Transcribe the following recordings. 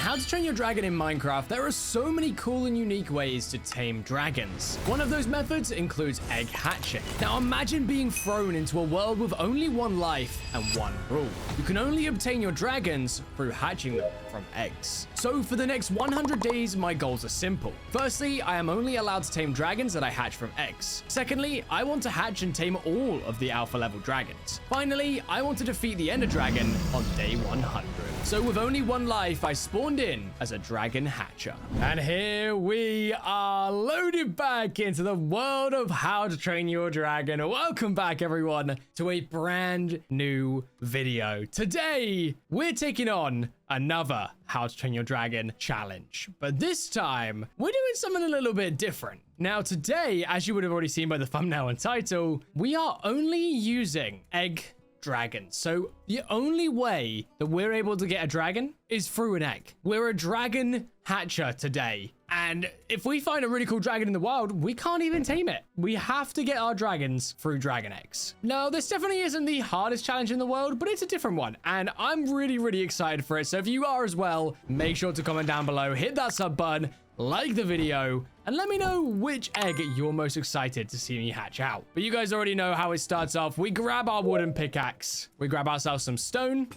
How to Train Your Dragon in Minecraft, there are so many cool and unique ways to tame dragons. One of those methods includes egg hatching. Now imagine being thrown into a world with only one life and one rule. You can only obtain your dragons through hatching them from eggs. So for the next 100 days, my goals are simple. Firstly, I am only allowed to tame dragons that I hatch from eggs. Secondly, I want to hatch and tame all of the alpha level dragons. Finally, I want to defeat the Ender Dragon on day 100. So with only one life, I spawned in as a dragon hatcher. And here we are loaded back into the world of How to Train Your Dragon. Welcome back, everyone, to a brand new video. Today, we're taking on another How to Train Your Dragon challenge. But this time, we're doing something a little bit different. Now, today, as you would have already seen by the thumbnail and title, we are only using egg dragons. So the only way that we're able to get a dragon is through an egg. We're a dragon hatcher today. And if we find a really cool dragon in the wild, we can't even tame it. We have to get our dragons through dragon eggs. Now, this definitely isn't the hardest challenge in the world, but it's a different one. And I'm really, really excited for it. So if you are as well, make sure to comment down below, hit that sub button, like the video, and let me know which egg you're most excited to see me hatch out. But you guys already know how it starts off. We grab our wooden pickaxe. We grab ourselves some stone.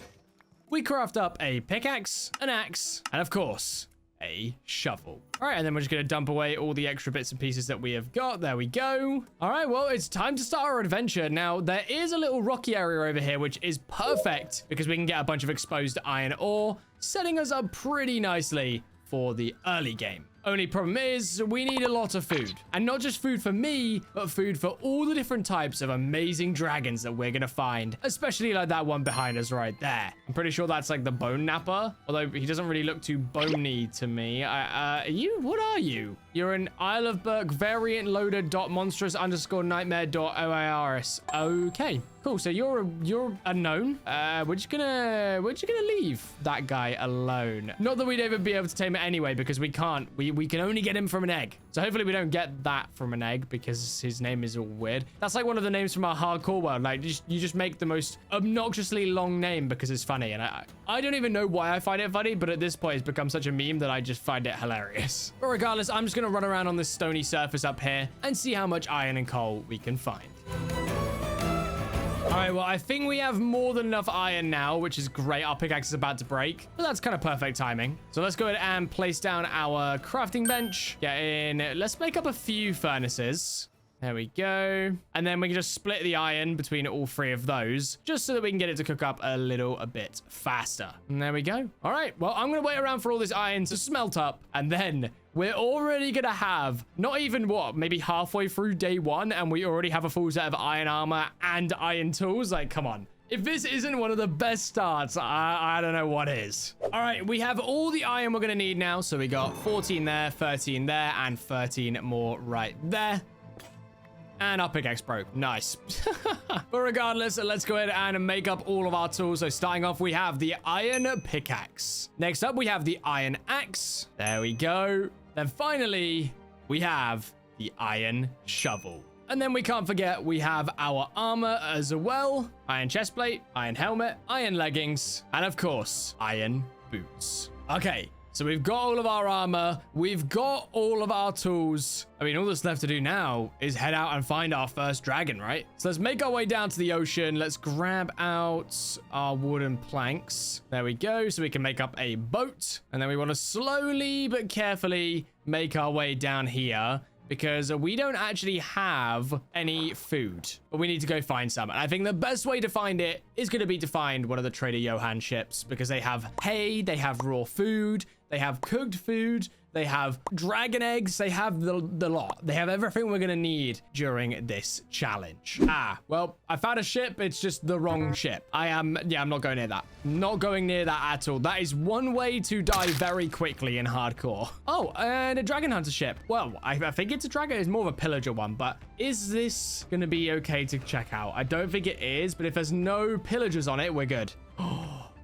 We craft up a pickaxe, an axe, and of course, a shovel. All right, and then we're just going to dump away all the extra bits and pieces that we have got. There we go. All right, well, it's time to start our adventure. Now, there is a little rocky area over here, which is perfect because we can get a bunch of exposed iron ore, setting us up pretty nicely for the early game. Only problem is we need a lot of food, and not just food for me, but food for all the different types of amazing dragons that we're gonna find, especially like that one behind us right there. I'm pretty sure that's like the bone napper, although he doesn't really look too bony to me. What are you? You're an Isle of Berk variant loader dot monstrous underscore nightmare dot OARS. Okay, cool. So you're unknown. We're just gonna leave that guy alone. Not that we'd ever be able to tame it anyway, because we can't. We can only get him from an egg. So hopefully we don't get that from an egg because his name is all weird. That's like one of the names from our hardcore world. Like you just make the most obnoxiously long name because it's funny. And I don't even know why I find it funny, but at this point it's become such a meme that I just find it hilarious. But regardless, I'm just gonna run around on this stony surface up here and see how much iron and coal we can find. All right, well, I think we have more than enough iron now, which is great. Our pickaxe is about to break, but that's kind of perfect timing. So let's go ahead and place down our crafting bench. Get in. Let's make up a few furnaces. There we go. And then we can just split the iron between all three of those, just so that we can get it to cook up a little bit faster. And there we go. All right, well, I'm going to wait around for all this iron to smelt up, and then we're already going to have not even maybe halfway through day one, and we already have a full set of iron armor and iron tools. Like, come on. If this isn't one of the best starts, I don't know what is. All right, we have all the iron we're going to need now. So we got 14 there, 13 there, and 13 more right there. And our pickaxe broke. Nice. But regardless, let's go ahead and make up all of our tools. So starting off, we have the iron pickaxe. Next up, we have the iron axe. There we go. Then finally, we have the iron shovel. And then we can't forget, we have our armor as well. Iron chestplate, iron helmet, iron leggings, and of course, iron boots. Okay. So we've got all of our armor. We've got all of our tools. I mean, all that's left to do now is head out and find our first dragon, right? So let's make our way down to the ocean. Let's grab out our wooden planks. There we go. So we can make up a boat. And then we want to slowly but carefully make our way down here, because we don't actually have any food, but we need to go find some. And I think the best way to find it is going to be to find one of the Trader Johan ships, because they have hay, they have raw food, they have cooked food, they have dragon eggs, they have the lot. They have everything we're going to need during this challenge. Well, I found a ship. It's just the wrong ship. I'm not going near that. Not going near that at all. That is one way to die very quickly in hardcore. Oh, and a dragon hunter ship. Well, I think it's a dragon. It's more of a pillager one, but is this going to be okay to check out? I don't think it is, but if there's no pillagers on it, we're good.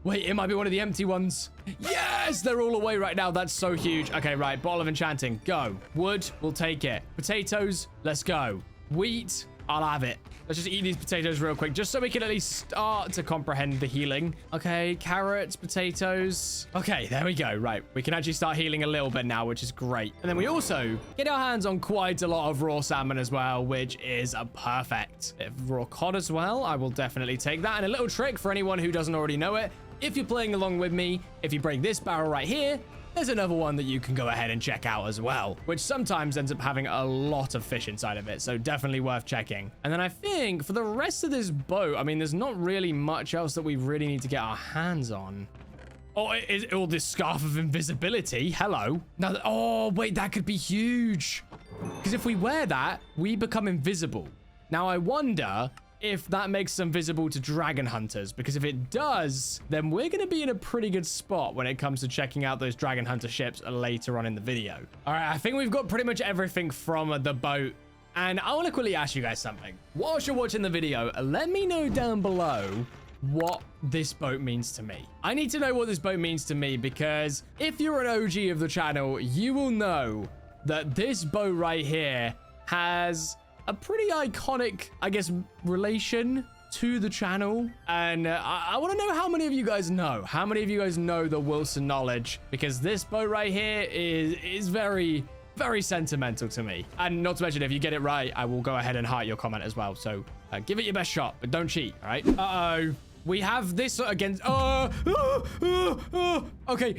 Wait, it might be one of the empty ones. Yes, they're all away right now. That's so huge. Okay, right. Bottle of enchanting. Go. Wood, we'll take it. Potatoes, let's go. Wheat, I'll have it. Let's just eat these potatoes real quick, just so we can at least start to comprehend the healing. Okay, carrots, potatoes. Okay, there we go. Right, we can actually start healing a little bit now, which is great. And then we also get our hands on quite a lot of raw salmon as well, which is a perfect. Raw cod as well. I will definitely take that. And a little trick for anyone who doesn't already know it. If you're playing along with me, if you break this barrel right here, there's another one that you can go ahead and check out as well, which sometimes ends up having a lot of fish inside of it. So definitely worth checking. And then I think for the rest of this boat, I mean, there's not really much else that we really need to get our hands on. Oh, all this scarf of invisibility. Hello. Now, oh, wait, that could be huge. Because if we wear that, we become invisible. Now, I wonder if that makes them visible to dragon hunters, because if it does, then we're going to be in a pretty good spot when it comes to checking out those dragon hunter ships later on in the video. All right, I think we've got pretty much everything from the boat, and I want to quickly ask you guys something. Whilst you're watching the video, let me know down below what this boat means to me. I need to know what this boat means to me, because if you're an OG of the channel, you will know that this boat right here has a pretty iconic, I guess, relation to the channel. And I want to know how many of you guys know. How many of you guys know the Wilson knowledge? Because this boat right here is very, very sentimental to me. And not to mention, if you get it right, I will go ahead and heart your comment as well. So give it your best shot, but don't cheat, all right? Uh-oh. We have this against... Okay,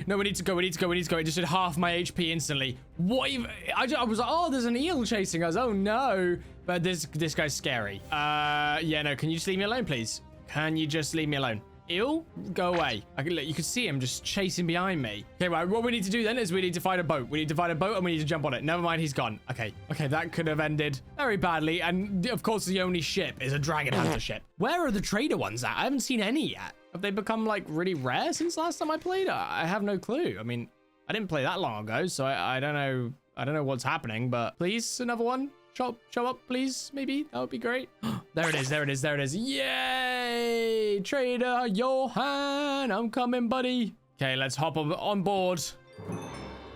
no, we need to go. It just did half my HP instantly. What even... I was like, oh, there's an eel chasing us. Oh, no. But this guy's scary. Yeah, no, can you just leave me alone, please? Can you just leave me alone? Eel, go away. You can see him just chasing behind me. Okay, right, what we need to do then is we need to find a boat. We need to find a boat and we need to jump on it. Never mind, he's gone. Okay, that could have ended very badly. And of course, the only ship is a dragon hunter ship. Where are the trader ones at? I haven't seen any yet. Have they become like really rare since last time I played? I have no clue. I mean, I didn't play that long ago, so I don't know. I don't know what's happening, but please, another one. Show up, please. Maybe that would be great. There it is. Yay! Trader Johan, I'm coming, buddy. Okay, let's hop on board.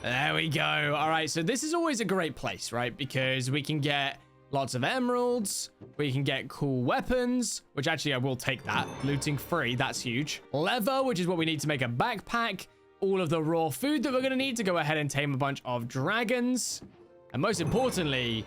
There we go. All right, so this is always a great place, right? Because we can get lots of emeralds. We can get cool weapons, which actually I will take that. Looting free, that's huge. Leather, which is what we need to make a backpack. All of the raw food that we're going to need to go ahead and tame a bunch of dragons. And most importantly,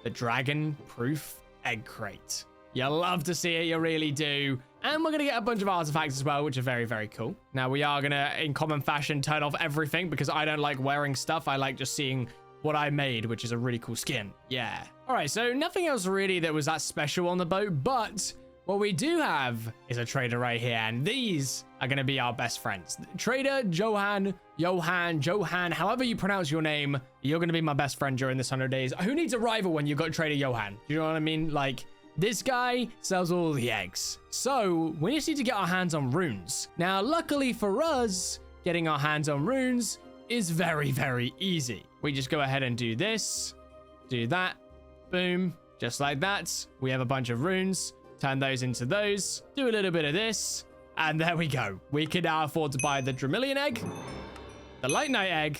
the dragon-proof egg crate. You love to see it, you really do. And we're going to get a bunch of artifacts as well, which are very, very cool. Now, we are going to, in common fashion, turn off everything because I don't like wearing stuff. I like just seeing what I made, which is a really cool skin. Yeah. All right, so nothing else really that was that special on the boat, but what we do have is a trader right here, and these are going to be our best friends. Trader Johan, however you pronounce your name, you're going to be my best friend during this 100 days. Who needs a rival when you've got Trader Johan? Do you know what I mean? Like, this guy sells all the eggs. So we just need to get our hands on runes. Now, luckily for us, getting our hands on runes is very, very easy. We just go ahead and do this, do that, boom, just like that. We have a bunch of runes. Turn those into those, do a little bit of this, and there we go. We can now afford to buy the Dramillion egg, the Light Knight egg,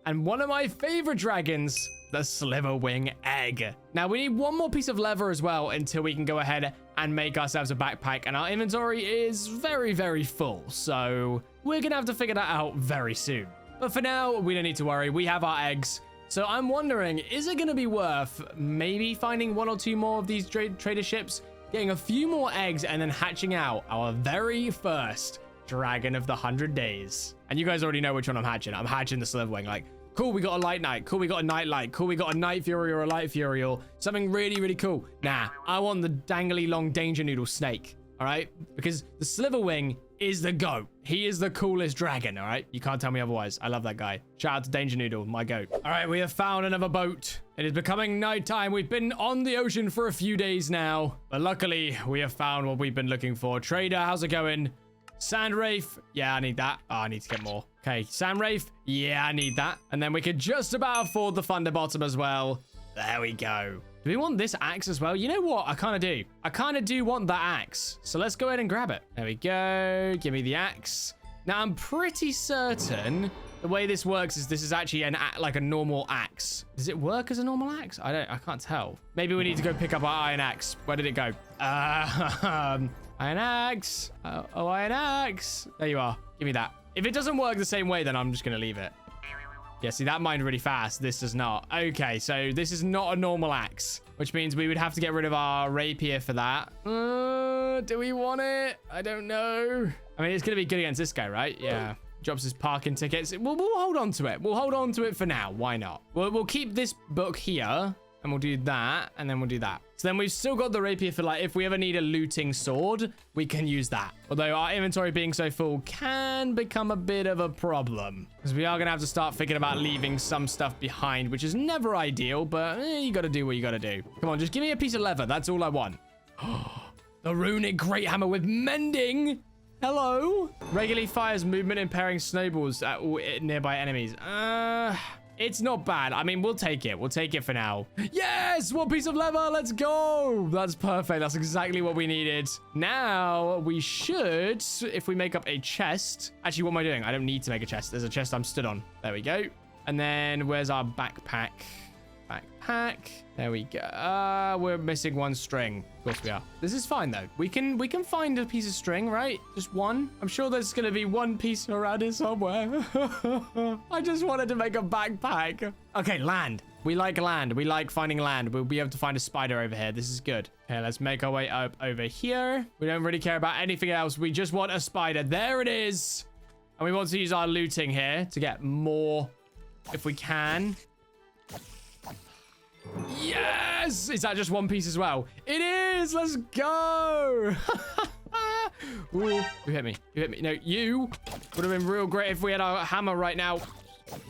and one of my favorite dragons, the Sliverwing egg. Now, we need one more piece of leather as well until we can go ahead and make ourselves a backpack, and our inventory is very, very full, so we're gonna have to figure that out very soon. But for now, we don't need to worry. We have our eggs. So I'm wondering, is it gonna be worth maybe finding one or two more of these trader ships, getting a few more eggs, and then hatching out our very first dragon of the 100 days. And you guys already know which one I'm hatching. I'm hatching the Sliverwing. Like, cool, we got a Light Knight. Cool, we got a Nightlight. Cool, we got a Night Fury or a Light Fury or something really, really cool. Nah, I want the dangly long Danger Noodle snake, all right? Because the Sliverwing is the GOAT. He is the coolest dragon, all right? You can't tell me otherwise. I love that guy. Shout out to Danger Noodle, my GOAT. All right, we have found another boat. It is becoming nighttime. We've been on the ocean for a few days now, but luckily we have found what we've been looking for. Trader, how's it going? Sand Wraith. Yeah, I need that. Oh, I need to get more. Okay, Sand Wraith. Yeah, I need that. And then we could just about afford the Thunder Bottom as well. There we go. Do we want this axe as well? You know what? I kind of do. I kind of do want that axe. So let's go ahead and grab it. There we go. Give me the axe. Now, I'm pretty certain The way this works is this is actually like a normal axe. Does it work as a normal axe? I can't tell. Maybe we need to go pick up our iron axe. Where did it go? Iron axe. Oh, iron axe. There you are. Give me that. If it doesn't work the same way, then I'm just going to leave it. Yeah, see, that mined really fast. This does not. Okay, so this is not a normal axe, which means we would have to get rid of our rapier for that. Do we want it? I don't know. I mean, it's going to be good against this guy, right? Yeah. Drops his parking tickets. We'll hold on to it. We'll hold on to it for now. Why not? We'll keep this book here, and we'll do that, and then we'll do that. So then we've still got the rapier for, like, if we ever need a looting sword, we can use that. Although our inventory being so full can become a bit of a problem, because we are going to have to start thinking about leaving some stuff behind, which is never ideal, but you got to do what you got to do. Come on, just give me a piece of leather. That's all I want. The runic great hammer with mending. Hello. Regularly fires movement, impairing snowballs at all nearby enemies. It's not bad. I mean, we'll take it. We'll take it for now. Yes! One piece of leather. Let's go. That's perfect. That's exactly what we needed. Now, we should, if we make up a chest. Actually, what am I doing? I don't need to make a chest. There's a chest I'm stood on. There we go. And then where's our backpack? Backpack. There we go. We're missing one string. Of course we are. This is fine, though. We can find a piece of string, right? Just one. I'm sure there's going to be one piece around here somewhere. I just wanted to make a backpack. Okay, land. We like land. We like finding land. We'll be able to find a spider over here. This is good. Okay, let's make our way up over here. We don't really care about anything else. We just want a spider. There it is. And we want to use our looting here to get more if we can. Yes! Is that just one piece as well? It is! Let's go! Ooh, you hit me. You hit me. No, you would have been real great if we had our hammer right now.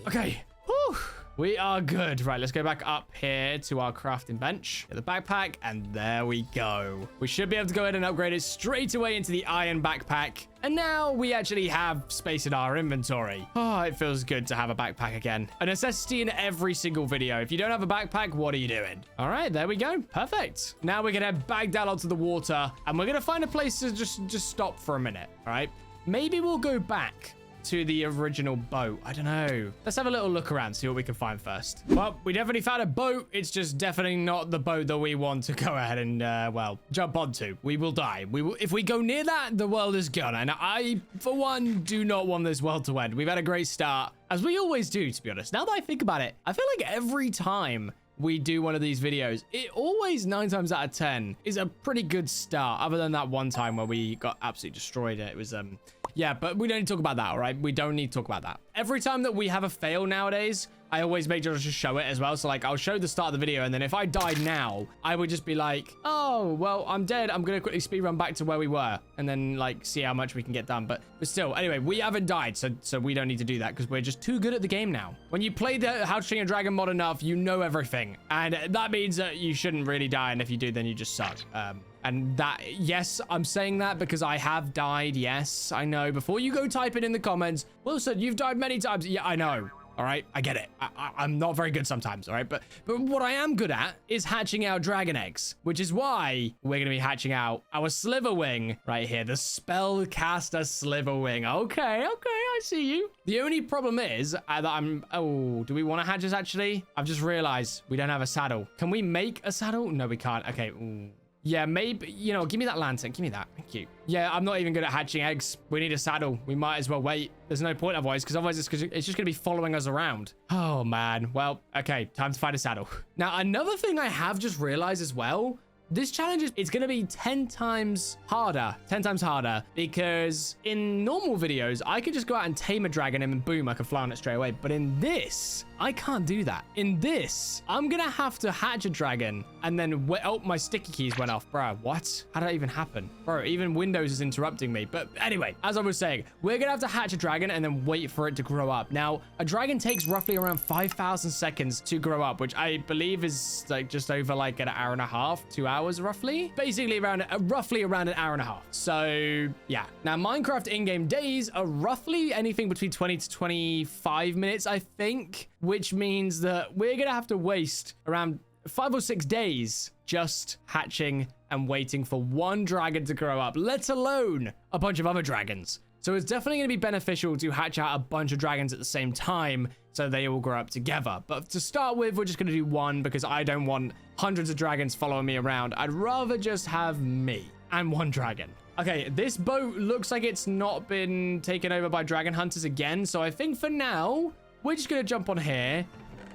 Okay. Whew. We are good. Right, let's go back up here to our crafting bench. Get the backpack, and there we go. We should be able to go ahead and upgrade it straight away into the iron backpack. And now we actually have space in our inventory. Oh, it feels good to have a backpack again. A necessity in every single video. If you don't have a backpack, what are you doing? All right, there we go. Perfect. Now we're going to head back down onto the water, and we're going to find a place to just stop for a minute. All right. Maybe we'll go back to the original boat. I don't know. Let's have a little look around, see what we can find first. Well, we definitely found a boat. It's just definitely not the boat that we want to go ahead and, well, jump onto. We will die. If we go near that, the world is gone. And I, for one, do not want this world to end. We've had a great start, as we always do, to be honest. Now that I think about it, I feel like every time we do one of these videos, it always 9 times out of 10 is a pretty good start, other than that one time where we got absolutely destroyed. It was, yeah, but we don't need to talk about that, all right? We don't need to talk about that. Every time that we have a fail nowadays, I always make sure to just show it as well. So, like, I'll show the start of the video, and then if I died now, I would just be like, oh, well, I'm dead. I'm going to quickly speedrun back to where we were, and then, like, see how much we can get done. But still, anyway, we haven't died, so we don't need to do that, because we're just too good at the game now. When you play the How to Train Your Dragon mod enough, you know everything. And that means that you shouldn't really die, and if you do, then you just suck. And that, yes, I'm saying that because I have died. Yes, I know. Before you go type it in the comments, Wilson, you've died many times. Yeah, I know. All right, I get it. I'm not very good sometimes, all right? But what I am good at is hatching out dragon eggs, which is why we're going to be hatching out our Sliverwing right here, the Spellcaster Sliverwing. Okay, I see you. The only problem is that oh, do we want to hatch this actually? I've just realized we don't have a saddle. Can we make a saddle? No, we can't. Okay, ooh. Yeah, maybe, you know, give me that lantern. Give me that. Thank you. Yeah, I'm not even good at hatching eggs. We need a saddle. We might as well wait. There's no point otherwise, because otherwise it's just going to be following us around. Oh, man. Well, okay. Time to find a saddle. Now, another thing I have just realized as well, this challenge it's going to be 10 times harder. 10 times harder, because in normal videos, I could just go out and tame a dragon and boom, I can fly on it straight away. But in this, I can't do that. In this, I'm going to have to hatch a dragon and then, oh, my sticky keys went off. Bro, what? How did that even happen? Bro, even Windows is interrupting me. But anyway, as I was saying, we're going to have to hatch a dragon and then wait for it to grow up. Now, a dragon takes roughly around 5,000 seconds to grow up, which I believe is like just over like an hour and a half, 2 hours roughly. Basically around roughly around an hour and a half. So yeah. Now, Minecraft in-game days are roughly anything between 20 to 25 minutes, I think, which means that we're going to have to waste around 5 or 6 days just hatching and waiting for one dragon to grow up, let alone a bunch of other dragons. So it's definitely going to be beneficial to hatch out a bunch of dragons at the same time so they all grow up together. But to start with, we're just going to do one because I don't want hundreds of dragons following me around. I'd rather just have me and one dragon. Okay, this boat looks like it's not been taken over by dragon hunters again. So I think for now, we're just going to jump on here.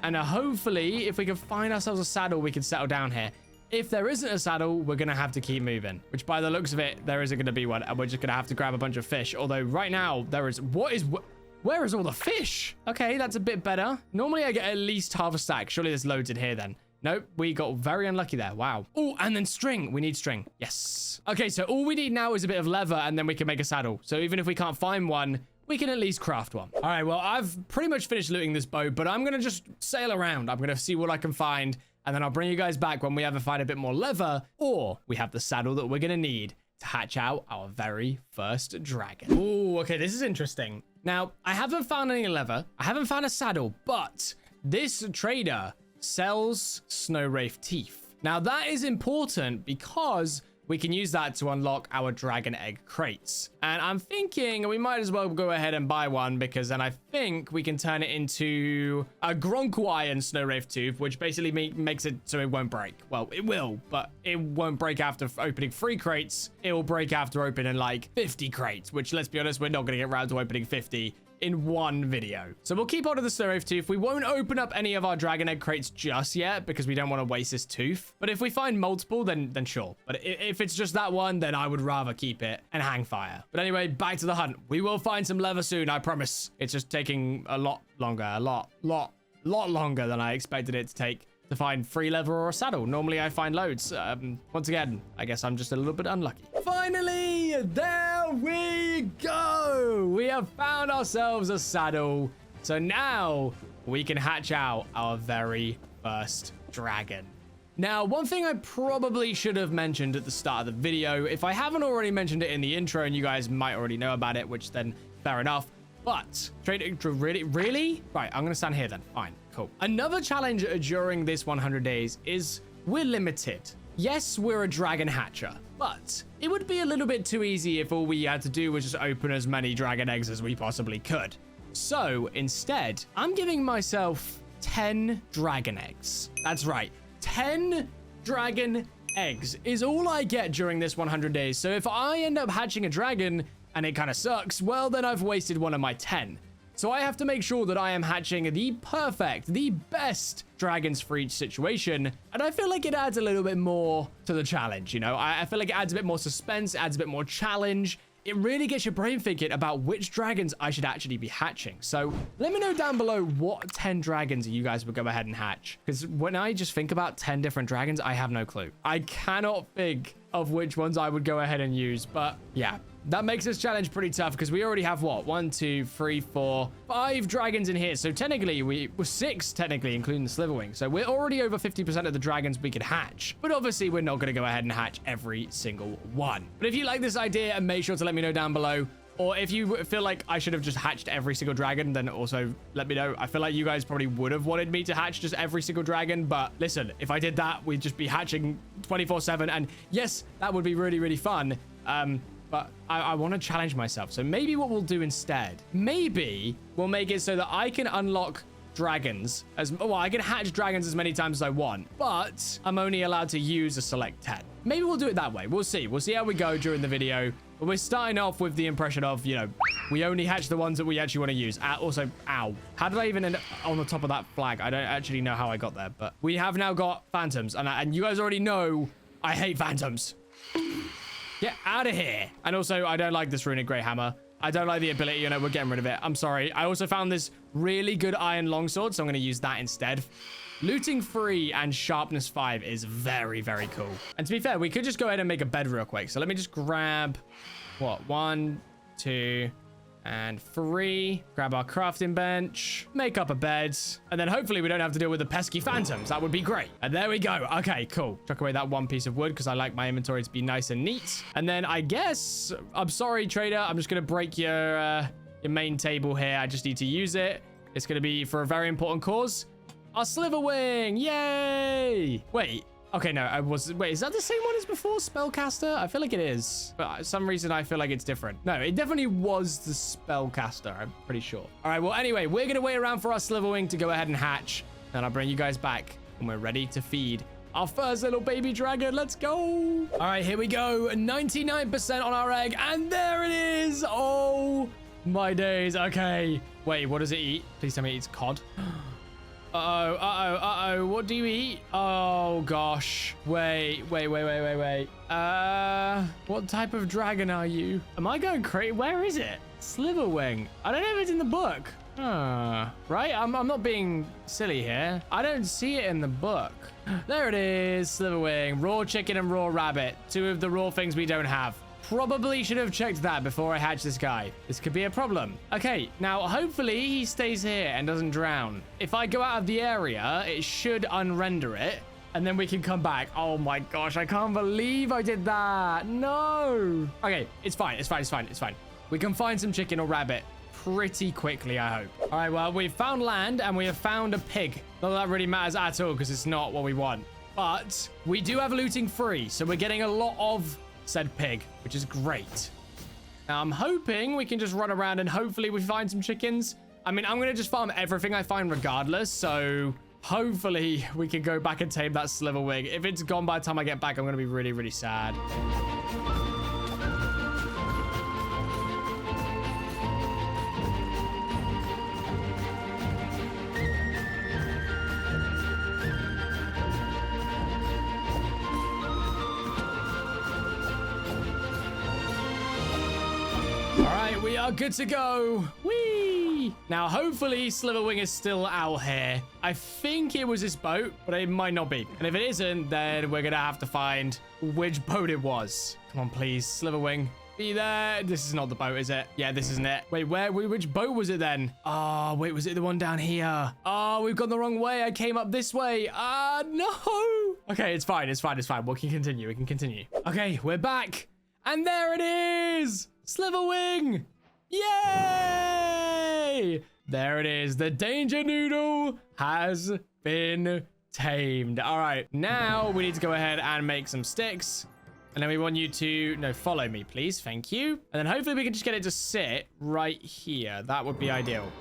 And hopefully, if we can find ourselves a saddle, we can settle down here. If there isn't a saddle, we're going to have to keep moving. Which by the looks of it, there isn't going to be one. And we're just going to have to grab a bunch of fish. Although right now, there is... Where is all the fish? Okay, that's a bit better. Normally, I get at least half a stack. Surely there's loads in here then. Nope, we got very unlucky there. Wow. Oh, and then string. We need string. Yes. Okay, so all we need now is a bit of leather and then we can make a saddle. So even if we can't find one, we can at least craft one. All right, well, I've pretty much finished looting this boat, but I'm going to just sail around. I'm going to see what I can find, and then I'll bring you guys back when we either find a bit more leather or we have the saddle that we're going to need to hatch out our very first dragon. Oh, okay, this is interesting. Now, I haven't found any leather. I haven't found a saddle, but this trader sells snow wraith teeth. Now that is important because we can use that to unlock our dragon egg crates. And I'm thinking we might as well go ahead and buy one because then I think we can turn it into a Gronkwire snow wraith tooth, which basically makes it so it won't break. Well, it will, but it won't break after opening 3 crates. It will break after opening like 50 crates, which let's be honest, we're not going to get around to opening 50 in one video. So we'll keep hold of the snow wraith tooth. We won't open up any of our dragon egg crates just yet because we don't want to waste this tooth. But if we find multiple, then sure. But if it's just that one, then I would rather keep it and hang fire. But anyway, back to the hunt. We will find some leather soon, I promise. It's just taking a lot longer, a lot longer than I expected it to take to find free leather or a saddle. Normally I find loads. Once again, I guess I'm just a little bit unlucky. Finally, there we go. We have found ourselves a saddle. So now we can hatch out our very first dragon. Now, one thing I probably should have mentioned at the start of the video, if I haven't already mentioned it in the intro and you guys might already know about it, which then fair enough. But, really? Right, I'm going to stand here then. Fine, cool. Another challenge during this 100 days is we're limited. Yes, we're a dragon hatcher, but it would be a little bit too easy if all we had to do was just open as many dragon eggs as we possibly could. So, instead, I'm giving myself 10 dragon eggs. That's right, 10 dragon eggs is all I get during this 100 days. So if I end up hatching a dragon and it kind of sucks, well, then I've wasted one of my 10. So I have to make sure that I am hatching the perfect, the best dragons for each situation. And I feel like it adds a little bit more to the challenge, you know? I feel like it adds a bit more suspense, adds a bit more challenge. It really gets your brain thinking about which dragons I should actually be hatching. So let me know down below what 10 dragons you guys would go ahead and hatch. Because when I just think about 10 different dragons, I have no clue. I cannot think of which ones I would go ahead and use. But yeah, that makes this challenge pretty tough because we already have what? 1, 2, 3, 4, 5 dragons in here. So technically we're 6 technically, including the Sliverwing. So we're already over 50% of the dragons we could hatch. But obviously we're not going to go ahead and hatch every single one. But if you like this idea, make sure to let me know down below. Or if you feel like I should have just hatched every single dragon, then also let me know. I feel like you guys probably would have wanted me to hatch just every single dragon. But listen, if I did that, we'd just be hatching 24/7. And yes, that would be really, really fun. But I want to challenge myself. So maybe what we'll do instead, maybe we'll make it so that I can unlock dragons I can hatch dragons as many times as I want, but I'm only allowed to use a select 10. Maybe we'll do it that way. We'll see how we go during the video. But we're starting off with the impression of, you know, we only hatch the ones that we actually want to use. Also, ow. How did I even end up on the top of that flag? I don't actually know how I got there, but we have now got phantoms. And you guys already know I hate phantoms. Get out of here. And also, I don't like this runic grey hammer. I don't like the ability, you know, we're getting rid of it. I'm sorry. I also found this really good iron longsword, so I'm going to use that instead. Looting 3 and sharpness 5 is very, very cool. And to be fair, we could just go ahead and make a bed real quick. So let me just grab, what, 1, 2, and 3. Grab our crafting bench, make up a bed, and then hopefully we don't have to deal with the pesky phantoms. That would be great. And there we go. Okay, cool. Chuck away that 1 piece of wood because I like my inventory to be nice and neat. And then I guess, I'm sorry, trader. I'm just going to break your main table here. I just need to use it. It's going to be for a very important cause. Our Sliverwing. Yay. Wait. Okay, no, I was... Wait, is that the same one as before? Spellcaster? I feel like it is. But for some reason, I feel like it's different. No, it definitely was the Spellcaster. I'm pretty sure. All right, well, anyway, we're going to wait around for our Sliverwing to go ahead and hatch. Then I'll bring you guys back when we're ready to feed our first little baby dragon. Let's go. All right, here we go. 99% on our egg. And there it is. Oh, my days. Okay. Wait, what does it eat? Please tell me it eats cod. Uh-oh. What do you eat? Oh, gosh. Wait. What type of dragon are you? Am I going crazy? Where is it? Sliverwing. I don't know if it's in the book. Right? I'm not being silly here. I don't see it in the book. There it is. Sliverwing. Raw chicken and raw rabbit. Two of the raw things we don't have. Probably should have checked that before I hatch this guy. This could be a problem. Okay, now hopefully he stays here and doesn't drown. If I go out of the area, it should unrender it. And then we can come back. Oh my gosh, I can't believe I did that. No. Okay, it's fine. We can find some chicken or rabbit pretty quickly, I hope. All right, well, we've found land and we have found a pig. Not that really matters at all because it's not what we want. But we do have looting free, so we're getting a lot of said pig, which is great. Now, I'm hoping we can just run around and hopefully we find some chickens. I mean, I'm going to just farm everything I find regardless, so hopefully we can go back and tame that Sliverwing. If it's gone by the time I get back, I'm going to be really, really sad. We are good to go. Whee! Now, hopefully, Sliverwing is still out here. I think it was this boat, but it might not be. And if it isn't, then we're going to have to find which boat it was. Come on, please, Sliverwing. Be there. This is not the boat, is it? Yeah, this isn't it. Wait, which boat was it then? Oh, wait, was it the one down here? Oh, we've gone the wrong way. I came up this way. No. Okay, it's fine. We can continue. Okay, we're back. And there it is. Sliverwing. Yay! There it is. The danger noodle has been tamed. All right, now we need to go ahead and make some sticks. And then we want you to, follow me, please. Thank you. And then hopefully we can just get it to sit right here. That would be ideal.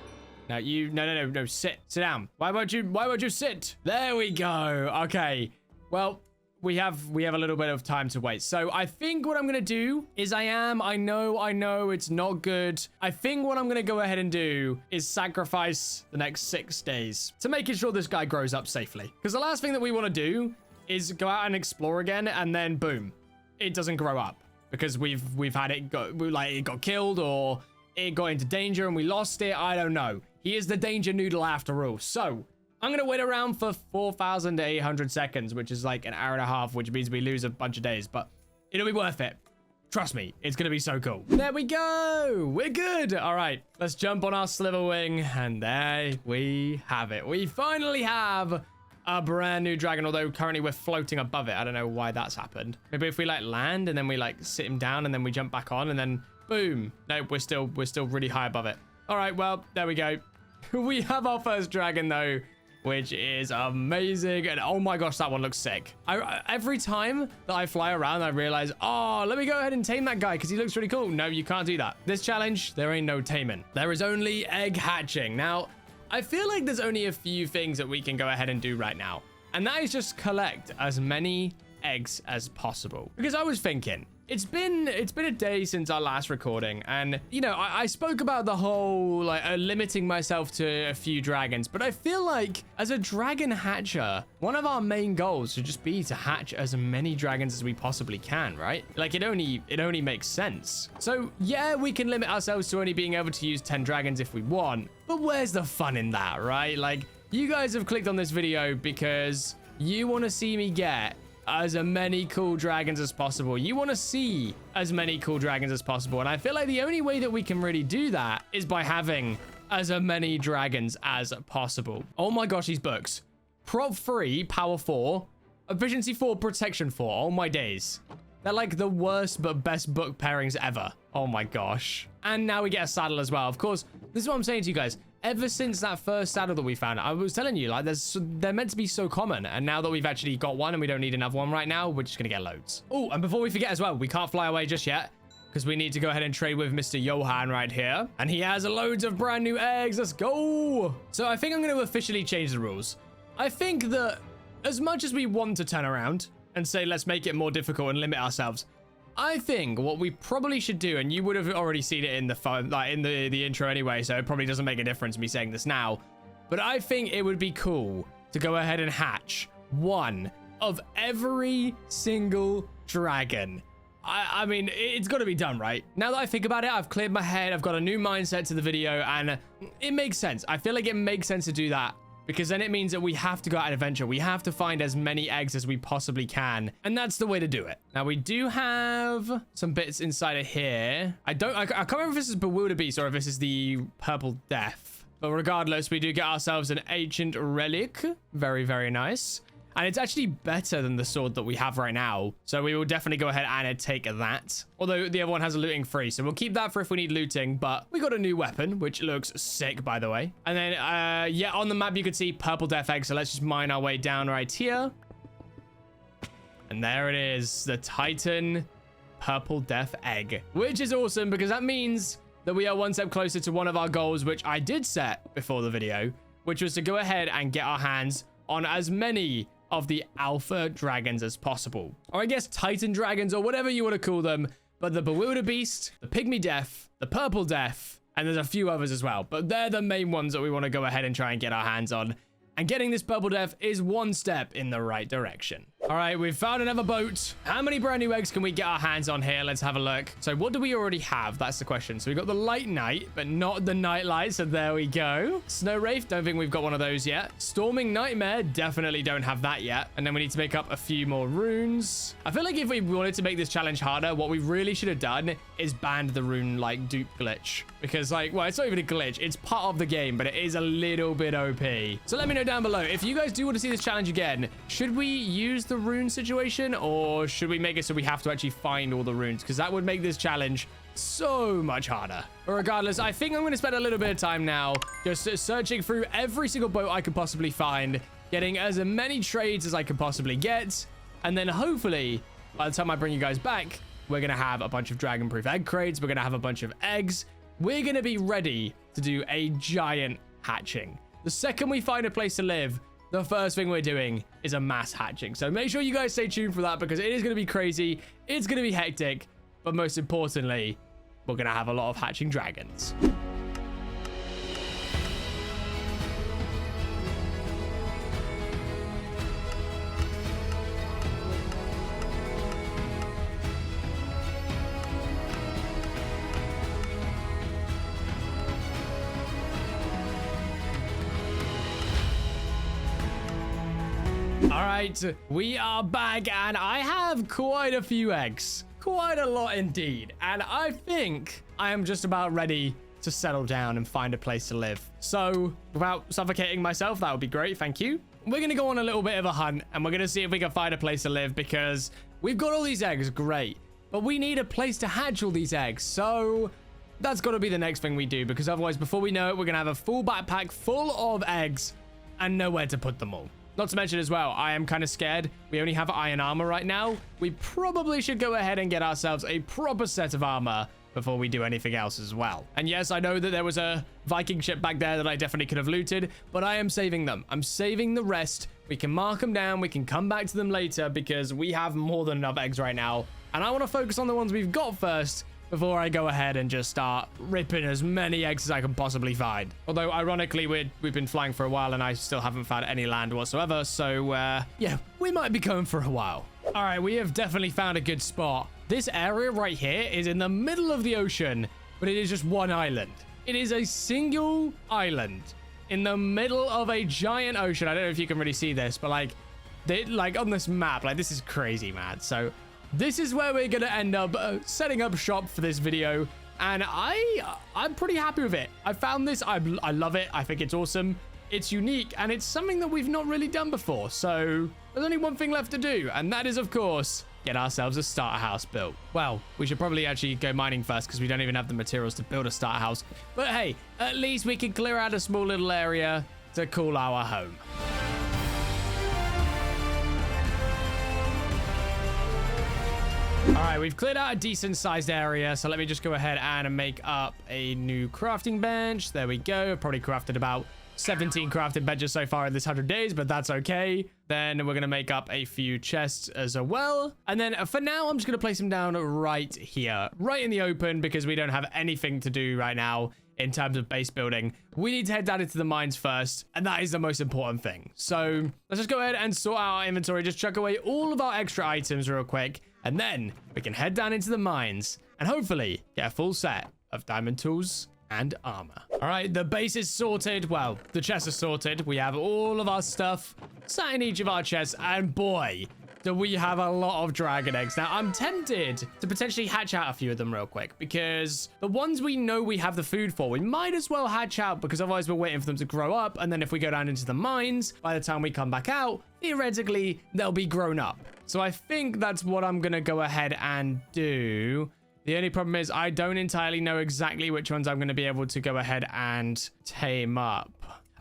Now no, sit down. Why won't you sit? There we go. Okay. Well, we have a little bit of time to wait. So I think what I'm going to do is I know it's not good. I think what I'm going to go ahead and do is sacrifice the next 6 days to making sure this guy grows up safely. Because the last thing that we want to do is go out and explore again and then boom, it doesn't grow up because we've had it got killed or it got into danger and we lost it. I don't know. He is the danger noodle after all. So I'm going to wait around for 4,800 seconds, which is like an hour and a half, which means we lose a bunch of days, but it'll be worth it. Trust me, it's going to be so cool. There we go. We're good. All right, let's jump on our Sliverwing, and there we have it. We finally have a brand new dragon, although currently we're floating above it. I don't know why that's happened. Maybe if we land and then we sit him down and then we jump back on and then boom. No, we're still really high above it. All right, well, there we go. We have our first dragon though, which is amazing. And oh my gosh, that one looks sick. Every time that I fly around, I realize, oh, let me go ahead and tame that guy because he looks really cool. No, you can't do that. This challenge, there ain't no taming. There is only egg hatching. Now, I feel like there's only a few things that we can go ahead and do right now. And that is just collect as many eggs as possible. Because I was thinking, it's been a day since our last recording, and I spoke about the whole limiting myself to a few dragons, but I feel like as a dragon hatcher, one of our main goals should just be to hatch as many dragons as we possibly can, right? Like it only makes sense. So yeah, we can limit ourselves to only being able to use 10 dragons if we want, but where's the fun in that, right? Like you guys have clicked on this video because you want to see me get as many cool dragons as possible. You want to see as many cool dragons as possible. And I feel like the only way that we can really do that is by having as many dragons as possible. Oh my gosh, these books. Prop 3, Power 4, Efficiency 4, Protection 4. Oh my days. They're like the worst but best book pairings ever. Oh my gosh. And now we get a saddle as well. Of course, this is what I'm saying to you guys. ever since that first saddle that we found. I was telling you, like, they're meant to be so common. And now that we've actually got one and we don't need another one right now, we're just going to get loads. Oh, and before we forget as well, we can't fly away just yet because we need to go ahead and trade with Mr. Johan right here. And he has loads of brand new eggs. Let's go. So I think I'm going to officially change the rules. I think that as much as we want to turn around and say, let's make it more difficult and limit ourselves, I think what we probably should do, and you would have already seen it in the phone, like in the intro anyway, so it probably doesn't make a difference me saying this now, but I think it would be cool to go ahead and hatch one of every single dragon. I mean, it's got to be done, right? Now that I think about it, I've cleared my head, I've got a new mindset to the video, and it makes sense. I feel like it makes sense to do that, because then it means that we have to go out and adventure. We have to find as many eggs as we possibly can. And that's the way to do it. Now, we do have some bits inside of here. I can't remember if this is Bewilder Beast or if this is the Purple Death. But regardless, we do get ourselves an ancient relic. Very, very nice. And it's actually better than the sword that we have right now. So we will definitely go ahead and take that. Although the other one has a looting free. So we'll keep that for if we need looting. But we got a new weapon, which looks sick, by the way. And then, yeah, on the map, you could see Purple Death Egg. So let's just mine our way down right here. And there it is. The Titan Purple Death Egg. Which is awesome because that means that we are one step closer to one of our goals, which I did set before the video. Which was to go ahead and get our hands on as many of the alpha dragons as possible, or I guess Titan dragons or whatever you want to call them. But the Bewilder Beast, the Pygmy Death, the Purple Death, and there's a few others as well, but they're the main ones that we want to go ahead and try and get our hands on. And getting this Purple Death is one step in the right direction. All right, we've found another boat. How many brand new eggs can we get our hands on here? Let's have a look. So what do we already have? That's the question. So we got the Light Knight, but not the Night Light. So there we go. Snow Wraith, don't think we've got one of those yet. Storming Nightmare, definitely don't have that yet. And then we need to make up a few more runes. I feel like if we wanted to make this challenge harder, what we really should have done is banned the rune like dupe glitch. Because like, well, it's not even a glitch. It's part of the game, but it is a little bit OP. So let me know down below. If you guys do want to see this challenge again, should we use the rune situation or should we make it so we have to actually find all the runes? Because that would make this challenge so much harder. But regardless, I think I'm going to spend a little bit of time now just searching through every single boat I could possibly find, getting as many trades as I could possibly get, and then hopefully by the time I bring you guys back, we're going to have a bunch of dragon proof egg crates, we're going to have a bunch of eggs, we're going to be ready to do a giant hatching. The second we find a place to live, the first thing we're doing is a mass hatching. So make sure you guys stay tuned for that because it is going to be crazy. It's going to be hectic. But most importantly, we're going to have a lot of hatching dragons. All right, we are back and I have quite a few eggs, quite a lot indeed. And I think I am just about ready to settle down and find a place to live. So without suffocating myself, that would be great. Thank you. We're going to go on a little bit of a hunt and we're going to see if we can find a place to live because we've got all these eggs. Great. But we need a place to hatch all these eggs. So that's got to be the next thing we do because otherwise, before we know it, we're going to have a full backpack full of eggs and nowhere to put them all. Not to mention as well, I am kind of scared. We only have iron armor right now. We probably should go ahead and get ourselves a proper set of armor before we do anything else as well. And yes, I know that there was a Viking ship back there that I definitely could have looted, but I am saving them. I'm saving the rest. We can mark them down. We can come back to them later because we have more than enough eggs right now. And I want to focus on the ones we've got first before I go ahead and just start ripping as many eggs as I can possibly find. Although, ironically, we've been flying for a while and I still haven't found any land whatsoever. So, yeah, we might be going for a while. All right, we have definitely found a good spot. This area right here is in the middle of the ocean, but it is just one island. It is a single island in the middle of a giant ocean. I don't know if you can really see this, but like on this map, like this is crazy, man. So this is where we're going to end up setting up shop for this video. And I'm pretty happy with it. I found this. I love it. I think it's awesome. It's unique. And it's something that we've not really done before. So there's only one thing left to do. And that is, of course, get ourselves a starter house built. Well, we should probably actually go mining first because we don't even have the materials to build a starter house. But hey, at least we can clear out a small little area to call our home. All right, we've cleared out a decent sized area. So let me just go ahead and make up a new crafting bench. There we go. I've probably crafted about 17 crafting benches so far in this 100 days, but that's okay. Then we're going to make up a few chests as well. And then for now, I'm just going to place them down right here, right in the open, because we don't have anything to do right now in terms of base building. We need to head down into the mines first, and that is the most important thing. So let's just go ahead and sort out our inventory, just chuck away all of our extra items real quick, and then we can head down into the mines and hopefully get a full set of diamond tools and armor. All right, the base is sorted. Well, the chests are sorted. We have all of our stuff sat in each of our chests, and boy, do we have a lot of dragon eggs. Now, I'm tempted to potentially hatch out a few of them real quick, because the ones we know we have the food for, we might as well hatch out, because otherwise we're waiting for them to grow up, and then if we go down into the mines, by the time we come back out, theoretically, they'll be grown up. So I think that's what I'm gonna go ahead and do. The only problem is I don't entirely know exactly which ones I'm going to be able to go ahead and tame up.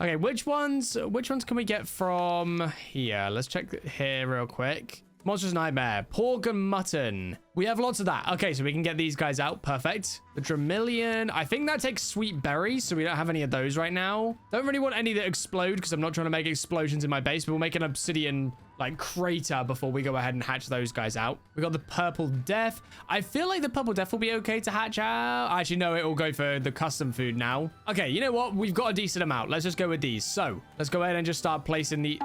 Okay, which ones can we get from here? Let's check here real quick. Monster's Nightmare, pork and mutton. We have lots of that. Okay, so we can get these guys out. Perfect. The Dramillion. I think that takes sweet berries, so we don't have any of those right now. Don't really want any that explode because I'm not trying to make explosions in my base, but we'll make an obsidian like crater before we go ahead and hatch those guys out. We got the Purple Death. I feel like the Purple Death will be okay to hatch out. Actually, no, it will go for the custom food now. Okay, you know what? We've got a decent amount. Let's just go with these. So let's go ahead and just start placing the...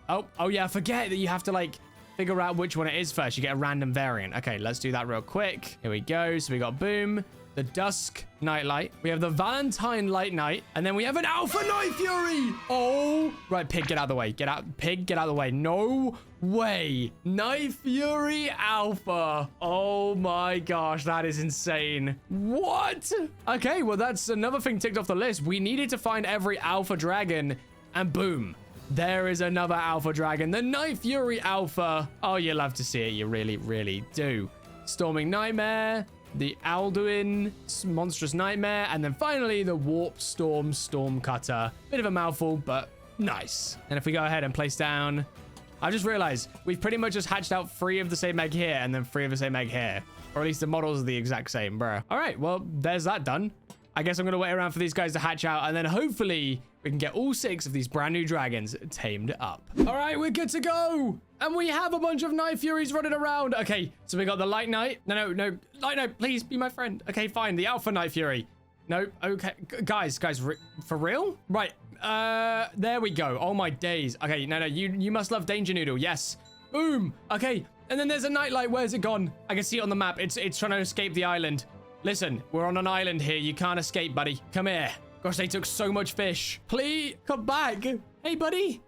Oh yeah, I forget that you have to like figure out which one it is first. You get a random variant. Okay, let's do that real quick. Here we go. So we got boom, the Dusk Nightlight. We have the Valentine Light Night. And then we have an Alpha Night Fury. Oh, right. Pig, get out of the way. Get out. Pig, get out of the way. No way. Night Fury Alpha. Oh my gosh. That is insane. What? Okay, well, that's another thing ticked off the list. We needed to find every Alpha Dragon and boom. There is another Alpha Dragon, the Night Fury Alpha. Oh, you love to see it. You really, really do. Storming Nightmare, the Alduin Monstrous Nightmare, and then finally the Warp Storm Stormcutter. Bit of a mouthful, but nice. And if we go ahead and place down... I just realized we've pretty much just hatched out 3 of the same egg here and then 3 of the same egg here. Or at least the models are the exact same, bro. All right, well, there's that done. I guess I'm going to wait around for these guys to hatch out, and then hopefully we can get all 6 of these brand new dragons tamed up. All right, we're good to go. And we have a bunch of Night Furies running around. Okay, so we got the Light Knight. No. Light Knight, please be my friend. Okay, fine. The Alpha Night Fury. No, okay. Guys, for real? Right, there we go. Oh, my days. Okay, no, you must love Danger Noodle. Yes. Boom. Okay, and then there's a Nightlight. Where's it gone? I can see it on the map. It's trying to escape the island. Listen, we're on an island here. You can't escape, buddy. Come here. Gosh, they took so much fish. Please, come back. Hey, buddy.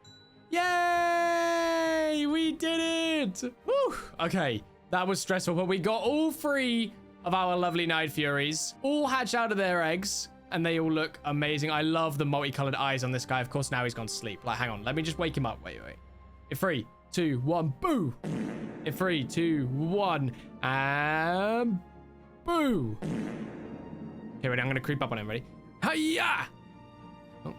Yay! We did it. Woo. Okay, that was stressful, but we got all 3 of our lovely Night Furies. All hatched out of their eggs, and they all look amazing. I love the multicolored eyes on this guy. Of course, now he's gone to sleep. Like, hang on. Let me just wake him up. Wait. In 3, 2, 1, boo. In 3, 2, 1, and... boo! Okay, ready? I'm gonna creep up on him. Ready? Hiya! Oh,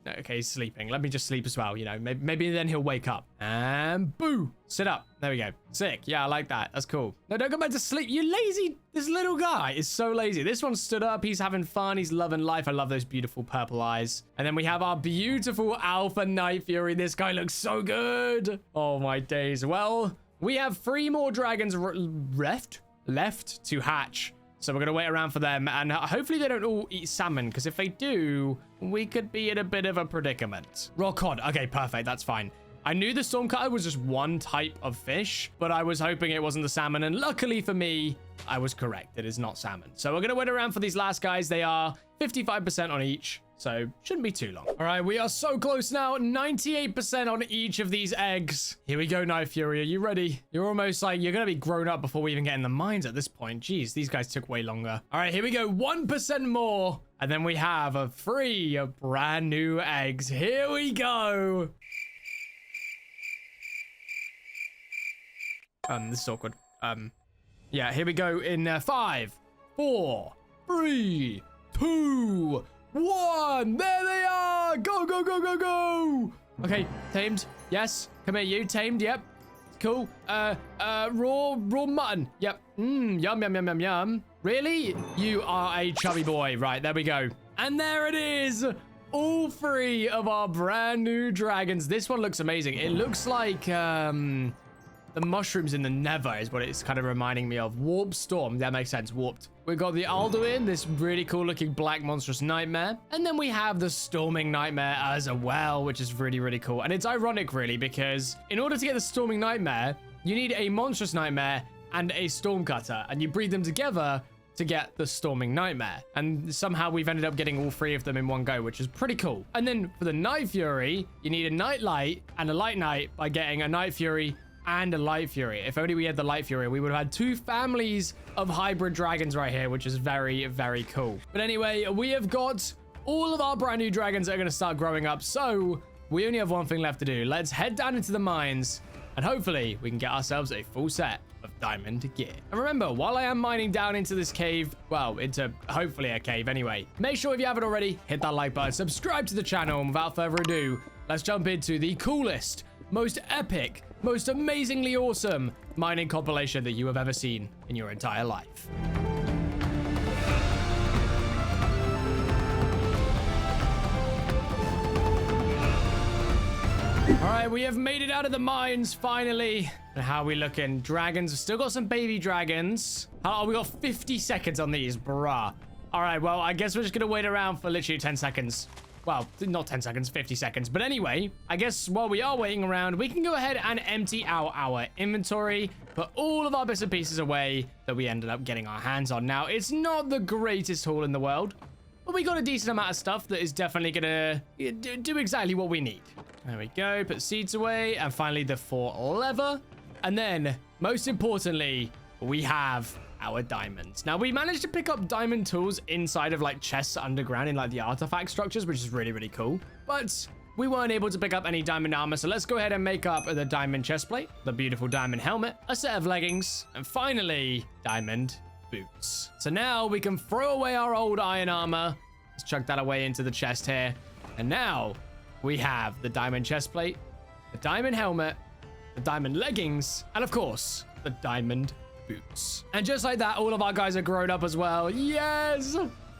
okay, he's sleeping. Let me just sleep as well. You know, maybe then he'll wake up. And boo! Sit up. There we go. Sick. Yeah, I like that. That's cool. No, don't go back to sleep. You lazy. This little guy is so lazy. This one stood up. He's having fun. He's loving life. I love those beautiful purple eyes. And then we have our beautiful Alpha Night Fury. This guy looks so good. Oh my days. Well, we have 3 more dragons left to hatch. So we're going to wait around for them, and hopefully they don't all eat salmon, because if they do, we could be in a bit of a predicament. Raw cod. Okay, perfect. That's fine. I knew the Stormcutter was just one type of fish, but I was hoping it wasn't the salmon, and luckily for me, I was correct. It is not salmon. So we're going to wait around for these last guys. They are 55% on each, so shouldn't be too long. All right, we are so close now. 98% on each of these eggs. Here we go, Night Fury. Are you ready? You're almost like, you're going to be grown up before we even get in the mines at this point. Jeez, these guys took way longer. All right, here we go. 1% more. And then we have a 3 of brand new eggs. Here we go. This is awkward. Yeah, here we go in 5, 4, 3, 2, 1. There they are. Go, go, go, go, go. Okay, tamed. Yes. Come here, you. Tamed. Yep. Cool. Raw mutton. Yep. Yum, yum, yum, yum, yum. Really? You are a chubby boy. Right, there we go. And there it is. All 3 of our brand new dragons. This one looks amazing. It looks like, the mushrooms in the Nether is what it's kind of reminding me of. Warp Storm. That makes sense. Warped. We've got the Alduin, this really cool looking black monstrous nightmare. And then we have the Storming Nightmare as well, which is really, really cool. And it's ironic, really, because in order to get the Storming Nightmare, you need a monstrous nightmare and a Stormcutter. And you breed them together to get the Storming Nightmare. And somehow we've ended up getting all 3 of them in one go, which is pretty cool. And then for the Night Fury, you need a Night Light and a Light Knight by getting a Night Fury and a Light Fury. If only we had the Light Fury, we would have had 2 families of hybrid dragons right here, which is very, very cool. But anyway, we have got all of our brand new dragons that are going to start growing up. So we only have one thing left to do. Let's head down into the mines and hopefully we can get ourselves a full set of diamond gear. And remember, while I am mining down into this cave, well, into hopefully a cave anyway, make sure if you haven't already, hit that like button, subscribe to the channel, and without further ado, let's jump into the coolest, most epic, most amazingly awesome mining compilation that you have ever seen in your entire life. All right, we have made it out of the mines finally. And how are we looking? Dragons, we've still got some baby dragons. Oh, we got 50 seconds on these, bruh. All right, well, I guess we're just gonna wait around for literally 10 seconds. Well, not 10 seconds, 50 seconds. But anyway, I guess while we are waiting around, we can go ahead and empty out our inventory, put all of our bits and pieces away that we ended up getting our hands on. Now, it's not the greatest haul in the world, but we got a decent amount of stuff that is definitely gonna do exactly what we need. There we go, put seeds away, and finally the 4 leather. And then, most importantly, we have our diamonds. Now, we managed to pick up diamond tools inside of like chests underground in like the artifact structures, which is really, really cool. But we weren't able to pick up any diamond armor, so let's go ahead and make up the diamond chestplate, the beautiful diamond helmet, a set of leggings, and finally, diamond boots. So now we can throw away our old iron armor. Let's chuck that away into the chest here. And now we have the diamond chestplate, the diamond helmet, the diamond leggings, and of course, the diamond boots. And just like that, all of our guys are grown up as well. Yes!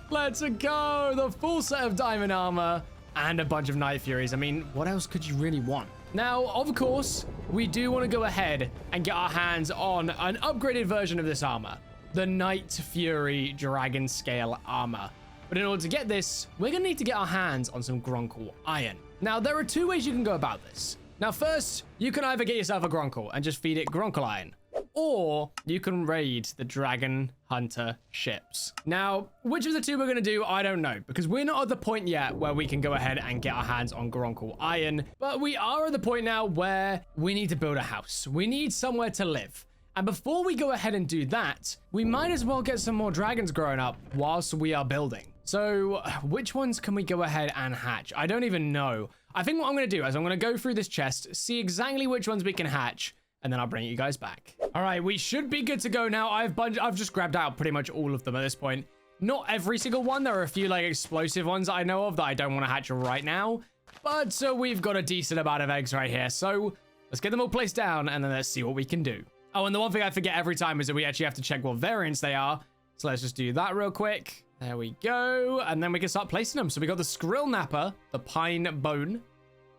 Let's go! The full set of diamond armor and a bunch of Night Furies. I mean, what else could you really want? Now, of course, we do want to go ahead and get our hands on an upgraded version of this armor, the Night Fury Dragon Scale armor. But in order to get this, we're going to need to get our hands on some Gronkle iron. Now, there are 2 ways you can go about this. Now, first, you can either get yourself a Gronkle and just feed it Gronkle iron, or you can raid the Dragon Hunter ships. Now, which of the 2 we're going to do, I don't know, because we're not at the point yet where we can go ahead and get our hands on Gronkle iron, but we are at the point now where we need to build a house. We need somewhere to live. And before we go ahead and do that, we might as well get some more dragons growing up whilst we are building. So which ones can we go ahead and hatch? I don't even know. I think what I'm going to do is I'm going to go through this chest, see exactly which ones we can hatch, and then I'll bring you guys back. All right, we should be good to go now. I've just grabbed out pretty much all of them at this point. Not every single one. There are a few like explosive ones that I know of that I don't want to hatch right now. But so we've got a decent amount of eggs right here. So let's get them all placed down and then let's see what we can do. Oh, and the one thing I forget every time is that we actually have to check what variants they are. So let's just do that real quick. There we go. And then we can start placing them. So we got the Skrill Napper, the Pine Bone,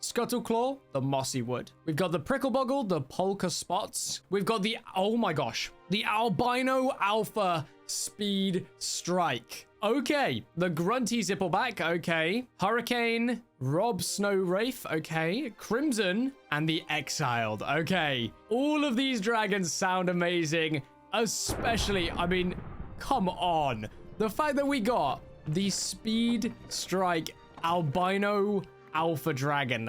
Scuttleclaw, the Mossy Wood. We've got the Prickleboggle, the Polka Spots. We've got the, oh my gosh, the Albino Alpha Speed Strike. Okay, the Grunty Zippleback, okay. Hurricane, Rob Snow Wraith, okay. Crimson, and the Exiled, okay. All of these dragons sound amazing, especially, I mean, come on. The fact that we got the Speed Strike Albino Alpha Dragon,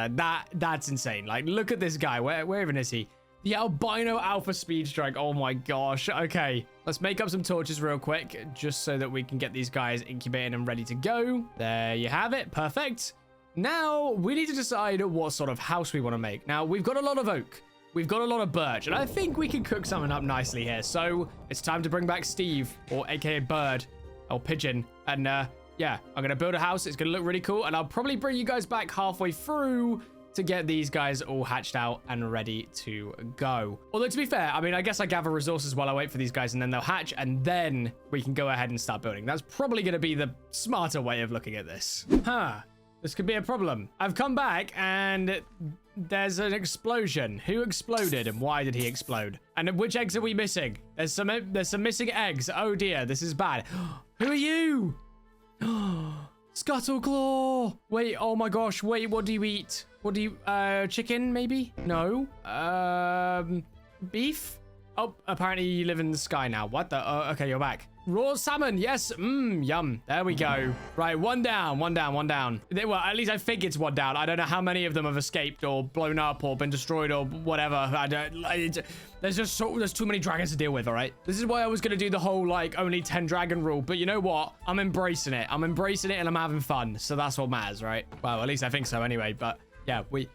that's insane. Like, look at this guy. Where even is he? The Albino Alpha Speed Strike. Oh my gosh. Okay, let's make up some torches real quick, just so that we can get these guys incubated and ready to go. There you have it. Perfect. Now, we need to decide what sort of house we want to make. Now, we've got a lot of oak. we've got a lot of birch, and I think we can cook something up nicely here. So it's time to bring back Steve, or aka Bird, or Pigeon. And yeah, I'm going to build a house. It's going to look really cool, and I'll probably bring you guys back halfway through to get these guys all hatched out and ready to go. Although, to be fair, I mean, I guess I gather resources while I wait for these guys, and then they'll hatch, and then we can go ahead and start building. That's probably going to be the smarter way of looking at this. This could be a problem. I've come back, and there's an explosion. Who exploded, and why did he explode? And which eggs are we missing? There's some missing eggs. Oh, dear. This is bad. Who are you? Scuttleclaw. Wait, oh my gosh. Wait, what do you eat? What do you, chicken, maybe? No. Beef? Oh, apparently you live in the sky now. What the? Oh, okay, you're back. Raw salmon, yes. Yum. There we go. Right, one down. Well, at least I think it's one down. I don't know how many of them have escaped or blown up or been destroyed or whatever. There's too many dragons to deal with, all right? This is why I was going to do the whole, like, only 10 dragon rule. But you know what? I'm embracing it. I'm embracing it and I'm having fun. So that's what matters, right? Well, at least I think so anyway, but... yeah, we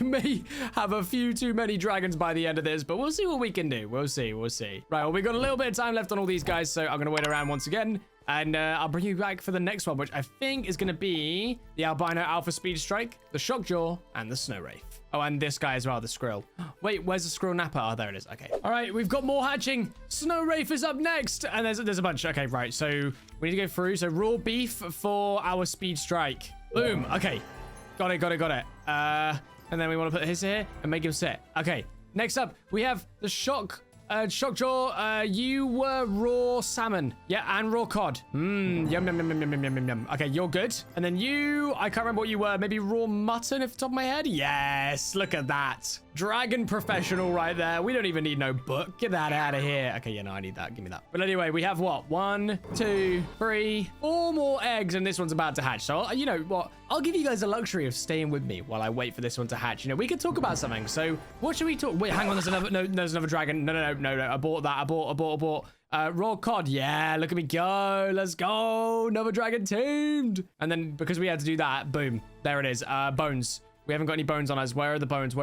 may have a few too many dragons by the end of this, but we'll see what we can do. We'll see. Right, well, we've got a little bit of time left on all these guys, so I'm going to wait around once again, and I'll bring you back for the next one, which I think is going to be the Albino Alpha Speed Strike, the Shockjaw, and the Snow Wraith. Oh, and this guy as well, the Skrill. Wait, where's the Skrill Napper? Oh, there it is. Okay. All right, we've got more hatching. Snow Wraith is up next, and there's a bunch. Okay, right, so we need to go through. So raw beef for our Speed Strike. Boom. Okay. Got it. And then we want to put his here and make him sit. Okay. Next up, we have the Shockjaw. You were raw salmon. Yeah, and raw cod. Yum. Okay, you're good. And then you, I can't remember what you were. Maybe raw mutton off the top of my head. Yes, look at that. Dragon professional right there. We don't even need no book. Get that out of here. Okay, yeah, no, I need that. Give me that. But anyway, we have what? 1, 2, 3, 4 more eggs, and this one's about to hatch. So, you know what? I'll give you guys the luxury of staying with me while I wait for this one to hatch. You know, we can talk about something. So, what should we talk? Wait, hang on. There's another. No, there's another dragon. No. I bought that. I bought. Raw cod. Yeah, look at me go. Let's go. Another dragon tamed. And then because we had to do that, boom. There it is. Bones. We haven't got any bones on us. Where are the bones?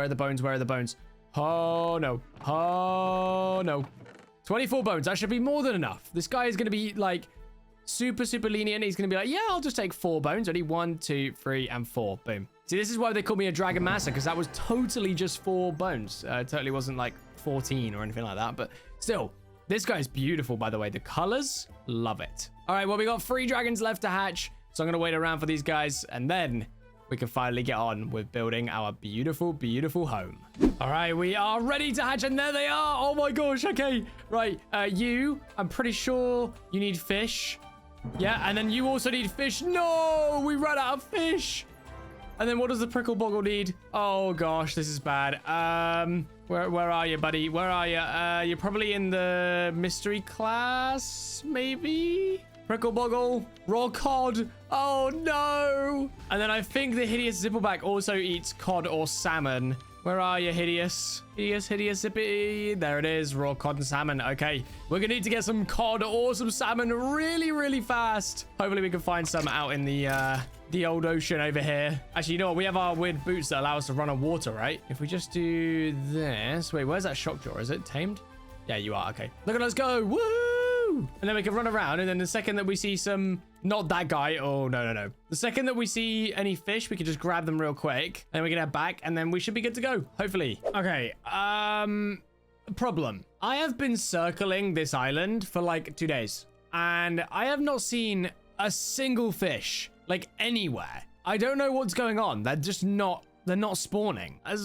Oh, no. 24 bones. That should be more than enough. This guy is going to be, like, super lenient. He's going to be like, yeah, I'll just take 4 bones. Ready? 1, 2, 3, and 4. Boom. See, this is why they call me a Dragon Master, because that was totally just 4 bones. It totally wasn't, like, 14 or anything like that. But still, this guy's beautiful, by the way. The colors, love it. All right, well, we got 3 dragons left to hatch. So I'm going to wait around for these guys, and then... we can finally get on with building our beautiful home. All right, we are ready to hatch, and there they are. Oh my gosh, okay. Right, I'm pretty sure you need fish. Yeah, and then you also need fish. No, we ran out of fish. And then what does the prickle boggle need? Oh gosh, this is bad. Where are you, buddy? Where are you? You're probably in the mystery class, maybe? Prickle boggle, raw cod. Oh no! And then I think the hideous zippleback also eats cod or salmon. Where are you, hideous? Hideous zippy. There it is, raw cod and salmon. Okay, we're gonna need to get some cod or some salmon really fast. Hopefully we can find some out in the old ocean over here. Actually, you know what? We have our weird boots that allow us to run on water, right? If we just do this. Wait, where's that Shockjaw? Is it tamed? Yeah, you are. Okay. Look at us go. Woo! And then we can run around, and then the second that we see some... not that guy. Oh, no. The second that we see any fish, we can just grab them real quick. And we can head back, and then we should be good to go. Hopefully. Okay. Problem. I have been circling this island for like 2 days. And I have not seen a single fish. Like, anywhere. I don't know what's going on. They're just not... they're not spawning. I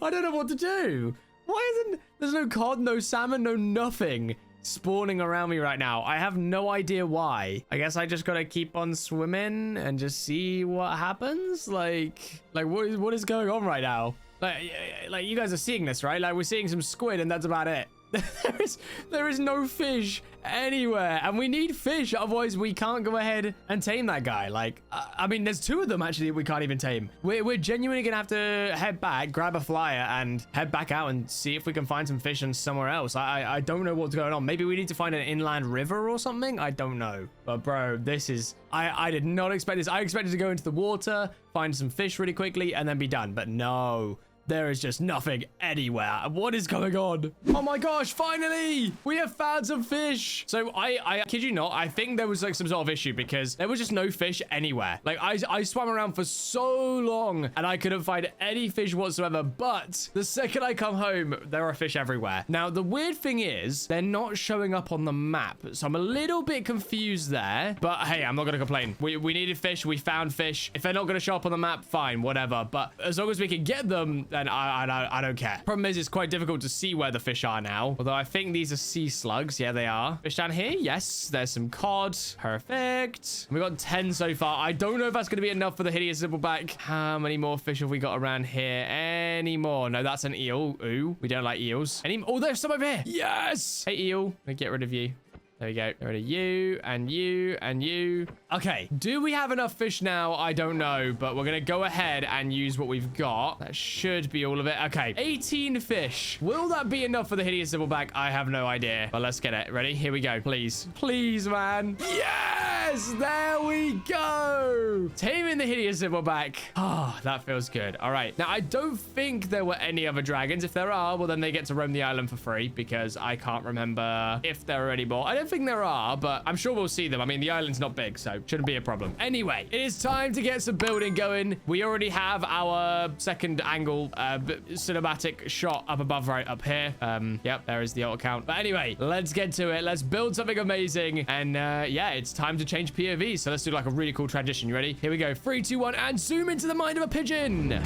don't know what to do. Why isn't... there's no cod, no salmon, no nothing spawning around me right now. I have no idea why. I guess I just gotta keep on swimming and just see what happens. Like what is going on right now? Like you guys are seeing this, right? Like we're seeing some squid and that's about it. There is no fish anywhere, and we need fish, otherwise we can't go ahead and tame that guy. Like I mean, there's 2 of them actually we can't even tame. We're genuinely gonna have to head back, grab a flyer, and head back out and see if we can find some fish in somewhere else. I don't know what's going on. Maybe we need to find an inland river or something. I don't know. But bro, this is... I did not expect this. I expected to go into the water, find some fish really quickly, and then be done. But no. there is just nothing anywhere. What is going on? Oh my gosh, finally! We have found some fish. So I kid you not, I think there was like some sort of issue because there was just no fish anywhere. Like I swam around for so long and I couldn't find any fish whatsoever. But the second I come home, there are fish everywhere. Now, the weird thing is they're not showing up on the map. So I'm a little bit confused there. But hey, I'm not going to complain. We needed fish. We found fish. If they're not going to show up on the map, fine, whatever. But as long as we can get them, then I don't care. Problem is, it's quite difficult to see where the fish are now. Although I think these are sea slugs. Yeah, they are. Fish down here? Yes. There's some cod. Perfect. We got 10 so far. I don't know if that's going to be enough for the hideous Zippleback. How many more fish have we got around here? Any more? No, that's an eel. Ooh, we don't like eels. Oh, there's some over here. Yes. Hey, eel. Let me get rid of you. There we go. Get rid of you and you and you. Okay. Do we have enough fish now? I don't know, but we're going to go ahead and use what we've got. That should be all of it. Okay. 18 fish. Will that be enough for the hideous Zippleback? I have no idea, but let's get it. Ready? Here we go. Please. Please, man. Yes! There we go. Taming the hideous Zippleback. Oh, that feels good. All right. Now, I don't think there were any other dragons. If there are, well, then they get to roam the island for free because I can't remember if there are any more. I don't think there are, but I'm sure we'll see them. I mean, the island's not big, so shouldn't be a problem. Anyway, it is time to get some building going. We already have our second angle cinematic shot up above right up here. Yep, there is the alt account. But anyway, let's get to it. Let's build something amazing. And yeah, it's time to change POV. So let's do like a really cool transition. You ready? Here we go. 3, 2, 1, and zoom into the mind of a pigeon.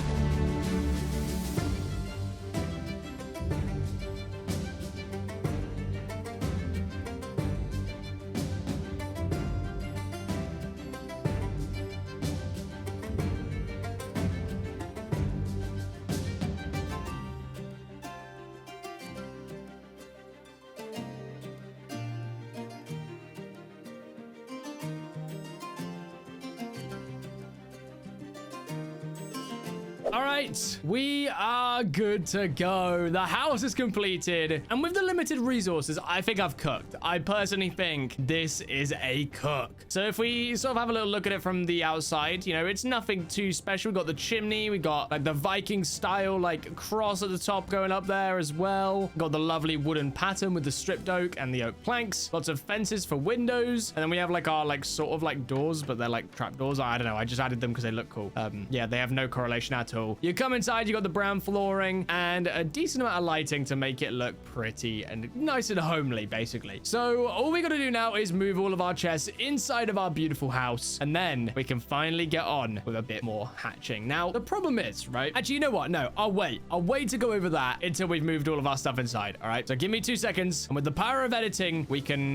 All right, we are good to go. The house is completed. And with the limited resources, I think I've cooked. I personally think this is a cook. So if we sort of have a little look at it from the outside, you know, it's nothing too special. We got the chimney. We got like the Viking style, like cross at the top going up there as well. Got the lovely wooden pattern with the stripped oak and the oak planks. Lots of fences for windows. And then we have like our like sort of like doors, but they're like trap doors. I don't know. I just added them because they look cool. Yeah, they have no correlation at all. You come inside, you got the brown flooring and a decent amount of lighting to make it look pretty and nice and homely, basically. So all we got to do now is move all of our chests inside of our beautiful house, and then we can finally get on with a bit more hatching. Now, the problem is, right? Actually, you know what? No, I'll wait. I'll wait to go over that until we've moved all of our stuff inside. All right. So give me 2 seconds. And with the power of editing, we can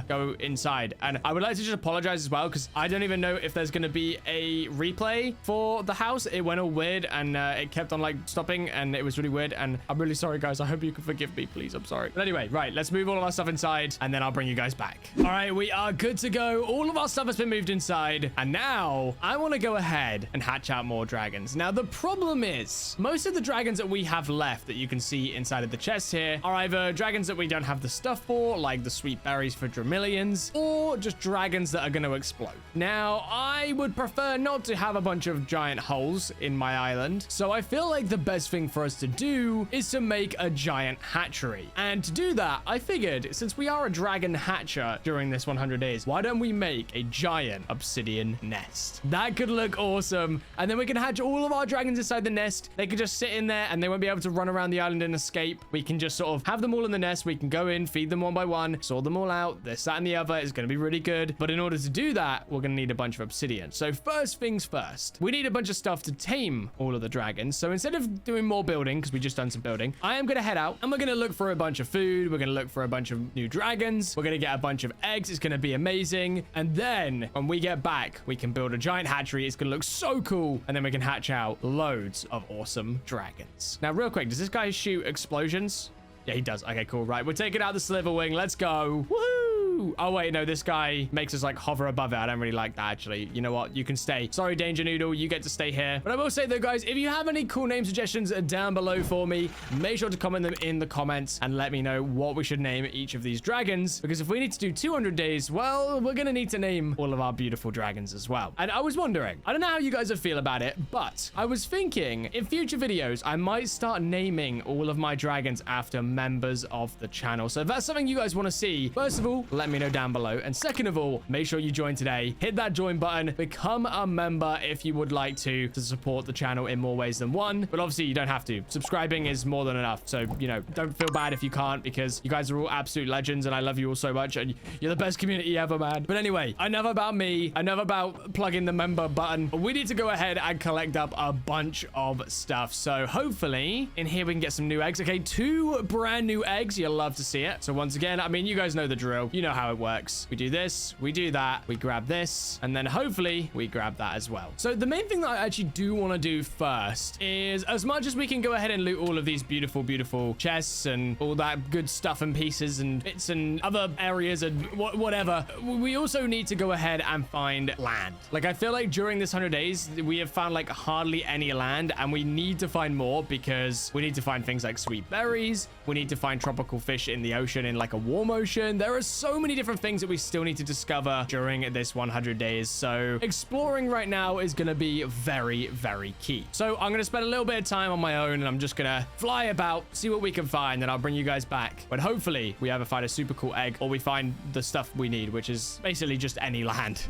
go inside. And I would like to just apologize as well, because I don't even know if there's going to be a replay for the house. It went all weird and it kept on like stopping and it was really weird. And I'm really sorry, guys. I hope you can forgive me, please. I'm sorry. But anyway, right. Let's move all of our stuff inside and then I'll bring you guys back. All right. We are good to go. All of our stuff has been moved inside. And now I want to go ahead and hatch out more dragons. Now, the problem is most of the dragons that we have left that you can see inside of the chest here are either dragons that we don't have the stuff for, like the sweet berries for Dramillions, or just dragons that are going to explode. Now, I would prefer not to have a bunch of giant holes in my island. So I feel like the best thing for us to do is to make a giant hatchery. And to do that, I figured since we are a dragon hatcher during this 100 days, why don't we make a giant obsidian nest? That could look awesome. And then we can hatch all of our dragons inside the nest. They could just sit in there and they won't be able to run around the island and escape. We can just sort of have them all in the nest. We can go in, feed them one by one, sort them all out. This, that, and the other is going to be really good. But in order to do that, we're going to need a bunch of obsidian. So first things first, we need a bunch of stuff to tame all of the dragons. So instead of doing more building, because we just done some building, I am going to head out and we're going to look for a bunch of food. We're going to look for a bunch of new dragons. We're going to get a bunch of eggs. It's going to be amazing. And then when we get back, we can build a giant hatchery. It's going to look so cool. And then we can hatch out loads of awesome dragons. Now, real quick, does this guy shoot explosions? Yeah, he does. Okay, cool. Right. We're taking out the Sliverwing. Let's go. Woohoo! Woo! Oh, wait, no, this guy makes us like hover above it. I don't really like that, actually. You know what? You can stay. Sorry, Danger Noodle. You get to stay here. But I will say though, guys, if you have any cool name suggestions down below for me, make sure to comment them in the comments and let me know what we should name each of these dragons. Because if we need to do 200 days, well, we're going to need to name all of our beautiful dragons as well. And I was wondering, I don't know how you guys would feel about it, but I was thinking in future videos, I might start naming all of my dragons after members of the channel. So if that's something you guys want to see, first of all, let me know down below. And second of all, make sure you join today. Hit that join button. Become a member if you would like to support the channel in more ways than one. But obviously, you don't have to. Subscribing is more than enough. So, you know, don't feel bad if you can't, because you guys are all absolute legends and I love you all so much. And you're the best community ever, man. But anyway, enough about me. Enough about plugging the member button. We need to go ahead and collect up a bunch of stuff. So hopefully in here we can get some new eggs. Okay, 2 brand new eggs. You'll love to see it. So once again, I mean, you guys know the drill. You know how it works. We do this, we do that, we grab this, and then hopefully we grab that as well. So the main thing that I actually do want to do first is, as much as we can go ahead and loot all of these beautiful, beautiful chests and all that good stuff and pieces and bits and other areas and whatever, we also need to go ahead and find land. Like, I feel like during this 100 days, we have found like hardly any land, and we need to find more because we need to find things like sweet berries. We need to find tropical fish in the ocean, in like a warm ocean. There are so many different things that we still need to discover during this 100 days. So exploring right now is going to be very, very key. So I'm going to spend a little bit of time on my own, and I'm just going to fly about, see what we can find, and I'll bring you guys back. But hopefully we either find a super cool egg or we find the stuff we need, which is basically just any land.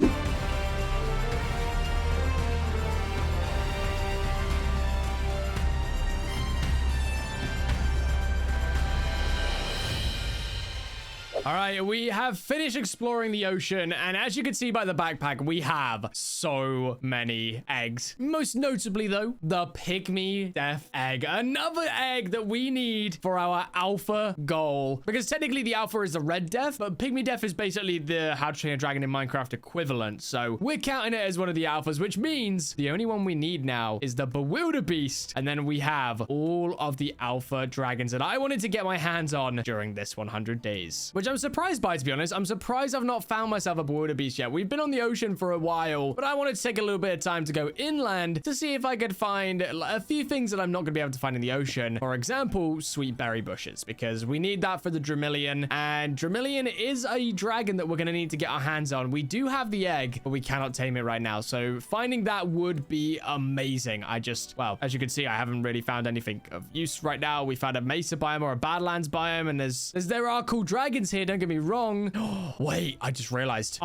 All right, we have finished exploring the ocean, and as you can see by the backpack, we have so many eggs. Most notably, though, the Pygmy Death Egg. Another egg that we need for our alpha goal. Because technically, the alpha is the Red Death, but Pygmy Death is basically the How to Train a Dragon in Minecraft equivalent. So we're counting it as one of the alphas, which means the only one we need now is the Bewilderbeast. And then we have all of the alpha dragons that I wanted to get my hands on during this 100 days, which I'm surprised by, to be honest. I'm surprised I've not found myself a Bewilderbeast yet. We've been on the ocean for a while, but I wanted to take a little bit of time to go inland to see if I could find a few things that I'm not going to be able to find in the ocean. For example, sweet berry bushes, because we need that for the Dramillion, and Dramillion is a dragon that we're going to need to get our hands on. We do have the egg, but we cannot tame it right now, so finding that would be amazing. Well, as you can see, I haven't really found anything of use right now. We found a mesa biome or a badlands biome, and there are cool dragons here, don't get me wrong. Wait, I just realized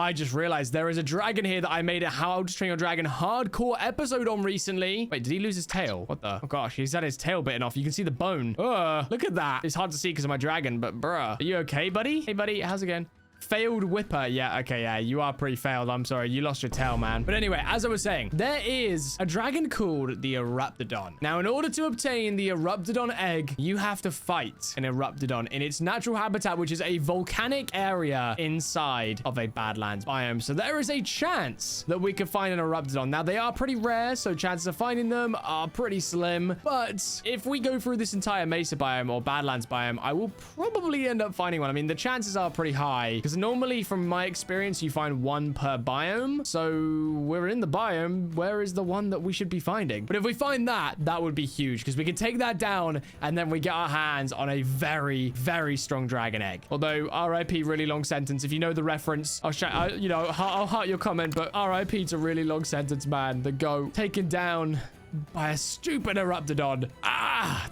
there is a dragon here that I made a How to Train Your Dragon hardcore episode on recently. Wait, did he lose his tail? What the? Oh gosh, he's had his tail bitten off. You can see the bone. Look at that. It's hard to see because of my dragon, but bruh. Are you okay, buddy? Hey, buddy, how's it going? Failed whipper. Yeah, okay, yeah, you are pretty failed. I'm sorry, you lost your tail, man. But anyway, as I was saying, there is a dragon called the Eruptodon. Now, in order to obtain the Eruptodon egg, you have to fight an Eruptodon in its natural habitat, which is a volcanic area inside of a Badlands biome. So there is a chance that we could find an Eruptodon. Now, they are pretty rare, so chances of finding them are pretty slim. But if we go through this entire Mesa biome or Badlands biome, I will probably end up finding one. I mean, the chances are pretty high, because normally, from my experience, you find one per biome. So we're in the biome. Where is the one that we should be finding? But if we find that, that would be huge, because we can take that down and then we get our hands on a very, very strong dragon egg. Although RIP, really long sentence. If you know the reference, I'll heart your comment, but RIP to really long sentence, man. The GOAT taken down by a stupid Eruptodon.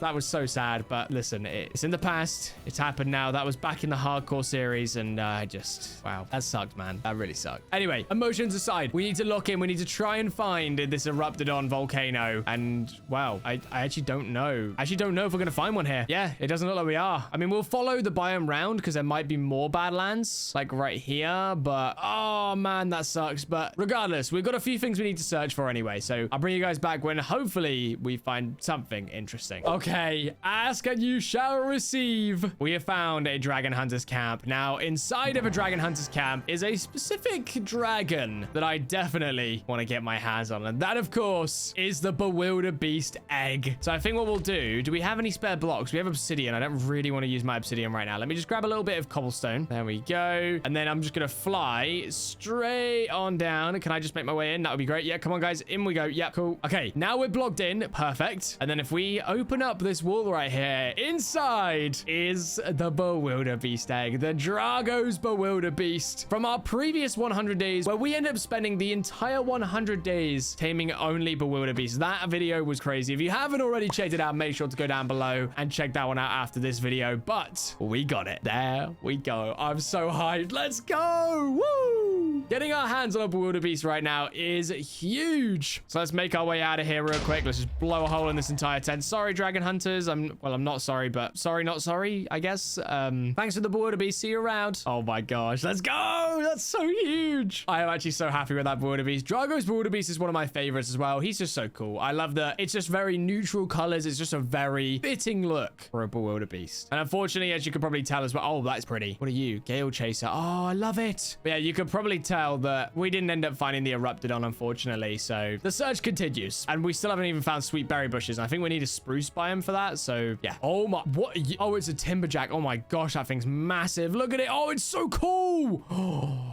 That was so sad. But listen, it's in the past. It's happened now. That was back in the hardcore series, and wow, that sucked, man. That really sucked. Anyway, emotions aside, we need to lock in. We need to try and find this Eruptodon volcano. And wow, I actually don't know. I actually don't know if we're gonna find one here. Yeah, it doesn't look like we are. I mean, we'll follow the biome round because there might be more Badlands, like right here. But oh man, that sucks. But regardless, we've got a few things we need to search for anyway. So I'll bring you guys back when hopefully we find something interesting. amazing. Okay, ask and you shall receive. We have found a dragon hunter's camp. Now, inside of a dragon hunter's camp is a specific dragon that I definitely want to get my hands on. And that, of course, is the bewildered beast egg. So I think what we'll do we have any spare blocks? We have obsidian. I don't really want to use my obsidian right now. Let me just grab a little bit of cobblestone. There we go. And then I'm just going to fly straight on down. Can I just make my way in? That would be great. Yeah, come on, guys. In we go. Yeah, cool. Okay, now we're blocked in. Perfect. And then if we open up this wall right here, inside is the bewilder beast egg, the Drago's bewilder beast from our previous 100 days, where we ended up spending the entire 100 days taming only bewilder beasts. That video was crazy. If you haven't already checked it out, make sure to go down below and check that one out after this video. But we got it. There we go. I'm so hyped. Let's go. Woo! Getting our hands on a bewilder beast right now is huge. So let's make our way out of here real quick. Let's just blow a hole in this entire tent. Sorry, dragon hunters. I'm not sorry, but sorry, not sorry, I guess. Thanks for the bewilder beast. See you around. Oh my gosh. Let's go. That's so huge. I am actually so happy with that bewilder beast. Drago's bewilder beast is one of my favorites as well. He's just so cool. I love that it's just very neutral colors. It's just a very fitting look for a bewilder beast. And unfortunately, as you could probably tell as well, oh, that's pretty. What are you? Gale Chaser. Oh, I love it. But yeah, you could probably tell that we didn't end up finding the Eruptodon, unfortunately. So the search continues. And we still haven't even found sweet berry bushes. And I think we need a spruce biome for that. So yeah. Oh my, what? Oh, it's a timberjack. Oh my gosh, that thing's massive. Look at it. Oh, it's so cool.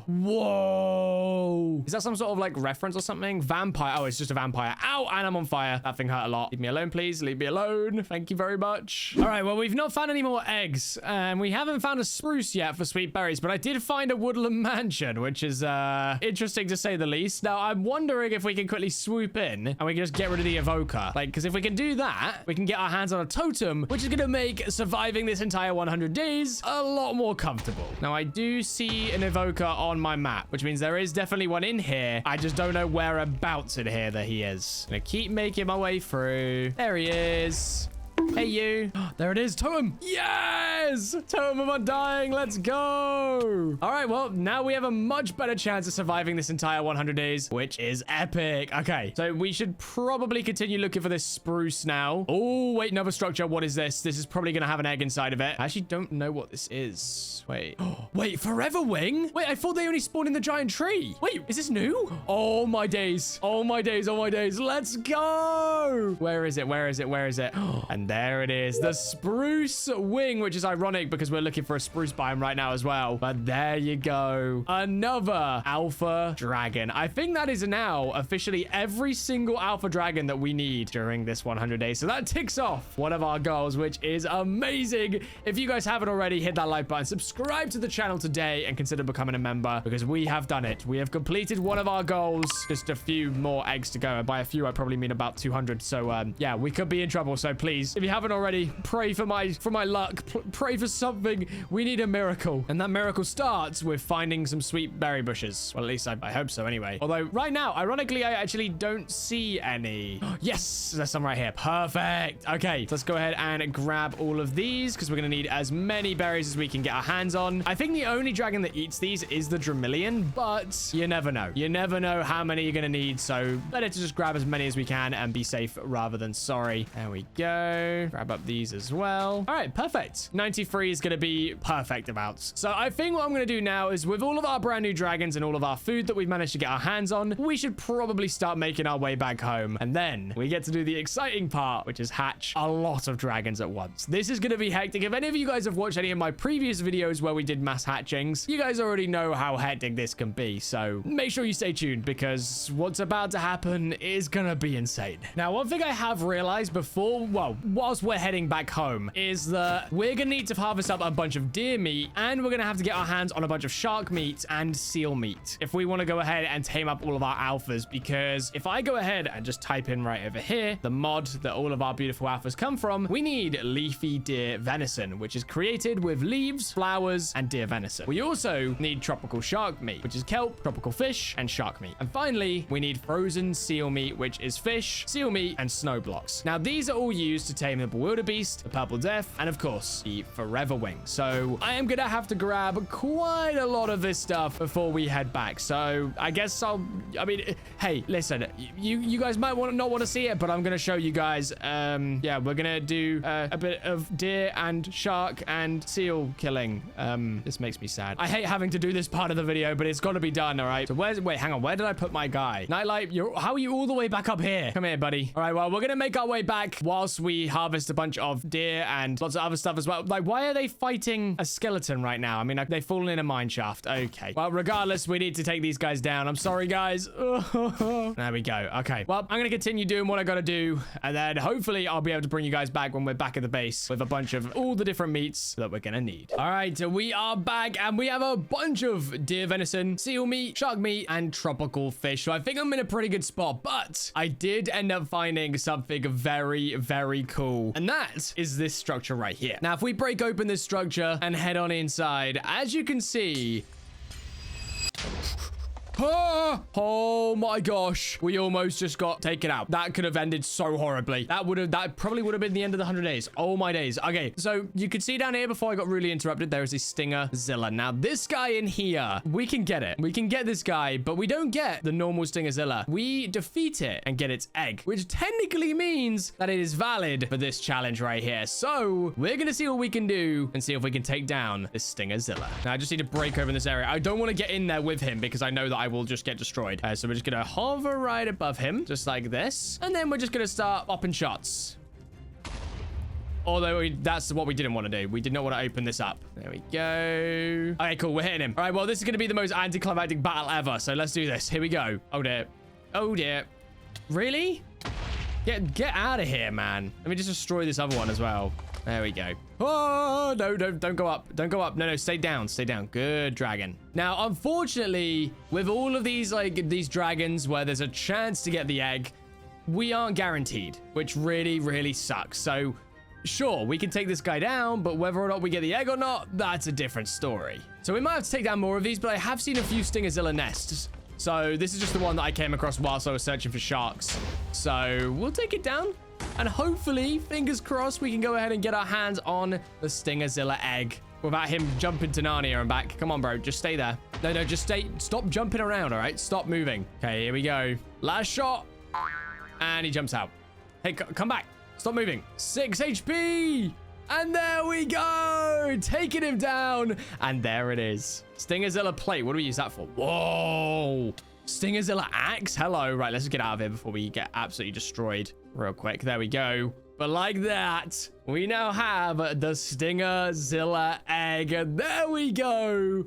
Whoa. Is that some sort of like reference or something? Vampire. Oh, it's just a vampire. Ow, and I'm on fire. That thing hurt a lot. Leave me alone, please. Leave me alone. Thank you very much. All right, well, we've not found any more eggs, and we haven't found a spruce yet for sweet berries, but I did find a woodland mansion, which is interesting to say the least. Now, I'm wondering if we can quickly swoop in and we can just get rid of the evoker. Like, because if we can do that, we can get our hands on a totem, which is going to make surviving this entire 100 days a lot more comfortable. Now, I do see an evoker on my map, which means there is definitely one in here. I just don't know whereabouts in here that he is. I'm going to keep making my way through. There he is. Hey, you. There it is. Totem. Yes. Totem of Undying. Let's go. All right. Well, now we have a much better chance of surviving this entire 100 days, which is epic. Okay. So we should probably continue looking for this spruce now. Oh, wait. Another structure. What is this? This is probably going to have an egg inside of it. I actually don't know what this is. Wait. Wait. Forever Wing? Wait, I thought they only spawned in the giant tree. Wait, is this new? Oh, my days. Oh, my days. Oh, my days. Let's go. Where is it? Where is it? Where is it? And there it is, the spruce wing, which is ironic because we're looking for a spruce biome right now as well. But there you go, another alpha dragon. I think that is now officially every single alpha dragon that we need during this 100 days. So that ticks off one of our goals, which is amazing. If you guys haven't already, hit that like button, subscribe to the channel today, and consider becoming a member, because we have done it. We have completed one of our goals. Just a few more eggs to go, and by a few I probably mean about 200. So yeah, we could be in trouble. So please, if you haven't already, pray for my luck. Pray for something. We need a miracle, and that miracle starts with finding some sweet berry bushes. Well, at least I hope so anyway. Although right now, ironically, I actually don't see any. Yes, there's some right here. Perfect. Okay, let's go ahead and grab all of these, because we're gonna need as many berries as we can get our hands on. I think the only dragon that eats these is the Dramillion, but you never know. You never know how many you're gonna need, so better to just grab as many as we can and be safe rather than sorry. There we go. Grab up these as well. All right, perfect. 93 is going to be perfect amounts. So I think what I'm going to do now is, with all of our brand new dragons and all of our food that we've managed to get our hands on, we should probably start making our way back home. And then we get to do the exciting part, which is hatch a lot of dragons at once. This is going to be hectic. If any of you guys have watched any of my previous videos where we did mass hatchings, you guys already know how hectic this can be. So make sure you stay tuned, because what's about to happen is going to be insane. Now, one thing I have realized before, well, whilst we're heading back home, is that we're gonna need to harvest up a bunch of deer meat, and we're gonna have to get our hands on a bunch of shark meat and seal meat if we want to go ahead and tame up all of our alphas. Because if I go ahead and just type in right over here the mod that all of our beautiful alphas come from, we need leafy deer venison, which is created with leaves, flowers, and deer venison. We also need tropical shark meat, which is kelp, tropical fish, and shark meat. And finally, we need frozen seal meat, which is fish, seal meat, and snow blocks. Now, these are all used to tame taming the wildebeest, the purple death, and of course, the forever wing. So I am gonna have to grab quite a lot of this stuff before we head back. So I guess hey, listen, you guys might not want to see it, but I'm gonna show you guys. Yeah, we're gonna do a bit of deer and shark and seal killing. This makes me sad. I hate having to do this part of the video, but it's got to be done. All right. So wait, hang on. Where did I put my guy? Nightlight, how are you all the way back up here? Come here, buddy. All right. Well, we're gonna make our way back whilst we harvest a bunch of deer and lots of other stuff as well. Like, why are they fighting a skeleton right now? I mean, they've fallen in a mine shaft. Okay. Well, regardless, we need to take these guys down. I'm sorry, guys. There we go. Okay. Well, I'm gonna continue doing what I gotta do, and then hopefully I'll be able to bring you guys back when we're back at the base with a bunch of all the different meats that we're gonna need. All right, so we are back, and we have a bunch of deer venison, seal meat, shark meat, and tropical fish. So I think I'm in a pretty good spot, but I did end up finding something very, very cool, and that is this structure right here. Now, if we break open this structure and head on inside, as you can see, oh my gosh, we almost just got taken out. That could have ended so horribly. That probably would have been the end of the 100 days. Oh my days. Okay, so you could see down here before I got really interrupted, there is a Stinger Zilla. Now this guy in here, we can get it. We can get this guy, but we don't get the normal Stinger Zilla. We defeat it and get its egg, which technically means that it is valid for this challenge right here. So we're gonna see what we can do and see if we can take down this Stinger Zilla. Now I just need to break open this area. I don't want to get in there with him because I know that I will just get destroyed. So we're just gonna hover right above him, just like this, and then we're just gonna start popping shots. Although that's what we didn't want to do. We did not want to open this up. There we go. Okay, cool. We're hitting him. All right, well, this is gonna be the most anticlimactic battle ever, so let's do this. Here we go. Oh dear. Oh dear. Really? Get out of here, man. Let me just destroy this other one as well. There we go. Oh, no, don't go up. Don't go up. No, stay down. Stay down. Good dragon. Now, unfortunately, with all of these, these dragons where there's a chance to get the egg, we aren't guaranteed, which really, really sucks. So, sure, we can take this guy down, but whether or not we get the egg or not, that's a different story. So we might have to take down more of these, but I have seen a few Stingerzilla nests. So this is just the one that I came across whilst I was searching for sharks. So we'll take it down. And hopefully, fingers crossed, we can go ahead and get our hands on the Stingerzilla egg without him jumping to Narnia and back. Come on, bro. Just stay there. No, just stay. Stop jumping around, all right? Stop moving. Okay, here we go. Last shot. And he jumps out. Hey, come back. Stop moving. 6 HP. And there we go. Taking him down. And there it is. Stingerzilla plate. What do we use that for? Whoa. Stingerzilla axe. Hello. Right, let's get out of here before we get absolutely destroyed real quick. There we go. But like that, we now have the Stingerzilla egg. And there we go.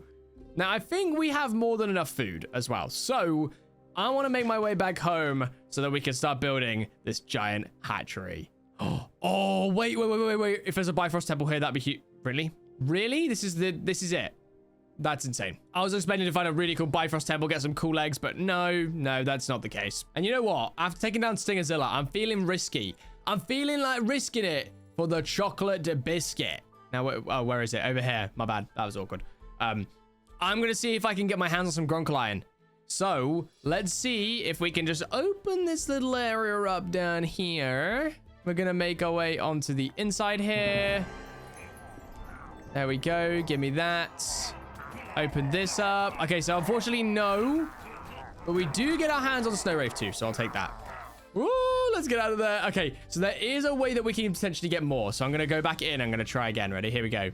Now, I think we have more than enough food as well. So I want to make my way back home so that we can start building this giant hatchery. Oh, wait. If there's a Bifrost temple here, that'd be huge. Really? This is it. That's insane. I was expecting to find a really cool Bifrost temple, get some cool eggs, but no, that's not the case. And you know what? After taking down Stingerzilla, I'm feeling risky. I'm feeling like risking it for the chocolate biscuit. Now, where is it? Over here. My bad. That was awkward. I'm going to see if I can get my hands on some Grunkle Iron. So let's see if we can just open this little area up down here. We're going to make our way onto the inside here. There we go. Give me that. Open this up. Okay, so unfortunately, no. But we do get our hands on the Snow Wraith too, so I'll take that. Woo, let's get out of there. Okay, so there is a way that we can potentially get more. So I'm going to go back in. I'm going to try again. Ready? Here we go.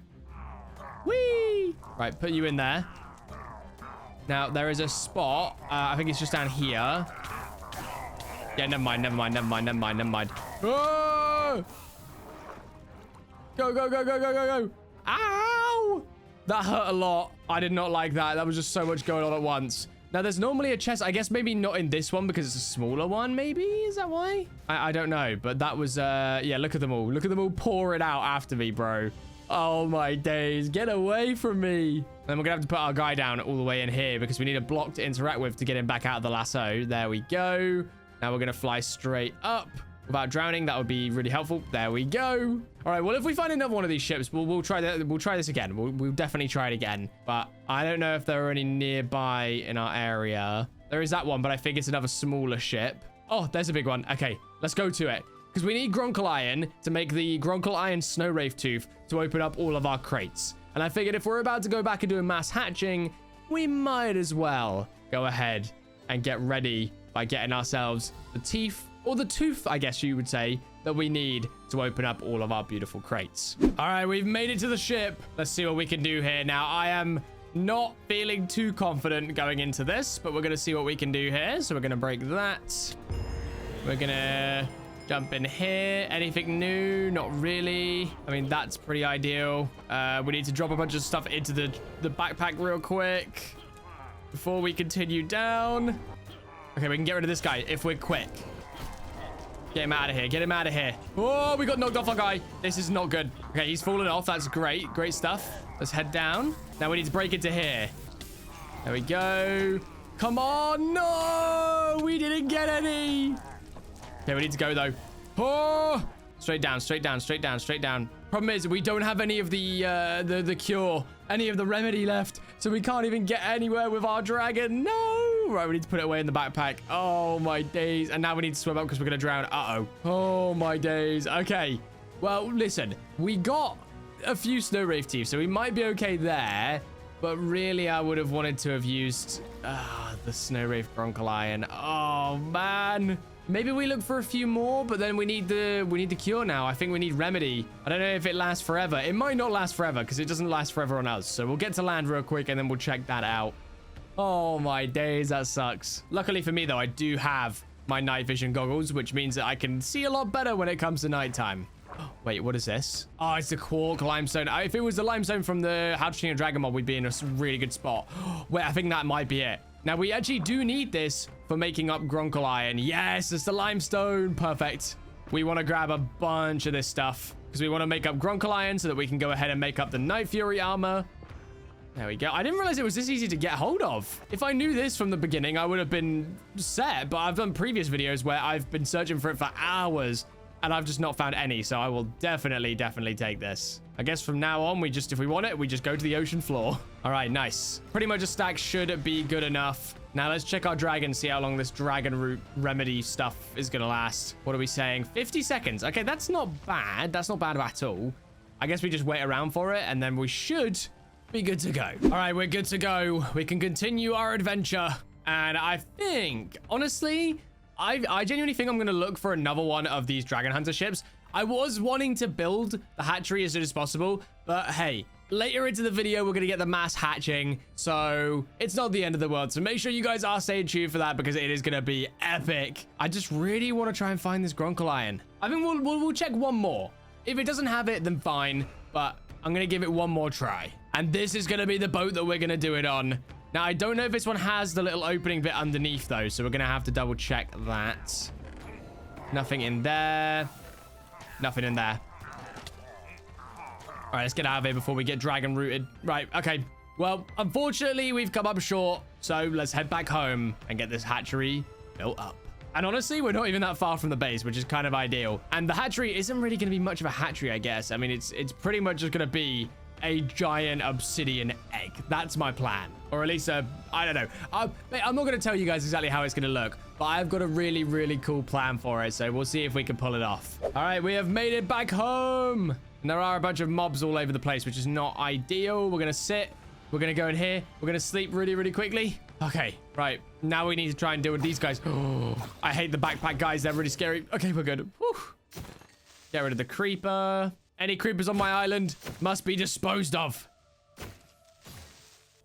Whee! Right, put you in there. Now, there is a spot. I think it's just down here. Yeah, never mind. Oh! Go. Ow! That hurt a lot. I did not like that. That was just so much going on at once. Now, there's normally a chest. I guess maybe not in this one because it's a smaller one, maybe? Is that why? I don't know. But that was, yeah, look at them all. Look at them all pour it out after me, bro. Oh, my days. Get away from me. Then we're going to have to put our guy down all the way in here because we need a block to interact with to get him back out of the lasso. There we go. Now we're going to fly straight up without drowning. That would be really helpful. There we go. All right. Well, if we find another one of these ships, we'll try that. We'll try this again. We'll definitely try it again. But I don't know if there are any nearby in our area. There is that one, but I think it's another smaller ship. Oh, there's a big one. Okay, let's go to it. because we need Gronkle Iron to make the Gronkle Iron Snow Wraith Tooth to open up all of our crates. And I figured if we're about to go back and do a mass hatching, we might as well go ahead and get ready by getting ourselves the teeth, or the tooth, I guess you would say, that we need to open up all of our beautiful crates. All right, we've made it to the ship. Let's see what we can do here. Now, I am not feeling too confident going into this, but we're going to see what we can do here. So we're going to break that. We're going to jump in here. Anything new? Not really. I mean, that's pretty ideal. We need to drop a bunch of stuff into the backpack real quick before we continue down. Okay, we can get rid of this guy if we're quick. Get him out of here. Get him out of here. Oh, we got knocked off our guy. This is not good. Okay, he's fallen off. That's great. Great stuff. Let's head down. Now we need to break into here. There we go. Come on. No, we didn't get any. Okay, we need to go, though. Oh, straight down, straight down, straight down, straight down. Problem is, we don't have any of the cure, any of the remedy left, so we can't even get anywhere with our dragon. No. Right, we need to put it away in the backpack. Oh, my days. And now we need to swim up because we're going to drown. Uh-oh. Oh, my days. Okay. Well, listen. We got a few Snow Wraith Teeth, so we might be okay there. But really, I would have wanted to have used the Snow Wraith Gronkle Iron. Oh, man. Maybe we look for a few more, but then we need the cure now. I think we need remedy. I don't know if it lasts forever. It might not last forever because it doesn't last forever on us. So we'll get to land real quick and then we'll check that out. Oh, my days. That sucks. Luckily for me, though, I do have my night vision goggles, which means that I can see a lot better when it comes to nighttime. Wait, what is this? Oh, it's the quark limestone. If it was the limestone from the How to Train Your Dragon mod, we'd be in a really good spot. Wait, I think that might be it. Now, we actually do need this for making up Gronkle Iron. Yes, it's the limestone. Perfect. We want to grab a bunch of this stuff because we want to make up Gronkle Iron so that we can go ahead and make up the Night Fury armor. There we go. I didn't realize it was this easy to get hold of. If I knew this from the beginning, I would have been set. But I've done previous videos where I've been searching for it for hours and I've just not found any. So I will definitely take this. I guess from now on, if we want it, we just go to the ocean floor. All right, nice. Pretty much a stack should be good enough. Now let's check our dragon, see how long this dragon root remedy stuff is going to last. What are we saying? 50 seconds. Okay, that's not bad. That's not bad at all. I guess we just wait around for it and then we should be good to go. All right, we're good to go. We can continue our adventure. And I think, honestly, I genuinely think I'm going to look for another one of these Dragon Hunter ships. I was wanting to build the hatchery as soon as possible, but hey, later into the video, we're going to get the mass hatching, so it's not the end of the world. So make sure you guys are staying tuned for that because it is going to be epic. I just really want to try and find this Gronkle Iron. I think we'll check one more. If it doesn't have it, then fine, but I'm going to give it one more try. And this is going to be the boat that we're going to do it on. Now, I don't know if this one has the little opening bit underneath, though, so we're going to have to double check that. Nothing in there. Nothing in there. All right, let's get out of here before we get dragon rooted. Right, okay. Well, unfortunately, we've come up short, so let's head back home and get this hatchery built up. And honestly, we're not even that far from the base, which is kind of ideal. And the hatchery isn't really going to be much of a hatchery, I guess. I mean, it's pretty much just going to be a giant obsidian egg. That's my plan. Or at least, I don't know. I'm not going to tell you guys exactly how it's going to look, but I've got a really, really cool plan for it. So we'll see if we can pull it off. All right, we have made it back home. And there are a bunch of mobs all over the place, which is not ideal. We're going to sit. We're going to go in here. We're going to sleep really, really quickly. Okay, right. Now we need to try and deal with these guys. Oh, I hate the backpack guys. They're really scary. Okay, we're good. Whew. Get rid of the creeper. Any creepers on my island must be disposed of.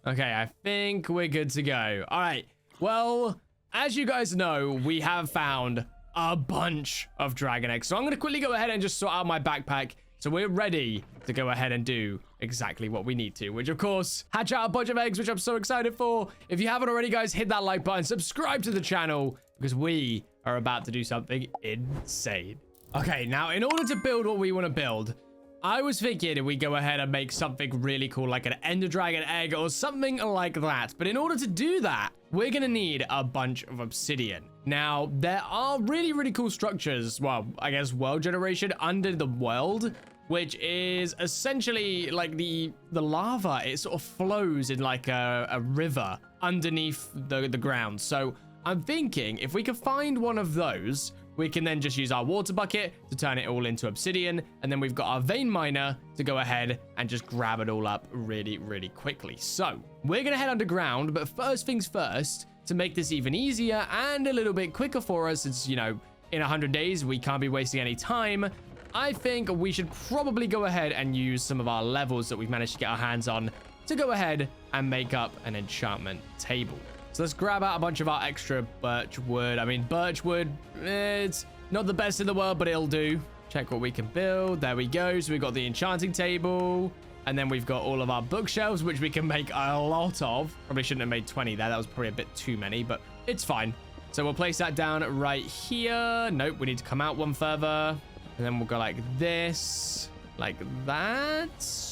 Okay, I think we're good to go. All right. Well, as you guys know, we have found a bunch of dragon eggs. So I'm going to quickly go ahead and just sort out my backpack. So we're ready to go ahead and do exactly what we need to, which of course, hatch out a bunch of eggs, which I'm so excited for. If you haven't already, guys, hit that like button, subscribe to the channel because we are about to do something insane. Okay, now in order to build what we want to build, I was thinking we go ahead and make something really cool like an Ender Dragon egg or something like that. But in order to do that, we're going to need a bunch of obsidian. Now, there are really, really cool structures, well, I guess world generation under the world, which is essentially like the lava. It sort of flows in like a river underneath the ground. So I'm thinking if we could find one of those, we can then just use our water bucket to turn it all into obsidian. And then we've got our vein miner to go ahead and just grab it all up really, really quickly. So we're going to head underground. But first things first, to make this even easier and a little bit quicker for us, since, you know, in 100 days, we can't be wasting any time. I think we should probably go ahead and use some of our levels that we've managed to get our hands on to go ahead and make up an enchantment table. So let's grab out a bunch of our extra birch wood. I mean, birch wood, it's not the best in the world, but it'll do. Check what we can build. There we go. So we've got the enchanting table. And then we've got all of our bookshelves, which we can make a lot of. Probably shouldn't have made 20 there. That was probably a bit too many, but it's fine. So we'll place that down right here. Nope, we need to come out one further. And then we'll go like this, like that.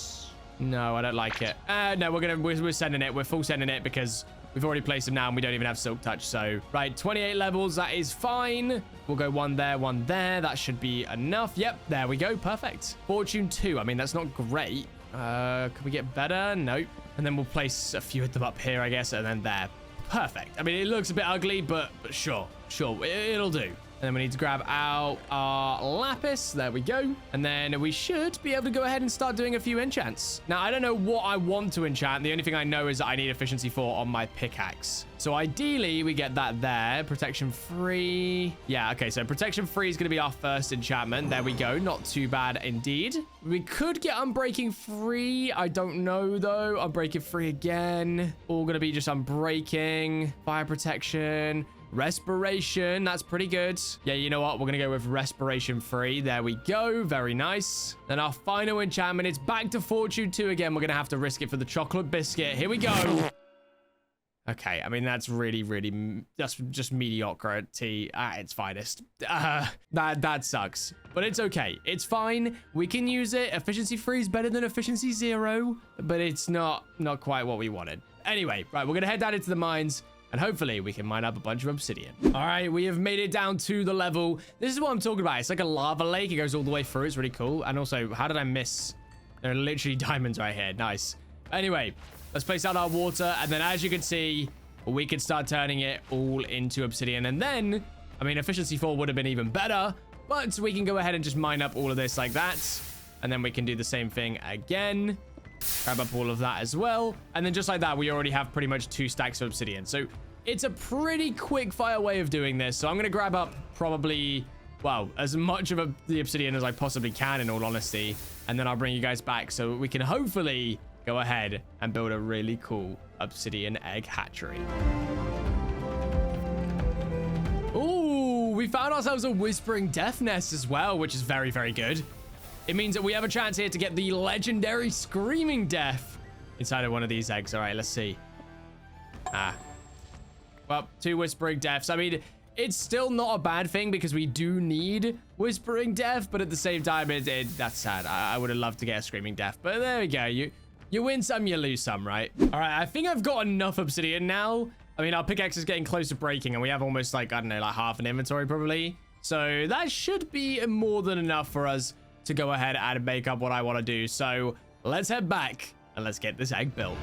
No, I don't like it. No, we're sending it. We're full sending it because we've already placed them now and we don't even have silk touch. So, right, 28 levels. That is fine. We'll go one there, one there. That should be enough. Yep, there we go. Perfect. Fortune 2. I mean, that's not great. Can we get better? Nope. And then we'll place a few of them up here, I guess, and then there. Perfect. I mean, it looks a bit ugly, but sure, it'll do. And then we need to grab out our lapis. There we go. And then we should be able to go ahead and start doing a few enchants. Now, I don't know what I want to enchant. The only thing I know is that I need efficiency 4 on my pickaxe. So ideally, we get that there. Protection 3. Yeah, okay. So protection 3 is going to be our first enchantment. There we go. Not too bad indeed. We could get unbreaking 3. I don't know, though. Unbreaking 3 again. All going to be just unbreaking. Fire protection. Respiration, that's pretty good. Yeah, you know what? We're gonna go with respiration 3. There we go. Very nice. Then our final enchantment, it's back to Fortune 2 again. We're gonna have to risk it for the chocolate biscuit. Here we go. Okay, I mean, that's that's just mediocrity at its finest. That sucks. But it's okay. It's fine. We can use it. Efficiency 3 is better than efficiency 0, but it's not quite what we wanted. Anyway, right, we're gonna head down into the mines. And hopefully we can mine up a bunch of obsidian. All right, we have made it down to the level. This is what I'm talking about. It's like a lava lake. It goes all the way through. It's really cool. And also, how did I miss? There are literally diamonds right here. Nice. Anyway, let's place out our water. And then as you can see, we can start turning it all into obsidian. And then, I mean, efficiency 4 would have been even better. But we can go ahead and just mine up all of this like that. And then we can do the same thing again. Grab up all of that as well. And then just like that, we already have pretty much 2 stacks of obsidian. So it's a pretty quick fire way of doing this. So I'm going to grab up probably, well, as much of the obsidian as I possibly can, in all honesty. And then I'll bring you guys back so we can hopefully go ahead and build a really cool obsidian egg hatchery. Ooh, we found ourselves a whispering death nest as well, which is very, very good. It means that we have a chance here to get the legendary screaming death inside of one of these eggs. All right, let's see. Well, 2 whispering deaths. I mean, it's still not a bad thing because we do need whispering death, but at the same time, that's sad. I would have loved to get a screaming death, but there we go. You win some, you lose some, right? All right, I think I've got enough obsidian now. I mean, our pickaxe is getting close to breaking, and we have almost, like, I don't know, like half an inventory probably. So that should be more than enough for us to go ahead and make up what I want to do. So let's head back and let's get this egg built.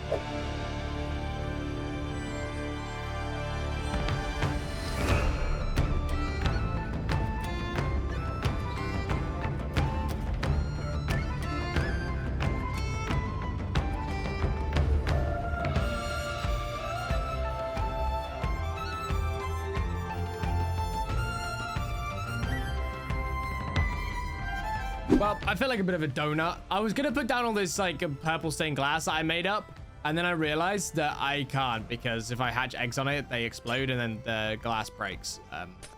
Well, I feel like a bit of a donut. I was going to put down all this like purple stained glass that I made up. And then I realized that I can't because if I hatch eggs on it, they explode and then the glass breaks.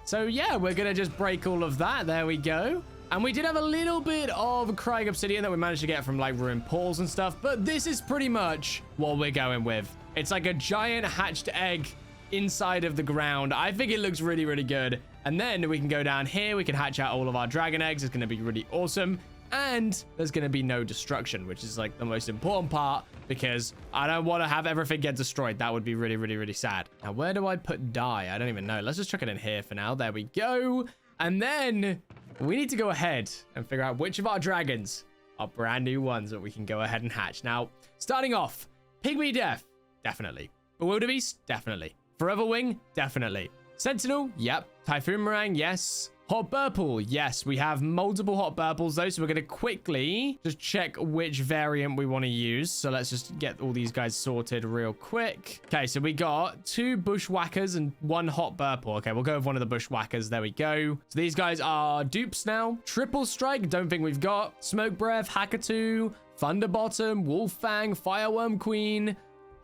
So yeah, we're going to just break all of that. There we go. And we did have a little bit of crying obsidian that we managed to get from like ruined portals and stuff. But this is pretty much what we're going with. It's like a giant hatched egg inside of the ground. I think it looks really, really good. And then we can go down here. We can hatch out all of our dragon eggs. It's going to be really awesome. And there's going to be no destruction, which is like the most important part because I don't want to have everything get destroyed. That would be really, really, really sad. Now, where do I put dye? I don't even know. Let's just chuck it in here for now. There we go. And then we need to go ahead and figure out which of our dragons are brand new ones that we can go ahead and hatch. Now, starting off, Pygmy Death, definitely. Bewilderbeast, definitely. Forever Wing, definitely. Sentinel, yep. Typhoon Meringue, yes. Hot purple. Yes, we have multiple hot purples though. So we're going to quickly just check which variant we want to use. So let's just get all these guys sorted real quick. Okay, so we got 2 bushwhackers and 1 hot purple. Okay, we'll go with one of the bushwhackers. There we go. So these guys are dupes now. Triple strike. Don't think we've got. Smoke breath, Hackatoo, Thunderbottom, Wolffang, Fireworm Queen,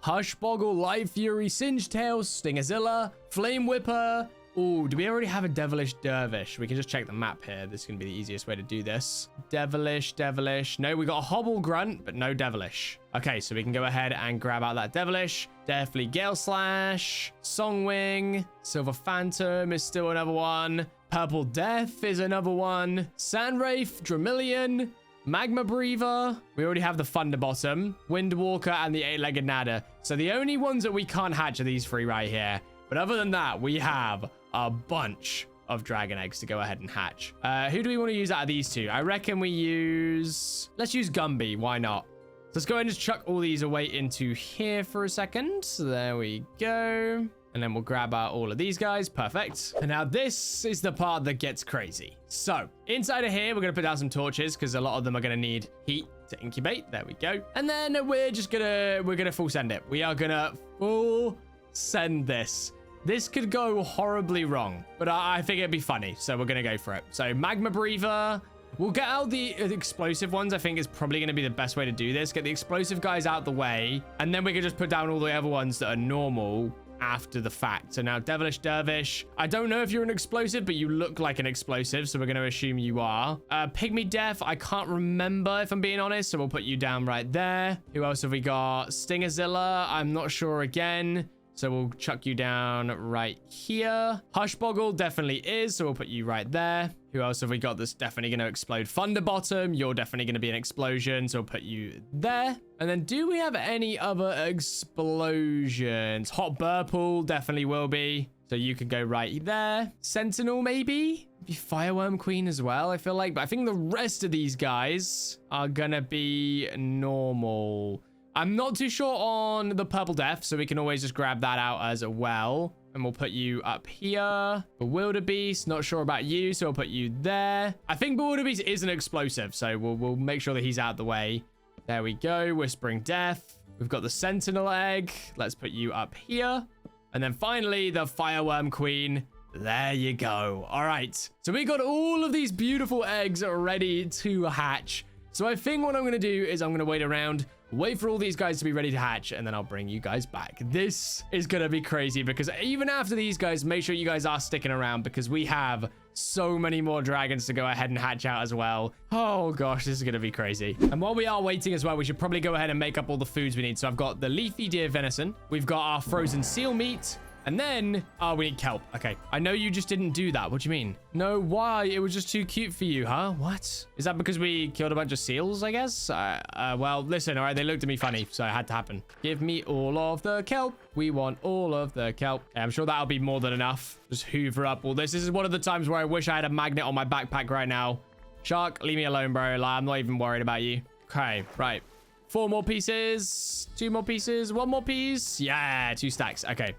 Hushboggle, Light Fury, Singetail, Stingazilla, Flame Whipper. Oh, do we already have a Devilish Dervish? We can just check the map here. This is going to be the easiest way to do this. Devilish. No, we got a Hobble Grunt, but no Devilish. Okay, so we can go ahead and grab out that Devilish. Deathly Gale Slash, Songwing, Silver Phantom is still another one. Purple Death is another one. Sandwraith, Dramillion, Magma Breather. We already have the Thunderbottom, Windwalker, and the 8-legged Nada. So the only ones that we can't hatch are these 3 right here. But other than that, we have a bunch of dragon eggs to go ahead and hatch. Who do we want to use out of these 2? I reckon we use... Let's use Gumby. Why not? Let's go ahead and just chuck all these away into here for a second. So there we go. And then we'll grab out all of these guys. Perfect. And now this is the part that gets crazy. So inside of here, we're going to put down some torches because a lot of them are going to need heat to incubate. There we go. And then we're going to full send it. We are going to full send this. This could go horribly wrong, but I think it'd be funny. So we're going to go for it. So Magma Breather. We'll get out the explosive ones. I think is probably going to be the best way to do this. Get the explosive guys out the way. And then we can just put down all the other ones that are normal after the fact. So now Devilish Dervish. I don't know if you're an explosive, but you look like an explosive. So we're going to assume you are. Pygmy Death. I can't remember if I'm being honest. So we'll put you down right there. Who else have we got? Stingazilla. I'm not sure again. So we'll chuck you down right here. Hushboggle definitely is. So we'll put you right there. Who else have we got that's definitely going to explode? Thunderbottom. You're definitely going to be an explosion. So we'll put you there. And then do we have any other explosions? Hot Burple definitely will be. So you can go right there. Sentinel maybe? Maybe Fireworm Queen as well, I feel like. But I think the rest of these guys are going to be normal. I'm not too sure on the Purple Death, so we can always just grab that out as well. And we'll put you up here. Bewilderbeast, not sure about you, so we'll put you there. I think Bewilderbeast is an explosive, so we'll make sure that he's out the way. There we go. Whispering Death. We've got the Sentinel Egg. Let's put you up here. And then finally, the Fireworm Queen. There you go. All right. So we got all of these beautiful eggs ready to hatch. So I think what I'm going to do is I'm going to wait around, wait for all these guys to be ready to hatch, and then I'll bring you guys back. This is going to be crazy because even after these guys, make sure you guys are sticking around because we have so many more dragons to go ahead and hatch out as well. Oh gosh, this is going to be crazy. And while we are waiting as well, we should probably go ahead and make up all the foods we need. So I've got the leafy deer venison. We've got our frozen seal meat. And then, oh, we need kelp. Okay. I know you just didn't do that. What do you mean? No, why? It was just too cute for you, huh? What? Is that because we killed a bunch of seals, I guess? Well, listen, all right. They looked at me funny, so it had to happen. Give me all of the kelp. We want all of the kelp. I'm sure that'll be more than enough. Just hoover up all this. This is one of the times where I wish I had a magnet on my backpack right now. Shark, leave me alone, bro. Like, I'm not even worried about you. Okay, right. 4 more pieces. 2 more pieces. 1 more piece. Yeah, 2 stacks. Okay.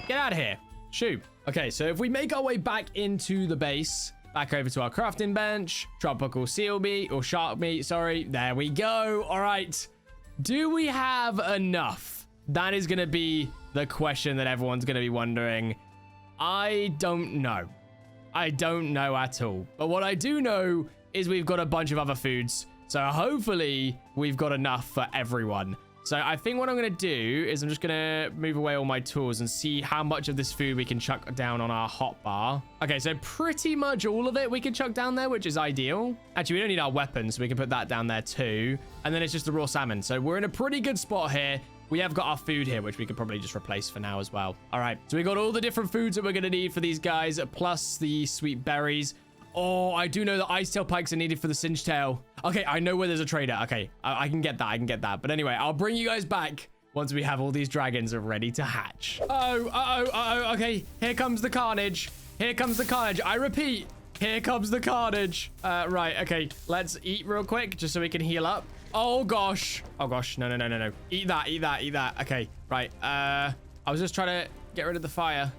Get out of here. Shoot. Okay, so if we make our way back into the base, back over to our crafting bench, tropical seal meat or shark meat, sorry. There we go. All right. Do we have enough? That is going to be the question that everyone's going to be wondering. I don't know. I don't know at all. But what I do know is we've got a bunch of other foods. So hopefully we've got enough for everyone. So I think what I'm going to do is I'm just going to move away all my tools and see how much of this food we can chuck down on our hot bar. Okay, so pretty much all of it we can chuck down there, which is ideal. Actually, we don't need our weapons, so we can put that down there too. And then it's just the raw salmon. So we're in a pretty good spot here. We have got our food here, which we could probably just replace for now as well. All right, so we got all the different foods that we're going to need for these guys, plus the sweet berries. Oh, I do know that ice tail pikes are needed for the singe tail. Okay, I know where there's a trader. Okay, I can get that. I can get that. But anyway, I'll bring you guys back once we have all these dragons ready to hatch. Okay, here comes the carnage. Here comes the carnage. I repeat, here comes the carnage. Right, okay, let's eat real quick just so we can heal up. Oh, gosh. Oh, gosh. No. Eat that. Okay, right. I was just trying to get rid of the fire.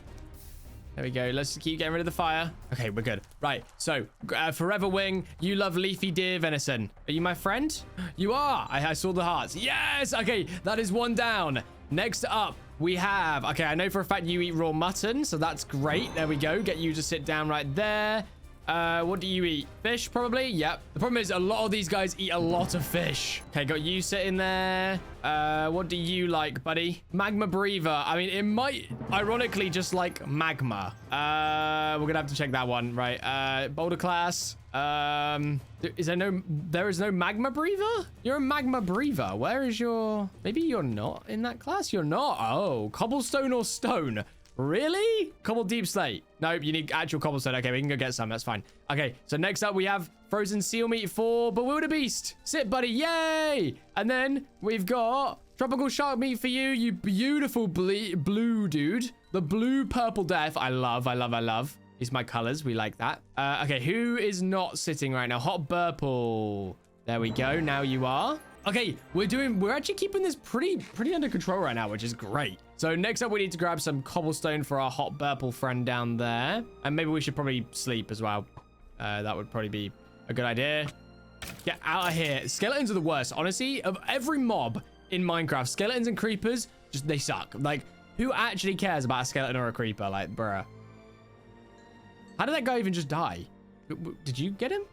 There we go. Let's keep getting rid of the fire. Okay, we're good. Right. So, Forever Wing, you love leafy deer venison. Are you my friend? You are. I saw the hearts. Yes. Okay, that is one down. Next up, we have... Okay, I know for a fact you eat raw mutton, so that's great. There we go. Get you to sit down right there. What do you eat? Fish, probably? Yep. The problem is a lot of these guys eat a lot of fish. Okay, got you sitting there. What do you like, buddy? Magma Breather. I mean, it might ironically just like magma. We're gonna have to check that one, right? Boulder class. There is no Magma Breather? You're a Magma Breather. Where is your... Maybe you're not in that class? You're not. Oh, cobblestone or stone? Really? Cobble deep slate. Nope, you need actual cobblestone. Okay, we can go get some. That's fine. Okay, so next up we have frozen seal meat for Bewilder Beast. Sit, buddy. Yay! And then we've got tropical shark meat for you, you beautiful blue dude. The blue purple death. I love. These are my colors. We like that. Okay, who is not sitting right now? Hot Burple. There we go. Now you are. Okay, we're actually keeping this pretty under control right now, which is great. So next up, we need to grab some cobblestone for our Hot Burple friend down there. And maybe we should probably sleep as well. That would probably be a good idea. Get out of here. Skeletons are the worst. Honestly, of every mob in Minecraft, skeletons and creepers, they suck. Like, who actually cares about a skeleton or a creeper? Like, bruh. How did that guy even just die? Did you get him?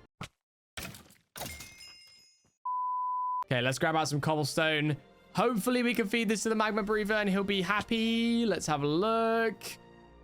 Okay, let's grab out some cobblestone. Hopefully we can feed this to the Magma Breather and he'll be happy. Let's have a look.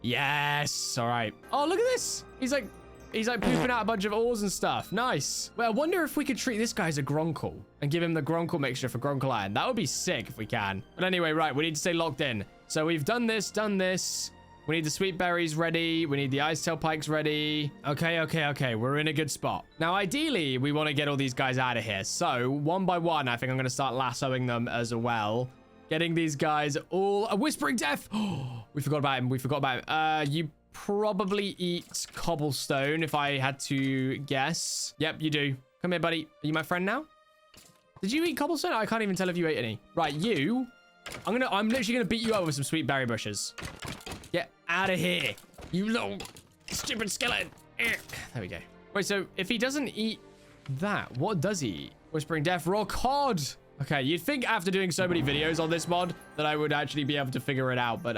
Yes. All right. Oh, look at this. He's like pooping out a bunch of ores and stuff. Nice. Well, I wonder if we could treat this guy as a Gronkle and give him the Gronkle mixture for Gronkle Iron. That would be sick if we can. But anyway, right. We need to stay locked in. So we've done this. We need the sweet berries ready. We need the ice tail pikes ready. Okay. We're in a good spot. Now, ideally, we want to get all these guys out of here. So, one by one, I think I'm going to start lassoing them as well. Getting these guys all... A Whispering Death! Oh, we forgot about him. You probably eat cobblestone, if I had to guess. Yep, you do. Come here, buddy. Are you my friend now? Did you eat cobblestone? I can't even tell if you ate any. Right, you... I'm literally going to beat you up with some sweet berry bushes. Get out of here, you little stupid skeleton. There we go. Wait, so if he doesn't eat that, what does he eat? Whispering Death, raw cod. Okay, you'd think after doing so many videos on this mod that I would actually be able to figure it out, but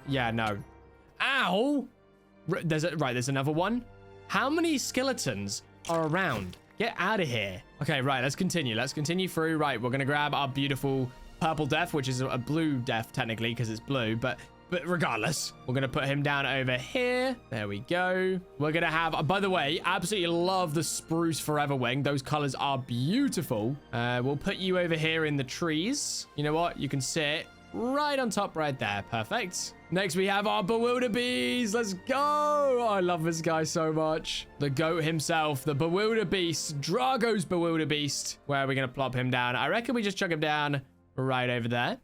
yeah, no. Ow! There's another one. How many skeletons are around? Get out of here. Okay, right, let's continue. Let's continue through. Right, we're gonna grab our beautiful purple death, which is a blue death technically because it's blue, but regardless, we're going to put him down over here. There we go. We're going to have, by the way, absolutely love the spruce forever wing. Those colors are beautiful. We'll put you over here in the trees. You know what? You can sit right on top right there. Perfect. Next, we have our Bewilder Beast. Let's go. Oh, I love this guy so much. The goat himself, the Bewilder Beast, Drago's Bewilder Beast. Where are we going to plop him down? I reckon we just chuck him down right over there.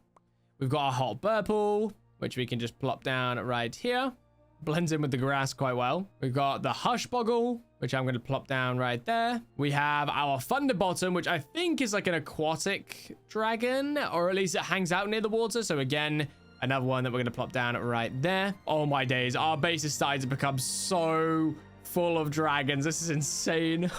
We've got our Hot Burple, which we can just plop down right here. Blends in with the grass quite well. We've got the Hushboggle, which I'm going to plop down right there. We have our Thunderbottom, which I think is like an aquatic dragon, or at least it hangs out near the water. So again, another one that we're going to plop down right there. Oh my days. Our base is starting to become so full of dragons. This is insane.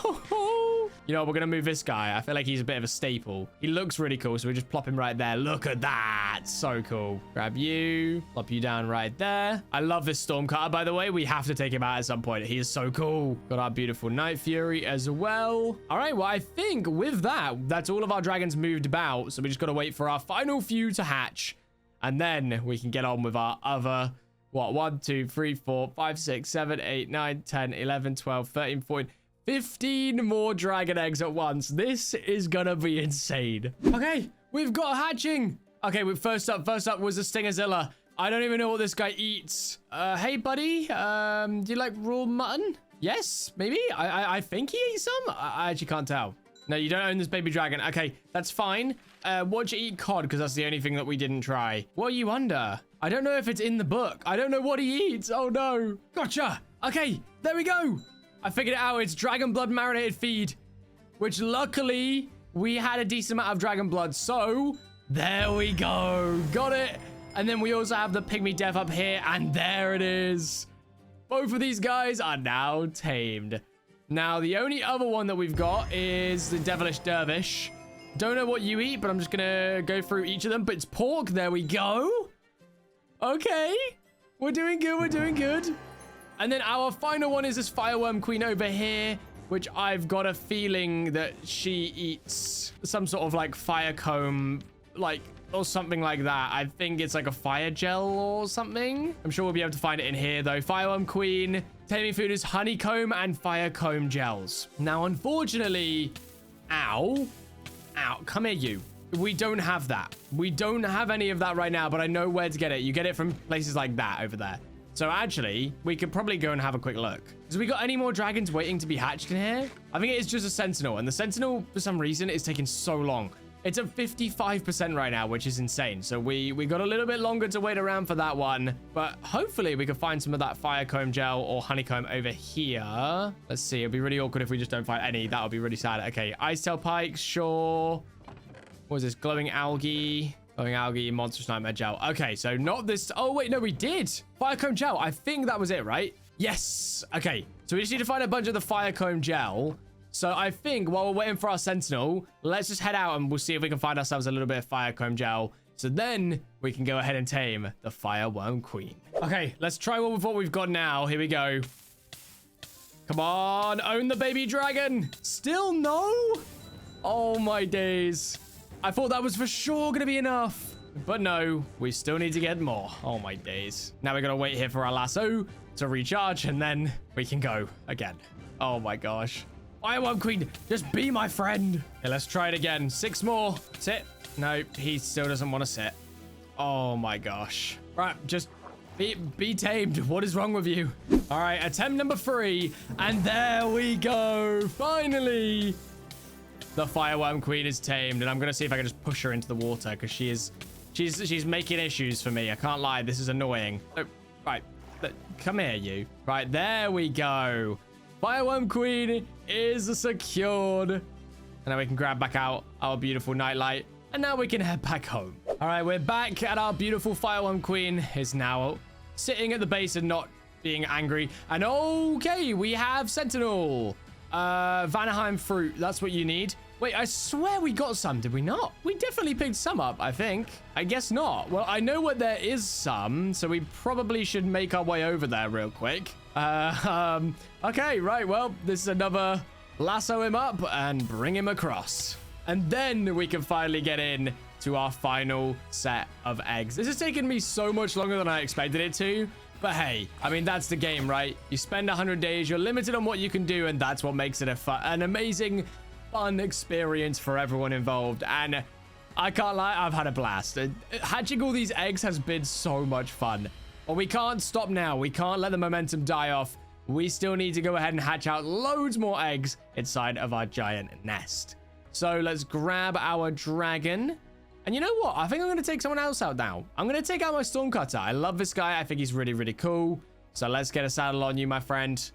You know, we're going to move this guy. I feel like he's a bit of a staple. He looks really cool, so we just plop him right there. Look at that. So cool. Grab you. Plop you down right there. I love this Stormcutter, by the way. We have to take him out at some point. He is so cool. Got our beautiful Night Fury as well. All right, well, I think with that, that's all of our dragons moved about. So we just got to wait for our final few to hatch. And then we can get on with our other... What? 1, 2, 3, 4, 5, 6, 7, 8, 9, 10, 11, 12, 13, 14... 15 more dragon eggs at once. This is gonna be insane. Okay, we've got hatching. Okay, first up was a Stingazilla. I don't even know what this guy eats. Hey, buddy. Do you like raw mutton? Yes, maybe. I think he eats some. I actually can't tell. No, you don't own this baby dragon. Okay, that's fine. What'd you eat? Cod, because that's the only thing that we didn't try. What are you under? I don't know if it's in the book. I don't know what he eats. Oh, no. Gotcha. Okay, there we go. I figured it out. It's dragon blood marinated feed, which luckily we had a decent amount of dragon blood. So there we go. Got it. And then we also have the pygmy death up here. And there it is. Both of these guys are now tamed. Now, the only other one that we've got is the Devilish Dervish. Don't know what you eat, but I'm just gonna go through each of them. But it's pork. There we go. Okay. We're doing good. We're doing good. And then our final one is this Fireworm Queen over here, which I've got a feeling that she eats some sort of like fire comb, like, or something like that. I think it's like a fire gel or something. I'm sure we'll be able to find it in here though. Fireworm Queen. Taming food is honeycomb and fire comb gels. Now, unfortunately, ow, come here, you. We don't have that. We don't have any of that right now, but I know where to get it. You get it from places like that over there. So actually, we could probably go and have a quick look. So we got any more dragons waiting to be hatched in here? I think it is just a sentinel, and the sentinel, for some reason, is taking so long. It's at 55% right now, which is insane. So we got a little bit longer to wait around for that one. But hopefully we can find some of that fire comb gel or honeycomb over here. Let's see. It'll be really awkward if we just don't find any. That would be really sad. Okay, ice tail pikes, sure. What is this? Glowing algae. Glowing algae, monstrous nightmare gel. Okay, so not this. Oh, wait, no, we did. Fire comb gel. I think that was it, right? Yes. Okay, so we just need to find a bunch of the fire comb gel. So I think while we're waiting for our sentinel, let's just head out and we'll see if we can find ourselves a little bit of fire comb gel. So then we can go ahead and tame the Fireworm Queen. Okay, let's try one with what we've got now. Here we go. Come on, own the baby dragon. Still no? Oh my days. I thought that was for sure going to be enough. But no, we still need to get more. Oh my days. Now we got to wait here for our lasso to recharge and then we can go again. Oh my gosh. Fireworm Queen, just be my friend. Okay, let's try it again. 6 more. Sit. No, he still doesn't want to sit. Oh my gosh. Right, just be tamed. What is wrong with you? All right, attempt number 3. And there we go. Finally. The Fireworm Queen is tamed. And I'm going to see if I can just push her into the water because she's making issues for me. I can't lie. This is annoying. Oh, right. Come here, you. Right, there we go. Fireworm Queen is secured. And now we can grab back out our beautiful nightlight. And now we can head back home. All right, we're back at our beautiful Fireworm Queen is now sitting at the base and not being angry. And okay, we have Sentinel. Vanaheim fruit. That's what you need. Wait, I swear we got some, did we not? We definitely picked some up, I think. I guess not. Well, I know what there is some, so we probably should make our way over there real quick. Okay, right, well, this is another lasso him up and bring him across. And then we can finally get in to our final set of eggs. This has taken me so much longer than I expected it to. But hey, I mean, that's the game, right? You spend 100 days, you're limited on what you can do, and that's what makes it an amazing, fun experience for everyone involved. And I can't lie, I've had a blast. Hatching all these eggs has been so much fun. But we can't stop now. We can't let the momentum die off. We still need to go ahead and hatch out loads more eggs inside of our giant nest. So let's grab our dragon. And you know what? I think I'm going to take someone else out now. I'm going to take out my Stormcutter. I love this guy. I think he's really, really cool. So let's get a saddle on you, my friend.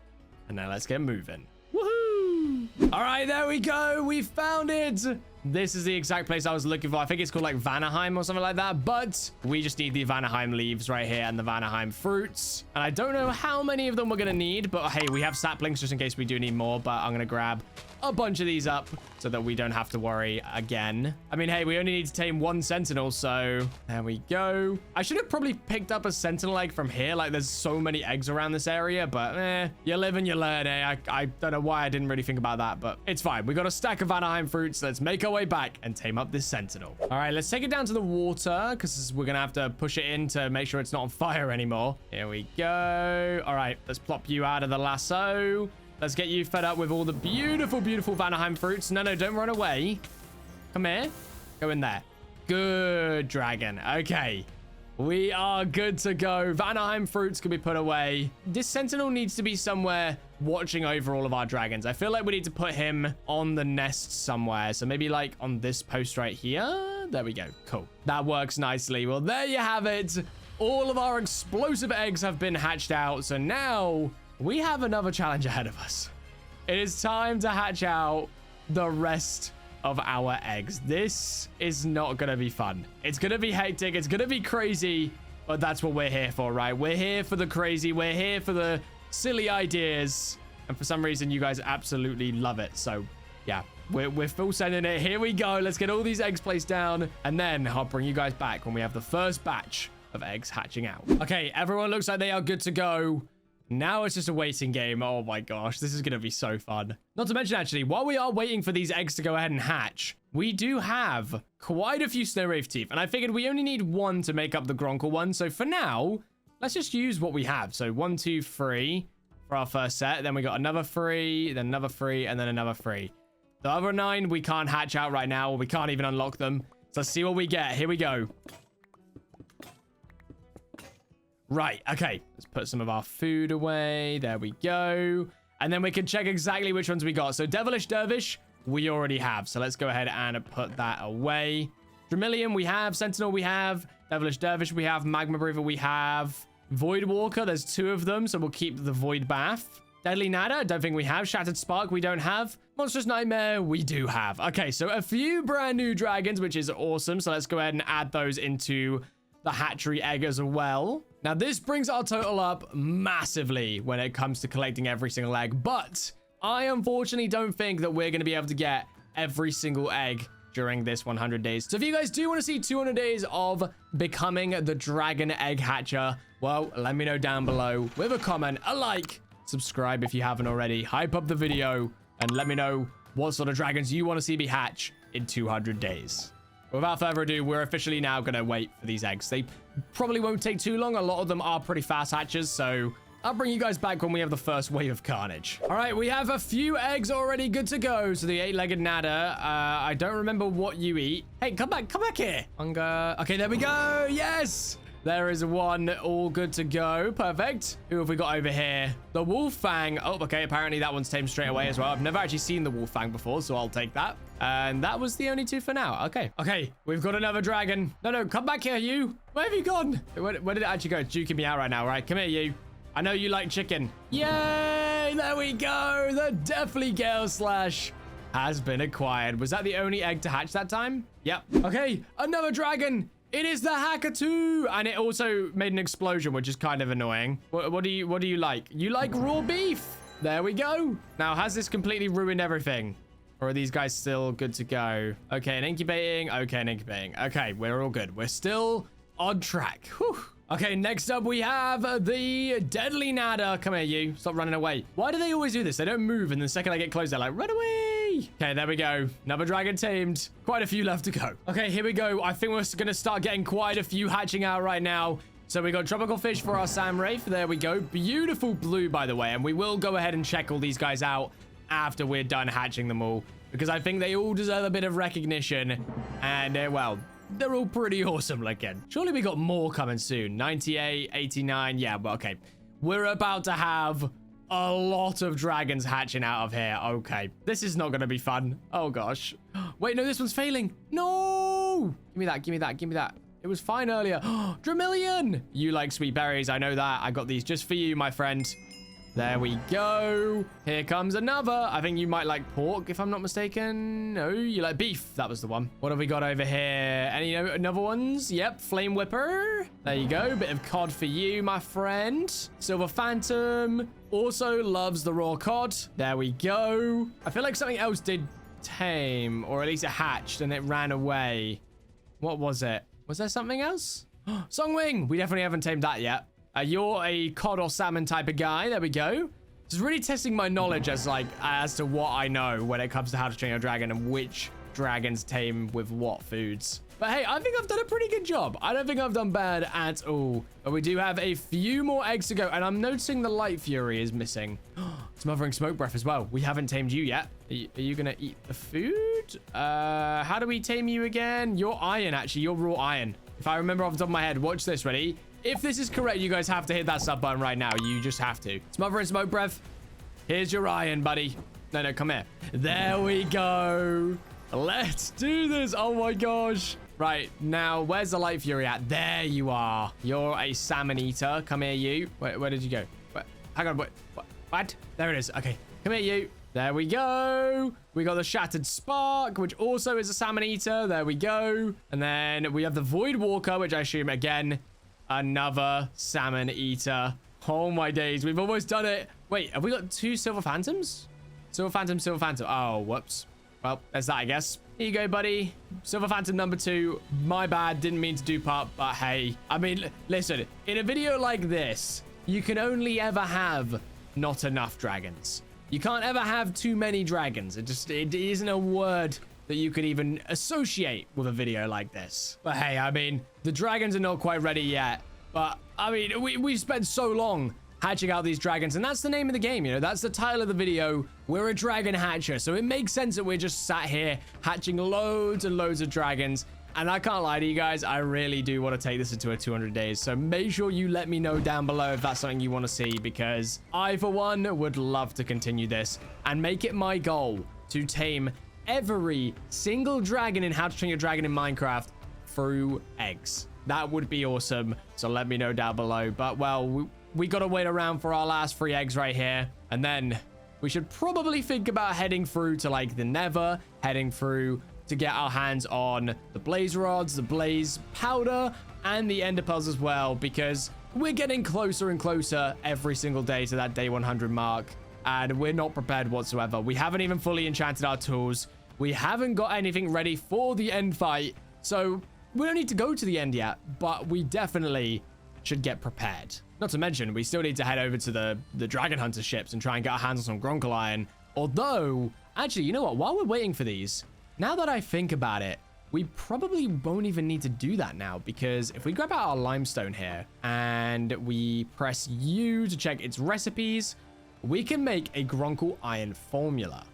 And now let's get moving. Woohoo! All right, there we go. We found it. This is the exact place I was looking for. I think it's called like Vanaheim or something like that. But we just need the Vanaheim leaves right here and the Vanaheim fruits. And I don't know how many of them we're going to need. But hey, we have saplings just in case we do need more. But I'm going to grab a bunch of these up so that we don't have to worry again. I mean, hey, we only need to tame 1 sentinel. So there we go. I should have probably picked up a sentinel egg from here. Like there's so many eggs around this area. But you live and you learn, eh? I don't know why I didn't really think about that. But it's fine. We got a stack of Vanaheim fruits. Let's make our way back and tame up this sentinel. All right, let's take it down to the water because we're gonna have to push it in to make sure it's not on fire anymore. Here we go. All right, let's plop you out of the lasso. Let's get you fed up with all the beautiful, beautiful Vanaheim fruits. No, don't run away. Come here. Go in there. Good, dragon. Okay. We are good to go. Vanaheim fruits can be put away. This sentinel needs to be somewhere watching over all of our dragons. I feel like we need to put him on the nest somewhere. So maybe like on this post right here. There we go. Cool. That works nicely. Well, there you have it. All of our explosive eggs have been hatched out. So now we have another challenge ahead of us. It is time to hatch out the rest of our eggs. This is not gonna be fun. It's gonna be hectic. It's gonna be crazy, but that's what we're here for, right? We're here for the crazy. We're here for the silly ideas. And for some reason, you guys absolutely love it. So, yeah, we're full sending it. Here we go. Let's get all these eggs placed down. And then I'll bring you guys back when we have the first batch of eggs hatching out. Okay, everyone looks like they are good to go. Now it's just a waiting game. Oh my gosh, this is going to be so fun. Not to mention, actually, while we are waiting for these eggs to go ahead and hatch, we do have quite a few snow wraith teeth. And I figured we only need one to make up the Gronkle one. So for now, let's just use what we have. So 1, 2, 3 for our first set. Then we got another 3, then another 3, and then another 3. The other 9 we can't hatch out right now. Or we can't even unlock them. So let's see what we get. Here we go. Right, okay. Let's put some of our food away. There we go. And then we can check exactly which ones we got. So Devilish Dervish, we already have. So let's go ahead and put that away. Dramillion, we have. Sentinel, we have. Devilish Dervish, we have. Magma Breather, we have. Void Walker, there's 2 of them. So we'll keep the Void Bath. Deadly Nada, don't think we have. Shattered Spark, we don't have. Monstrous Nightmare, we do have. Okay, so a few brand new dragons, which is awesome. So let's go ahead and add those into the hatchery egg as well. Now, this brings our total up massively when it comes to collecting every single egg, but I unfortunately don't think that we're going to be able to get every single egg during this 100 days. So if you guys do want to see 200 days of becoming the dragon egg hatcher, well, let me know down below with a comment, a like, subscribe if you haven't already, hype up the video, and let me know what sort of dragons you want to see me hatch in 200 days. Without further ado, we're officially now going to wait for these eggs. They probably won't take too long. A lot of them are pretty fast hatches, so I'll bring you guys back when we have the first wave of carnage. All right, we have a few eggs already good to go. So the 8-legged Nada, I don't remember what you eat. Hey, come back here. Hunger. Okay, there we go. Yes. There is one all good to go. Perfect. Who have we got over here? The Wolffang. Oh, okay. Apparently that one's tamed straight away as well. I've never actually seen the Wolffang before, so I'll take that. And that was the only 2 for now. Okay. Okay. We've got another dragon. No, come back here, you. Where have you gone? Where did it actually go? It's duking me out right now, right? Come here, you. I know you like chicken. Yay! There we go. The Deathly Gale Slash has been acquired. Was that the only egg to hatch that time? Yep. Okay. Another dragon. It is the Hackatoo, and it also made an explosion, which is kind of annoying. What do you like? You like raw beef? There we go. Now, has this completely ruined everything? Or are these guys still good to go? Okay, and incubating. Okay, and incubating. Okay, we're all good. We're still on track. Whew. Okay, next up we have the Deadly Nada. Come here, you. Stop running away. Why do they always do this? They don't move, and the second I get close, they're like, run away. Okay, there we go. Another dragon tamed. Quite a few left to go. Okay, here we go. I think we're going to start getting quite a few hatching out right now. So we got tropical fish for our Sam Wraith. There we go. Beautiful blue, by the way. And we will go ahead and check all these guys out after we're done hatching them all, because I think they all deserve a bit of recognition. And, well, they're all pretty awesome looking. Surely we got more coming soon. 98, 89. Yeah, well, okay. We're about to have a lot of dragons hatching out of here. Okay. This is not going to be fun. Oh, gosh. Wait, no, this one's failing. No! Give me that. Give me that. Give me that. It was fine earlier. Dramillion! You like sweet berries. I know that. I got these just for you, my friend. There we go. Here comes another. I think you might like pork, if I'm not mistaken. No, you like beef. That was the one. What have we got over here? Any other ones? Yep, Flame Whipper. There you go. Bit of cod for you, my friend. Silver Phantom also loves the raw cod. There we go. I feel like something else did tame, or at least it hatched and it ran away. What was it? Was there something else? Songwing. We definitely haven't tamed that yet. You're a cod or salmon type of guy. There we go. This is really testing my knowledge as to what I know when it comes to how to train a dragon and which dragons tame with what foods. But hey, I think I've done a pretty good job. I don't think I've done bad at all. But we do have a few more eggs to go. And I'm noticing the Light Fury is missing. Smothering Smoke Breath as well. We haven't tamed you yet. Are you going to eat the food? How do we tame you again? You're iron, actually. You're raw iron. If I remember off the top of my head. Watch this. Ready? If this is correct, you guys have to hit that sub button right now. You just have to. Smothering Smoke Breath. Here's your iron, buddy. No, come here. There we go. Let's do this. Oh, my gosh. Right, now, where's the Light Fury at? There you are. You're a salmon eater. Come here, you. Where did you go? Hang on. What? There it is. Okay. Come here, you. There we go. We got the Shattered Spark, which also is a salmon eater. There we go. And then we have the Void Walker, which I assume, again, another salmon eater. Oh my days. We've almost done it. Wait, have we got 2 silver phantoms? Silver phantom, silver phantom. Oh, whoops. Well, there's that, I guess. Here you go, buddy. Silver phantom number 2. My bad. Didn't mean to dupe up, but hey. I mean, listen. In a video like this, you can only ever have not enough dragons. You can't ever have too many dragons. It isn't a word that you could even associate with a video like this. But hey, I mean, the dragons are not quite ready yet. But I mean, we spent so long hatching out these dragons, and that's the name of the game, you know, that's the title of the video. We're a dragon hatcher, so it makes sense that we're just sat here hatching loads and loads of dragons. And I can't lie to you guys, I really do want to take this into a 200 days. So make sure you let me know down below if that's something you want to see, because I, for one, would love to continue this and make it my goal to tame every single dragon in How to Train Your Dragon in Minecraft through eggs. That would be awesome. So let me know down below. But well, we got to wait around for our last 3 eggs right here. And then we should probably think about heading through to like the Nether, heading through to get our hands on the blaze rods, the blaze powder, and the ender pearls as well, because we're getting closer and closer every single day to that day 100 mark. And we're not prepared whatsoever. We haven't even fully enchanted our tools. We haven't got anything ready for the end fight. So we don't need to go to the end yet, but we definitely should get prepared. Not to mention, we still need to head over to the dragon hunter ships and try and get our hands on some Gronkle iron. Although, actually, you know what? While we're waiting for these, now that I think about it, we probably won't even need to do that now, because if we grab out our limestone here and we press U to check its recipes, we can make a Gronkle iron formula.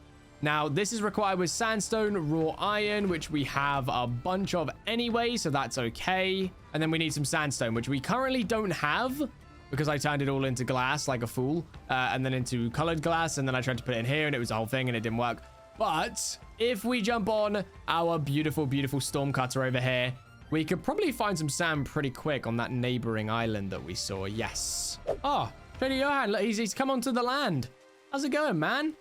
Now, this is required with sandstone, raw iron, which we have a bunch of anyway, so that's okay. And then we need some sandstone, which we currently don't have, because I turned it all into glass like a fool, and then into colored glass, and then I tried to put it in here, and it was the whole thing, and it didn't work. But if we jump on our beautiful, beautiful storm cutter over here, we could probably find some sand pretty quick on that neighboring island that we saw. Yes. Oh, Trader Johan, look, he's come onto the land. How's it going, man?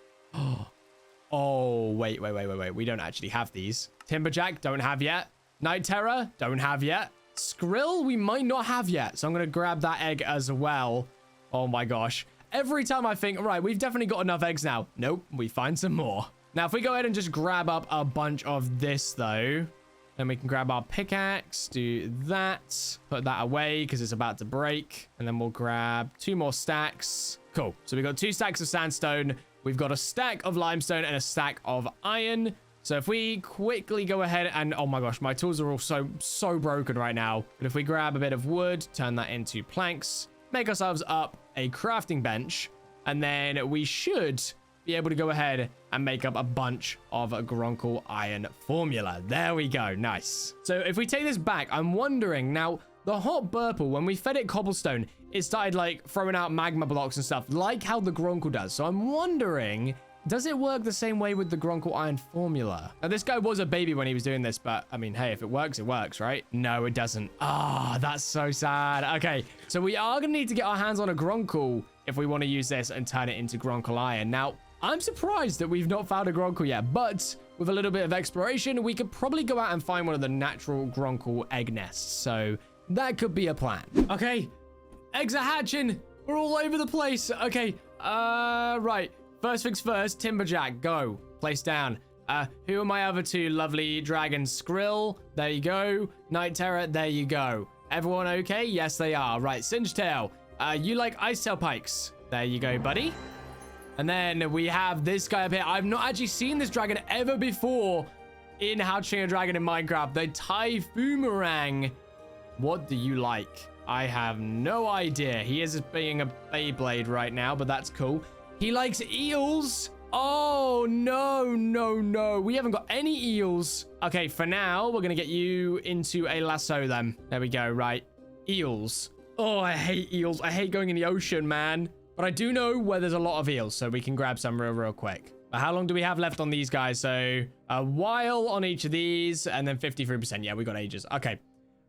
Oh, wait. We don't actually have these. Timberjack, don't have yet. Night Terror, don't have yet. Skrill, we might not have yet. So I'm going to grab that egg as well. Oh my gosh. Every time I think, right, we've definitely got enough eggs now. Nope, we find some more. Now, if we go ahead and just grab up a bunch of this, though, then we can grab our pickaxe, do that, put that away because it's about to break. And then we'll grab 2 more stacks. Cool. So we've got 2 stacks of sandstone. We've got a stack of limestone and a stack of iron. So if we quickly go ahead and, oh my gosh, my tools are all so broken right now. But if we grab a bit of wood, turn that into planks, make ourselves up a crafting bench, and then we should be able to go ahead and make up a bunch of a Gronkle iron formula. There we go. Nice. So if we take this back, I'm wondering now, the hot burple, when we fed it cobblestone, it started like throwing out magma blocks and stuff, like how the Gronkle does. So I'm wondering, does it work the same way with the Gronkle iron formula? Now, this guy was a baby when he was doing this, but I mean, hey, if it works, right? No, it doesn't. Ah, that's so sad. Okay, so we are going to need to get our hands on a Gronkle if we want to use this and turn it into Gronkle iron. Now, I'm surprised that we've not found a Gronkle yet, but with a little bit of exploration, we could probably go out and find one of the natural Gronkle egg nests. So that could be a plan. Okay, eggs are hatching. We're all over the place. Okay, right. First things first, Timberjack, go. Place down. Who are my other 2 lovely dragons? Skrill, there you go. Night Terror, there you go. Everyone okay? Yes, they are. Right, Singetail, you like ice tail pikes. There you go, buddy. And then we have this guy up here. I've not actually seen this dragon ever before in How to Train Your Dragon in Minecraft. The Typhoomerang. What do you like? I have no idea. He is being a Beyblade right now, but that's cool. He likes eels. Oh, no. We haven't got any eels. Okay, for now, we're going to get you into a lasso then. There we go, right. Eels. Oh, I hate eels. I hate going in the ocean, man. But I do know where there's a lot of eels, so we can grab some real quick. But how long do we have left on these guys? So a while on each of these, and then 53%. Yeah, we got ages. Okay.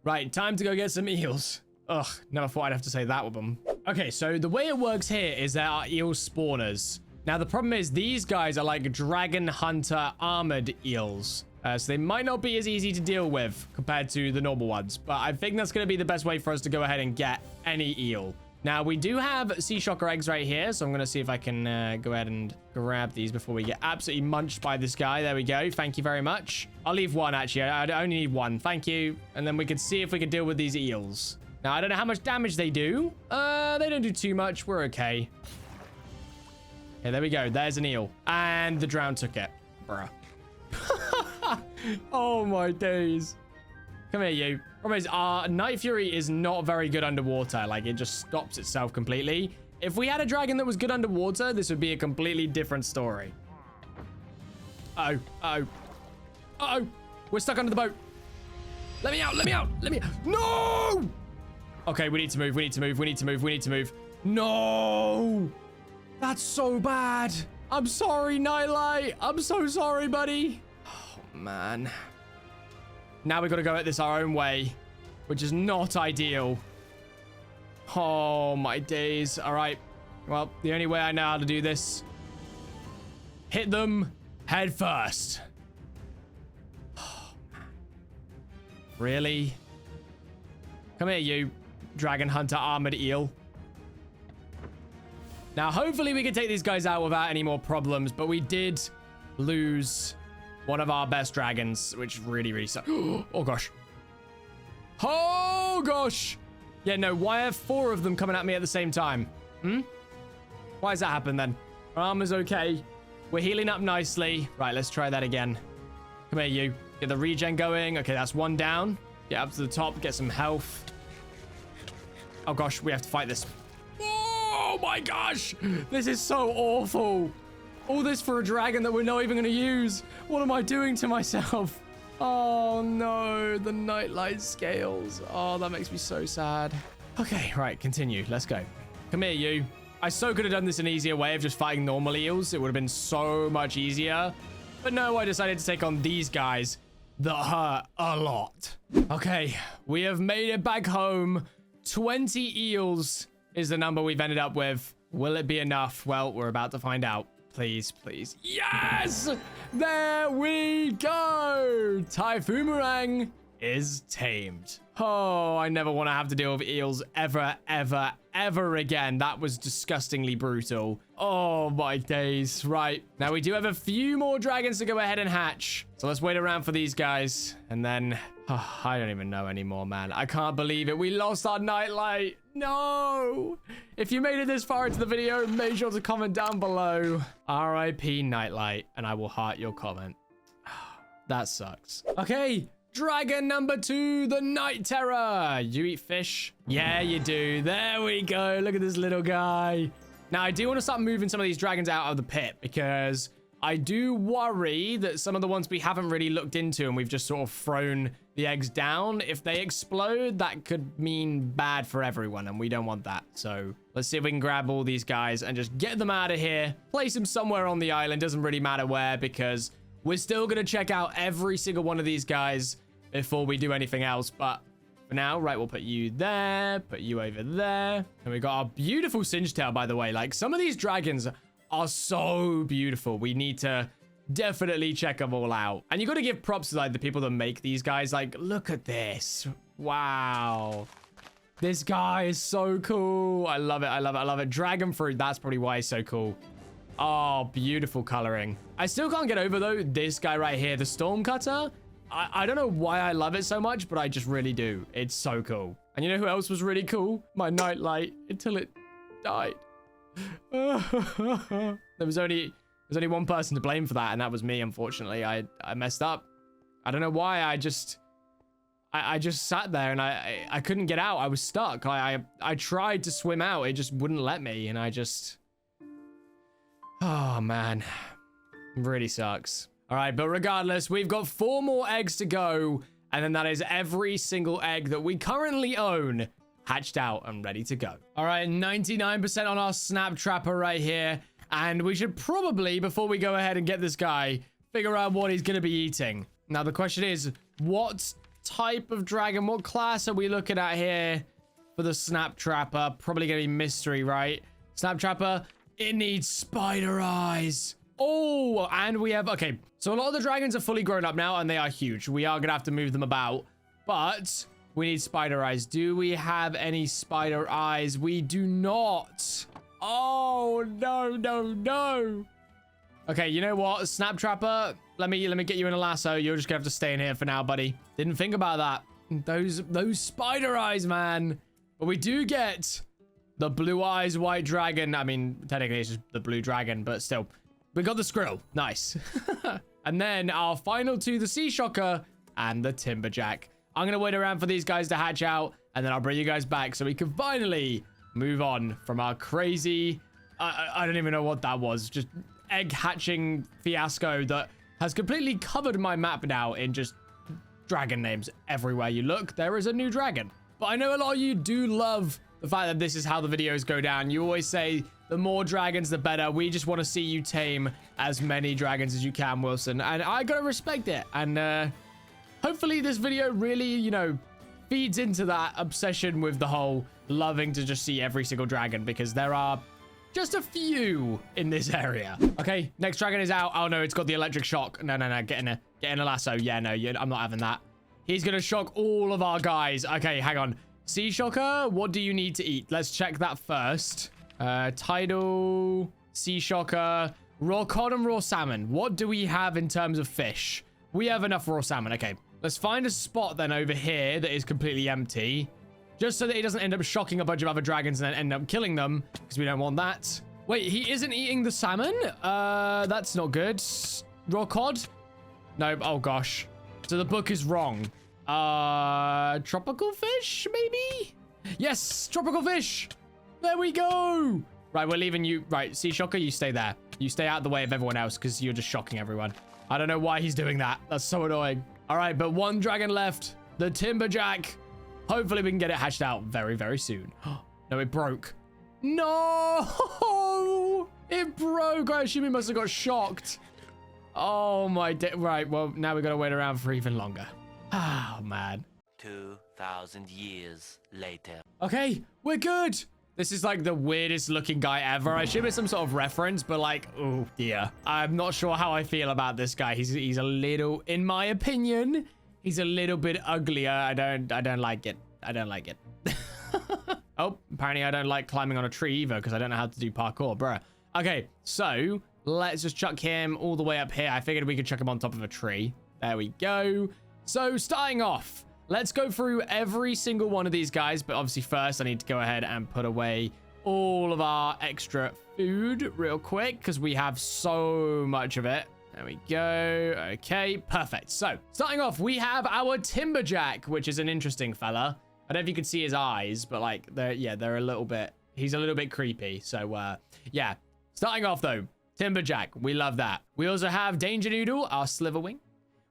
Right, time to go get some eels. Ugh, never thought I'd have to say that with them. Okay, so the way it works here is there are eel spawners. Now, the problem is these guys are like dragon hunter armored eels. So they might not be as easy to deal with compared to the normal ones. But I think that's going to be the best way for us to go ahead and get any eel. Now, we do have sea shocker eggs right here, so I'm going to see if I can go ahead and grab these before we get absolutely munched by this guy. There we go. Thank you very much. I'll leave one, actually. I only need one. Thank you. And then we can see if we can deal with these eels. Now, I don't know how much damage they do. They don't do too much. We're okay. Okay, there we go. There's an eel. And the drown took it. Bruh. Oh, my days. Come here, you. Problem is, our Night Fury is not very good underwater. Like, it just stops itself completely. If we had a dragon that was good underwater, this would be a completely different story. Uh-oh. Uh-oh. Uh-oh. We're stuck under the boat. Let me out. Let me out. Let me out. No! Okay, we need to move. We need to move. We need to move. We need to move. No! That's so bad. I'm sorry, Nightlight. I'm so sorry, buddy. Oh, man. Now we got to go at this our own way, which is not ideal. Oh, my days. All right. Well, the only way I know how to do this. Hit them head first. Oh, man. Really? Come here, you dragon hunter armored eel. Now, hopefully we can take these guys out without any more problems, but we did lose one of our best dragons, which really sucks. Oh, gosh. Oh, gosh. Yeah, no, why are 4 of them coming at me at the same time? Why does that happen, then? Our armor's okay. We're healing up nicely. Right, let's try that again. Come here, you. Get the regen going. Okay, that's 1 down. Get up to the top, get some health. Oh, gosh, we have to fight this. Oh, my gosh. This is so awful. All this for a dragon that we're not even going to use. What am I doing to myself? Oh, no. The Nightlight scales. Oh, that makes me so sad. Okay, right. Continue. Let's go. Come here, you. I so could have done this an easier way of just fighting normal eels. It would have been so much easier. But no, I decided to take on these guys that hurt a lot. Okay, we have made it back home. 20 eels is the number we've ended up with. Will it be enough? Well, we're about to find out. Please, please. Yes! There we go! Typhoomerang is tamed. Oh, I never want to have to deal with eels ever again. That was disgustingly brutal. Oh, my days. Right. Now, we do have a few more dragons to go ahead and hatch. So let's wait around for these guys. And then... Oh, I don't even know anymore, man. I can't believe it. We lost our Nightlight. No! If you made it this far into the video, make sure to comment down below. R.I.P. Nightlight. And I will heart your comment. That sucks. Okay. Dragon number 2, the Night Terror. You eat fish? Yeah, you do. There we go. Look at this little guy. Now, I do want to start moving some of these dragons out of the pit because I do worry that some of the ones we haven't really looked into and we've just sort of thrown the eggs down. If they explode, that could mean bad for everyone, and we don't want that. So let's see if we can grab all these guys and just get them out of here. Place them somewhere on the island. Doesn't really matter where because we're still going to check out every single one of these guys before we do anything else. But for now, right, we'll put you there, put you over there. And we got our beautiful Singe-tail, by the way. Like, some of these dragons are so beautiful. We need to definitely check them all out. And you got to give props to, like, the people that make these guys. Like, look at this. Wow. This guy is so cool. I love it. I love it. I love it. Dragon fruit. That's probably why he's so cool. Oh, beautiful coloring. I still can't get over, though, this guy right here, the Stormcutter. I don't know why I love it so much, but I just really do. It's so cool. And you know who else was really cool? My Nightlight, until it died. There was only one person to blame for that, and that was me, unfortunately. I messed up. I don't know why. I just sat there, and I couldn't get out. I was stuck. I tried to swim out. It just wouldn't let me, and I just... Oh, man. It really sucks. All right, but regardless, we've got 4 more eggs to go, and then that is every single egg that we currently own hatched out and ready to go. All right, 99% on our snap trapper right here, and we should probably, before we go ahead and get this guy, figure out what he's going to be eating. Now, the question is, what type of dragon, what class are we looking at here for the snap trapper? Probably going to be mystery, right? Snap trapper, it needs spider eyes. Oh, and we have... Okay, so a lot of the dragons are fully grown up now, and they are huge. We are going to have to move them about. But We need spider eyes. Do we have any spider eyes? We do not. Oh, no, no, no. Okay, you know what? Snap Trapper, let me get you in a lasso. You're just gonna have to stay in here for now, buddy. Didn't think about that. Those spider eyes, man. But we do get the blue eyes white dragon. I mean, technically it's just the blue dragon, but still. We got the Skrill. Nice. And then our final two, the Sea Shocker and the Timberjack. I'm going to wait around for these guys to hatch out, and then I'll bring you guys back so we can finally move on from our crazy... I don't even know what that was. Just egg hatching fiasco that has completely covered my map now in just dragon names. Everywhere you look, there is a new dragon. But I know a lot of you do love the fact that this is how the videos go down. You always say the more dragons, the better. We just want to see you tame as many dragons as you can, Wilson. And I gotta respect it. And hopefully this video really, you know, feeds into that obsession with the whole loving to just see every single dragon, because there are just a few in this area. Okay, next dragon is out. Oh no, it's got the electric shock. No, get in a lasso. Yeah, no, I'm not having that. He's gonna shock all of our guys. Okay, hang on. Sea Shocker, what do you need to eat? Let's check that first. Tidal, Sea Shocker, raw cod and raw salmon. What do we have in terms of fish? We have enough raw salmon. Okay, let's find a spot then over here that is completely empty, just so that he doesn't end up shocking a bunch of other dragons and then end up killing them, because we don't want that. Wait, he isn't eating the salmon? That's not good. Raw cod? Nope. Oh gosh. So the book is wrong. Tropical fish, maybe? Yes, tropical fish. There we go. Right, we're leaving you. Right, Sea Shocker, you stay there. You stay out of the way of everyone else, because you're just shocking everyone. I don't know why he's doing that. That's so annoying. All right, but one dragon left. The Timberjack. Hopefully we can get it hatched out very, very soon. No, it broke. No! It broke. I assume he must have got shocked. Oh, my day. Right, well, now we got to wait around for even longer. Oh, man. 2,000 years later. Okay, we're good. This is like the weirdest looking guy ever. I assume it's some sort of reference, but like, oh dear. I'm not sure how I feel about this guy. He's a little, in my opinion, he's a little bit uglier. I don't like it. I don't like it. Oh, apparently I don't like climbing on a tree either, because I don't know how to do parkour, bruh. Okay, so let's just chuck him all the way up here. I figured we could chuck him on top of a tree. There we go. So starting off, let's go through every single one of these guys. But obviously first I need to go ahead and put away all of our extra food real quick, because we have so much of it. There we go. Okay, perfect. So starting off, we have our Timberjack, which is an interesting fella. I don't know if you can see his eyes, but like they're a little bit, he's a little bit creepy. So yeah, starting off though, Timberjack, we love that. We also have Danger Noodle, our Sliverwing.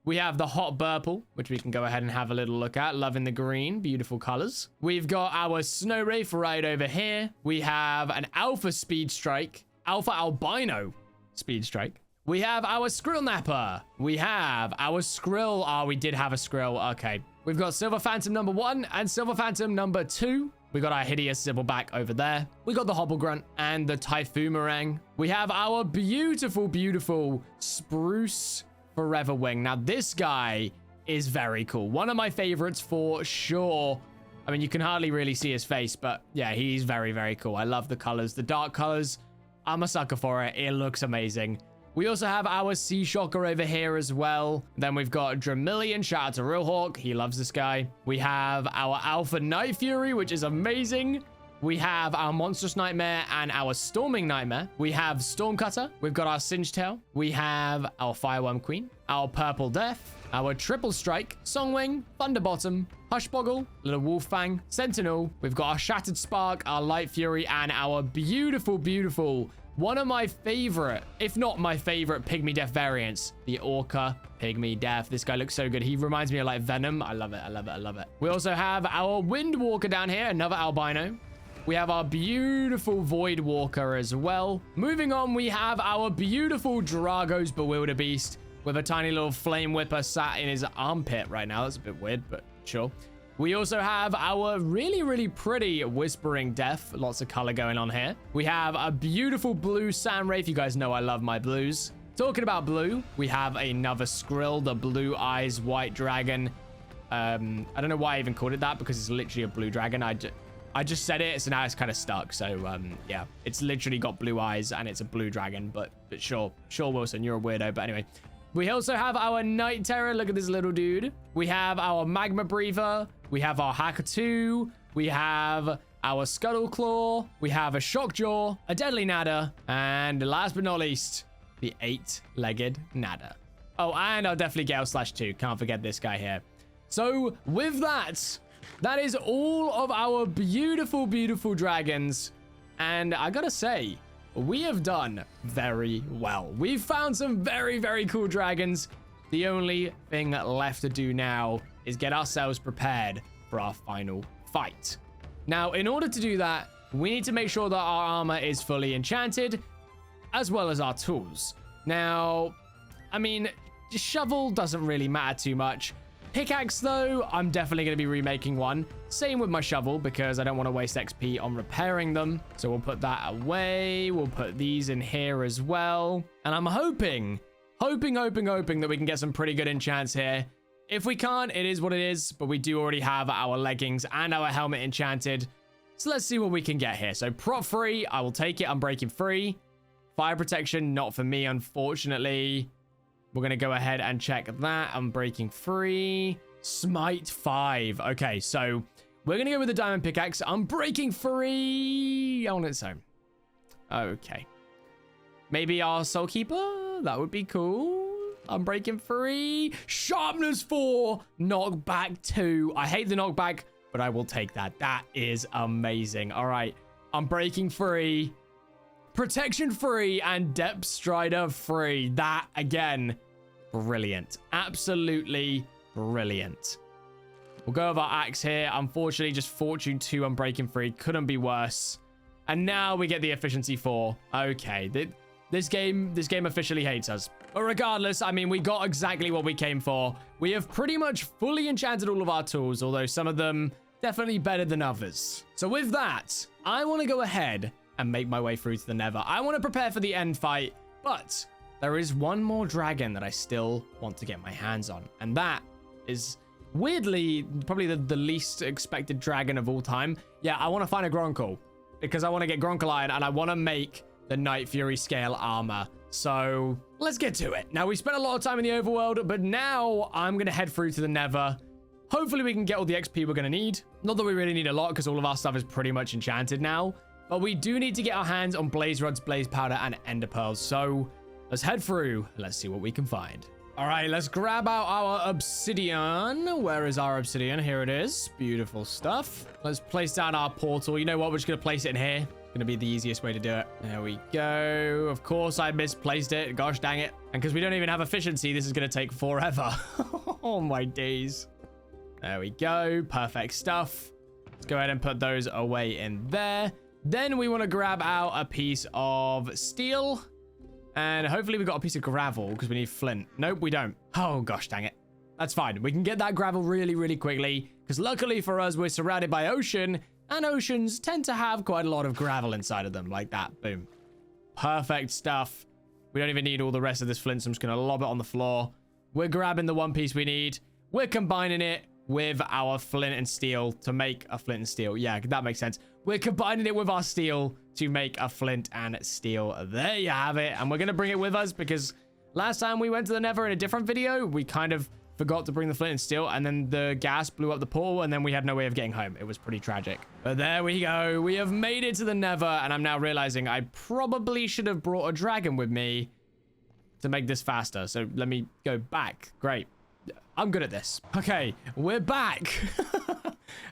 We have the Hot Burple, which we can go ahead and have a little look at. Loving the green, beautiful colors. We've got our Snow Wraith right over here. We have an Alpha Speed Strike, Alpha Albino Speed Strike. We have our Skrill Napper. We have our Skrill. Oh, we did have a Skrill. Okay. We've got Silver Phantom number 1 and Silver Phantom number 2. We got our hideous Zibbleback over there. We got the Hobblegrunt and the Typhoomerang. We have our beautiful, beautiful Spruce Forever Wing. Now, this guy is very cool. One of my favorites for sure. I mean, you can hardly really see his face, but yeah, he's very, very cool. I love the colors, the dark colors. I'm a sucker for it. It looks amazing. We also have our Sea Shocker over here as well. Then we've got Dramillion. Shout out to Real Hawk. He loves this guy. We have our Alpha Night Fury, which is amazing. We have our Monstrous Nightmare and our Storming Nightmare. We have Stormcutter. We've got our Singetail. We have our Fireworm Queen, our Purple Death, our Triple Strike, Songwing, Thunderbottom, Hushboggle, Little Wolffang, Sentinel. We've got our Shattered Spark, our Light Fury, and our beautiful, beautiful, one of my favorite, if not my favorite, Pygmy Death variants, the Orca Pygmy Death. This guy looks so good. He reminds me of like Venom. I love it. I love it. I love it. We also have our Windwalker down here, another albino. We have our beautiful Void Walker as well. Moving on, we have our beautiful Drago's Bewilderbeast with a tiny little flame whipper sat in his armpit right now. That's a bit weird, but sure. We also have our really, really pretty Whispering Death. Lots of color going on here. We have a beautiful blue Sand Wraith. You guys know I love my blues. Talking about blue, we have another Skrill, the Blue Eyes White Dragon. I don't know why I even called it that, because it's literally a blue dragon. I just said it, so now it's kind of stuck. So, yeah, it's literally got blue eyes and it's a blue dragon. But sure, Wilson, you're a weirdo. But anyway, we also have our Night Terror. Look at this little dude. We have our Magma Breather. We have our Hacker-2. We have our Scuttle Claw. We have a Shockjaw, a Deadly Nadder, and last but not least, the 8-legged Nadder. Oh, and I'll definitely get L/2. Can't forget this guy here. So with that, that is all of our beautiful, beautiful dragons. And I gotta say, we have done very well. We've found some very, very cool dragons. The only thing left to do now is get ourselves prepared for our final fight. Now, in order to do that, we need to make sure that our armor is fully enchanted, as well as our tools. Now, I mean, shovel doesn't really matter too much. Pickaxe, though, I'm definitely going to be remaking one. Same with my shovel, because I don't want to waste XP on repairing them. So we'll put that away. We'll put these in here as well. And I'm hoping that we can get some pretty good enchants here. If we can't, it is what it is. But we do already have our leggings and our helmet enchanted. So let's see what we can get here. So prop free, I will take it. I'm breaking free. Fire protection, not for me, unfortunately. We're going to go ahead and check that. I'm breaking free. Smite 5. Okay, so we're going to go with the diamond pickaxe. I'm breaking free on its own. Okay. Maybe our soul keeper? That would be cool. I'm breaking free. Sharpness 4. Knockback 2. I hate the knockback, but I will take that. That is amazing. All right. I'm breaking free. Protection free and depth strider free. That, again, brilliant. Absolutely brilliant. We'll go with our axe here. Unfortunately, just fortune 2 on breaking free. Couldn't be worse. And now we get the efficiency 4. Okay. This game officially hates us. But regardless, I mean, we got exactly what we came for. We have pretty much fully enchanted all of our tools, although some of them definitely better than others. So with that, I want to go ahead and make my way through to the Nether. I want to prepare for the end fight, but there is one more dragon that I still want to get my hands on. And that is weirdly probably the least expected dragon of all time. Yeah, I want to find a Gronkle because I want to get Gronkle Iron and I want to make the Night Fury scale armor. So let's get to it. Now, we spent a lot of time in the overworld, but now I'm going to head through to the Nether. Hopefully we can get all the XP we're going to need. Not that we really need a lot because all of our stuff is pretty much enchanted now. But we do need to get our hands on blaze rods, blaze powder, and ender pearls. So let's head through. Let's see what we can find. All right, let's grab out our obsidian. Where is our obsidian? Here it is. Beautiful stuff. Let's place down our portal. You know what? We're just going to place it in here. Going to be the easiest way to do it. There we go. Of course, I misplaced it. Gosh dang it. And because we don't even have efficiency, this is going to take forever. Oh, my days. There we go. Perfect stuff. Let's go ahead and put those away in there. Then we want to grab out a piece of steel. And hopefully we got a piece of gravel because we need flint. Nope, we don't. Oh, gosh dang it. That's fine. We can get that gravel really, really quickly. Because luckily for us, we're surrounded by ocean. And oceans tend to have quite a lot of gravel inside of them. Like that. Boom. Perfect stuff. We don't even need all the rest of this flint. So I'm just going to lob it on the floor. We're grabbing the one piece we need. We're combining it with our flint and steel to make a flint and steel. Yeah, that makes sense. We're combining it with our steel to make a flint and steel. There you have it. And we're going to bring it with us because last time we went to the Nether in a different video, we kind of forgot to bring the flint and steel, and then the gas blew up the portal, and then we had no way of getting home. It was pretty tragic. But there we go. We have made it to the Nether, and I'm now realizing I probably should have brought a dragon with me to make this faster. So let me go back. Great. I'm good at this. Okay, we're back.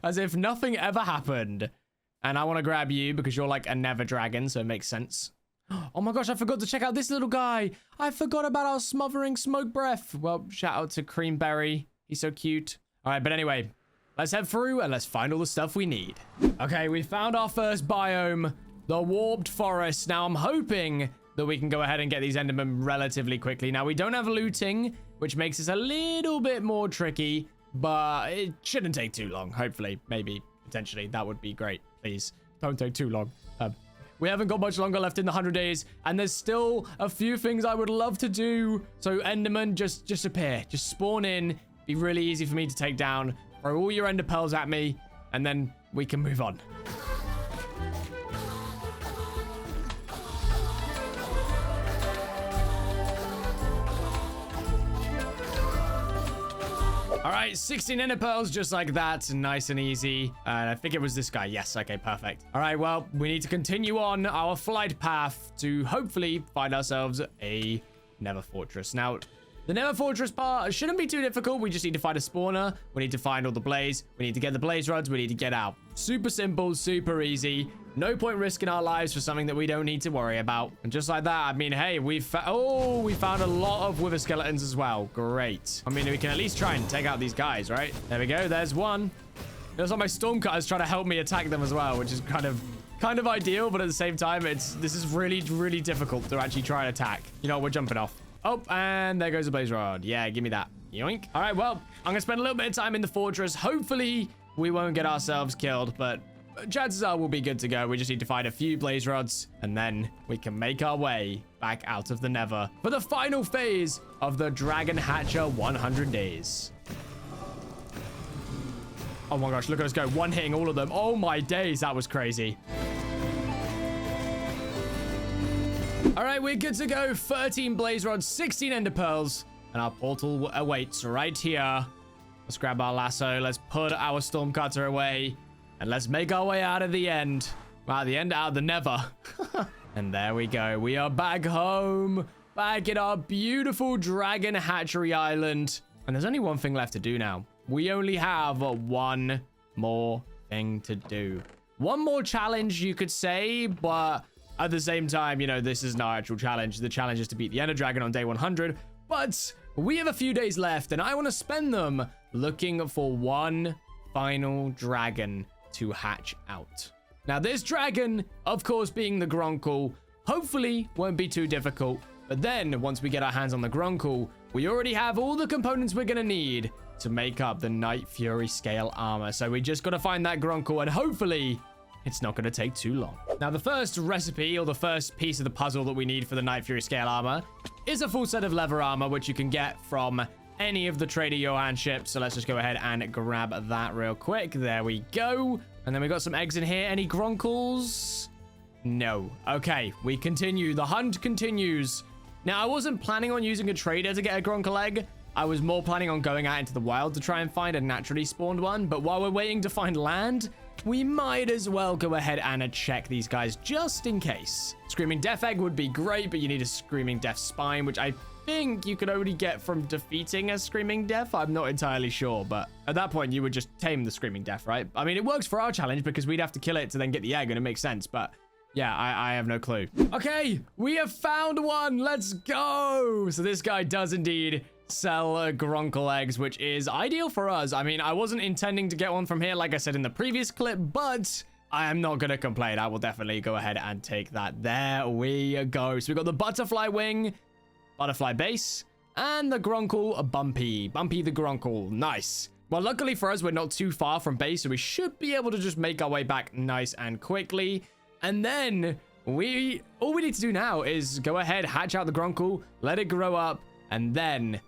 As if nothing ever happened. And I want to grab you because you're like a Nether dragon, so it makes sense. Oh my gosh, I forgot to check out this little guy. I forgot about our smothering smoke breath. Well, shout out to Creamberry. He's so cute. All right, but anyway, let's head through and let's find all the stuff we need. Okay, we found our first biome, the warped forest. Now, I'm hoping that we can go ahead and get these endermen relatively quickly. Now, we don't have looting, which makes this a little bit more tricky, but it shouldn't take too long. Hopefully, maybe, potentially. That would be great. Please, don't take too long. We haven't got much longer left in the 100 days, and there's still a few things I would love to do. So Enderman, just appear. Just spawn in be really easy for me to take down. Throw all your ender pearls at me, and then we can move on. All right, 16 ender pearls just like that. Nice and easy. And I think it was this guy. Yes, okay, perfect. All right, well, we need to continue on our flight path to hopefully find ourselves a Nether Fortress. Now, the Nether Fortress part shouldn't be too difficult. We just need to find a spawner. We need to find all the blaze. We need to get the blaze rods. We need to get out. Super simple, super easy. No point risking our lives for something that we don't need to worry about. And just like that, I mean, hey, we found a lot of wither skeletons as well. Great. I mean, we can at least try and take out these guys, right? There we go. There's one. There's like my stormcutter's trying to help me attack them as well, which is kind of ideal, but at the same time, this is really, really difficult to actually try and attack. You know, we're jumping off. Oh, and there goes the blaze rod. Yeah, give me that. Yoink. All right, well, I'm gonna spend a little bit of time in the fortress. Hopefully, we won't get ourselves killed, but chances are we'll be good to go. We just need to find a few blaze rods, and then we can make our way back out of the Nether for the final phase of the Dragon Hatcher 100 days. Oh my gosh, look at us go. One hitting all of them. Oh my days, that was crazy. All right, we're good to go. 13 blaze rods, 16 ender pearls, and our portal awaits right here. Let's grab our lasso. Let's put our stormcutter away, and let's make our way out of the end. Wow, out of the Nether. And there we go. We are back home, back in our beautiful Dragon Hatchery Island. And there's only one thing left to do now. We only have one more thing to do. One more challenge, you could say, but at the same time, you know, this is no actual challenge. The challenge is to beat the Ender Dragon on day 100, but we have a few days left, and I want to spend them looking for one final dragon to hatch out. Now, this dragon, of course, being the Gronkle, hopefully won't be too difficult, but then once we get our hands on the Gronkle, we already have all the components we're going to need to make up the Night Fury scale armor. So we just got to find that Gronkle, and hopefully it's not going to take too long. Now, the first recipe, or the first piece of the puzzle that we need for the Night Fury scale armor, is a full set of leather armor, which you can get from any of the Trader Johan ships. So let's just go ahead and grab that real quick. There we go. And then we got some eggs in here. Any Gronkles? No. Okay, we continue. The hunt continues. Now, I wasn't planning on using a trader to get a Gronkle egg. I was more planning on going out into the wild to try and find a naturally spawned one. But while we're waiting to find land, we might as well go ahead and check these guys just in case. Screaming Death Egg would be great, but you need a Screaming Death Spine, which I think you could only get from defeating a Screaming Death. I'm not entirely sure, but at that point, you would just tame the Screaming Death, right? I mean, it works for our challenge because we'd have to kill it to then get the egg, and it makes sense, but yeah, I have no clue. Okay, we have found one. Let's go. So this guy does indeed sell Gronkle eggs, which is ideal for us. I mean, I wasn't intending to get one from here, like I said in the previous clip, but I am not going to complain. I will definitely go ahead and take that. There we go. So we got the butterfly wing, butterfly base, and the Gronkle Bumpy. Bumpy the Gronkle. Nice. Well, luckily for us, we're not too far from base, so we should be able to just make our way back nice and quickly. And then all we need to do now is go ahead, hatch out the Gronkle, let it grow up, and then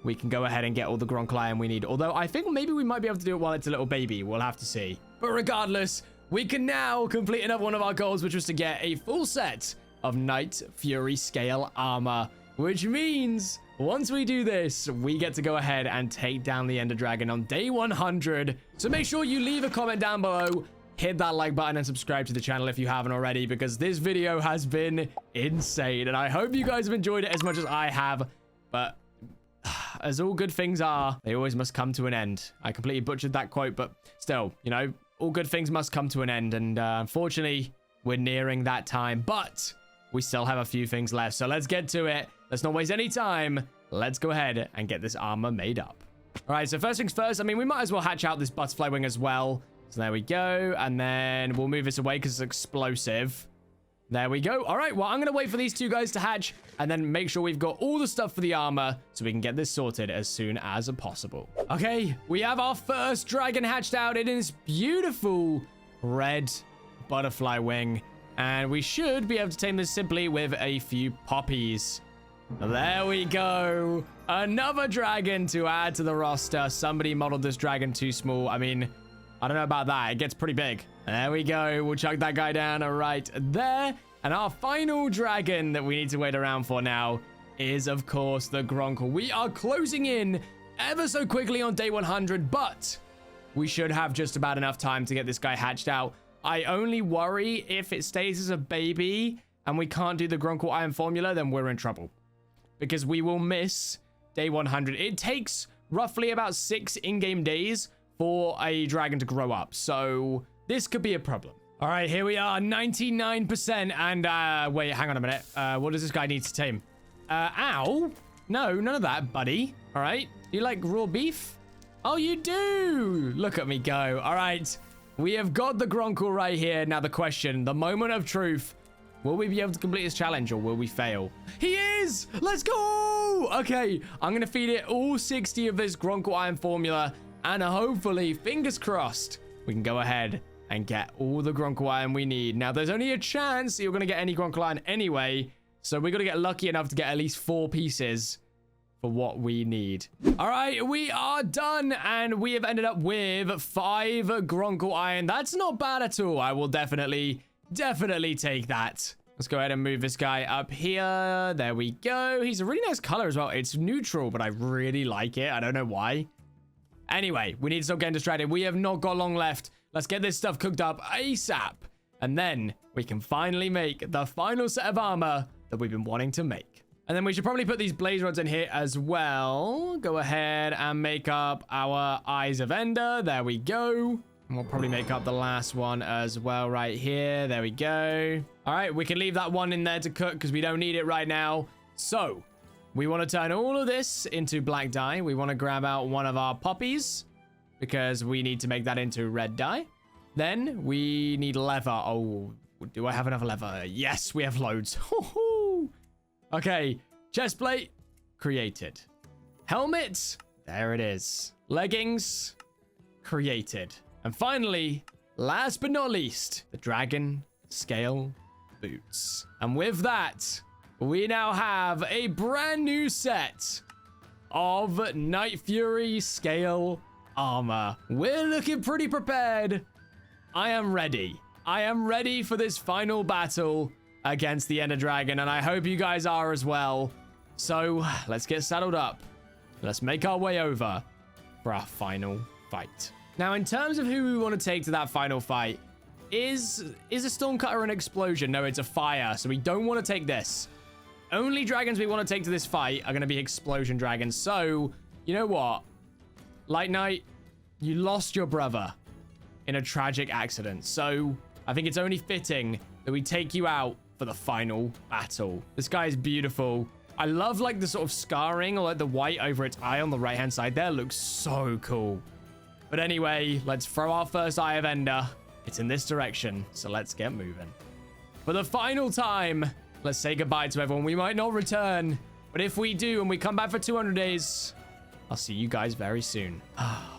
we can go ahead and get all the Gronkle iron we need. Although I think maybe we might be able to do it while it's a little baby. We'll have to see. But regardless, we can now complete another one of our goals, which was to get a full set of Night Fury scale armor, which means once we do this, we get to go ahead and take down the Ender Dragon on day 100. So make sure you leave a comment down below, hit that like button, and subscribe to the channel if you haven't already, because this video has been insane. And I hope you guys have enjoyed it as much as I have. But as all good things are, they always must come to an end. I completely butchered that quote, but still, you know, all good things must come to an end. And unfortunately, we're nearing that time, but we still have a few things left. So let's get to it. Let's not waste any time. Let's go ahead and get this armor made up. All right, so first things first, I mean, we might as well hatch out this butterfly wing as well. So there we go. And then we'll move this away because it's explosive. There we go. All right, well, I'm going to wait for these two guys to hatch and then make sure we've got all the stuff for the armor so we can get this sorted as soon as possible. Okay, we have our first dragon hatched out. It is beautiful red butterfly wing. And we should be able to tame this simply with a few poppies. There we go. Another dragon to add to the roster. Somebody modeled this dragon too small. I mean, I don't know about that. It gets pretty big. There we go. We'll chuck that guy down right there. And our final dragon that we need to wait around for now is, of course, the Gronkle. We are closing in ever so quickly on day 100, but we should have just about enough time to get this guy hatched out. I only worry if it stays as a baby and we can't do the Gronkle Iron formula, then we're in trouble. Because we will miss day 100. It takes roughly about 6 in-game days for a dragon to grow up. So this could be a problem. All right, here we are, 99%. And wait, hang on a minute. What does this guy need to tame? Ow. No, none of that, buddy. All right. You like raw beef? Oh, you do. Look at me go. All right. We have got the Gronkle right here. Now the question, the moment of truth. Will we be able to complete this challenge or will we fail? He is! Let's go! Okay, I'm going to feed it all 60 of this Gronkle Iron formula. And hopefully, fingers crossed, we can go ahead and get all the Gronkle Iron we need. Now, there's only a chance you're going to get any Gronkle Iron anyway. So we're going to get lucky enough to get at least 4 pieces for what we need. All right, we are done. And we have ended up with 5 Gronkle Iron. That's not bad at all. I will definitely take that. Let's go ahead and move this guy up here. There we go. He's a really nice color as well. It's neutral, but I really like it. I don't know why. Anyway, we need to stop getting distracted. We have not got long left. Let's get this stuff cooked up ASAP. And then we can finally make the final set of armor that we've been wanting to make. And then we should probably put these blaze rods in here as well. Go ahead and make up our Eyes of Ender. There we go. And we'll probably make up the last one as well right here. There we go. All right, we can leave that one in there to cook because we don't need it right now. So we want to turn all of this into black dye. We want to grab out one of our poppies because we need to make that into red dye. Then we need leather. Oh, do I have enough leather? Yes, we have loads. Okay, chest plate created. Helmet, there it is. Leggings created. And finally, last but not least, the dragon scale boots. And with that, we now have a brand new set of Night Fury scale armor. We're looking pretty prepared. I am ready. I am ready for this final battle against the Ender Dragon, and I hope you guys are as well. So let's get saddled up. Let's make our way over for our final fight. Now, in terms of who we want to take to that final fight, is a Stormcutter an explosion? No, it's a fire, so we don't want to take this. Only dragons we want to take to this fight are going to be explosion dragons. So, you know what? Light Knight, you lost your brother in a tragic accident. So, I think it's only fitting that we take you out for the final battle. This guy is beautiful. I love, like, the sort of scarring or, like, the white over its eye on the right-hand side there. Looks so cool. But anyway, let's throw our first Eye of Ender. It's in this direction, so let's get moving. For the final time, let's say goodbye to everyone. We might not return, but if we do and we come back for 200 days, I'll see you guys very soon.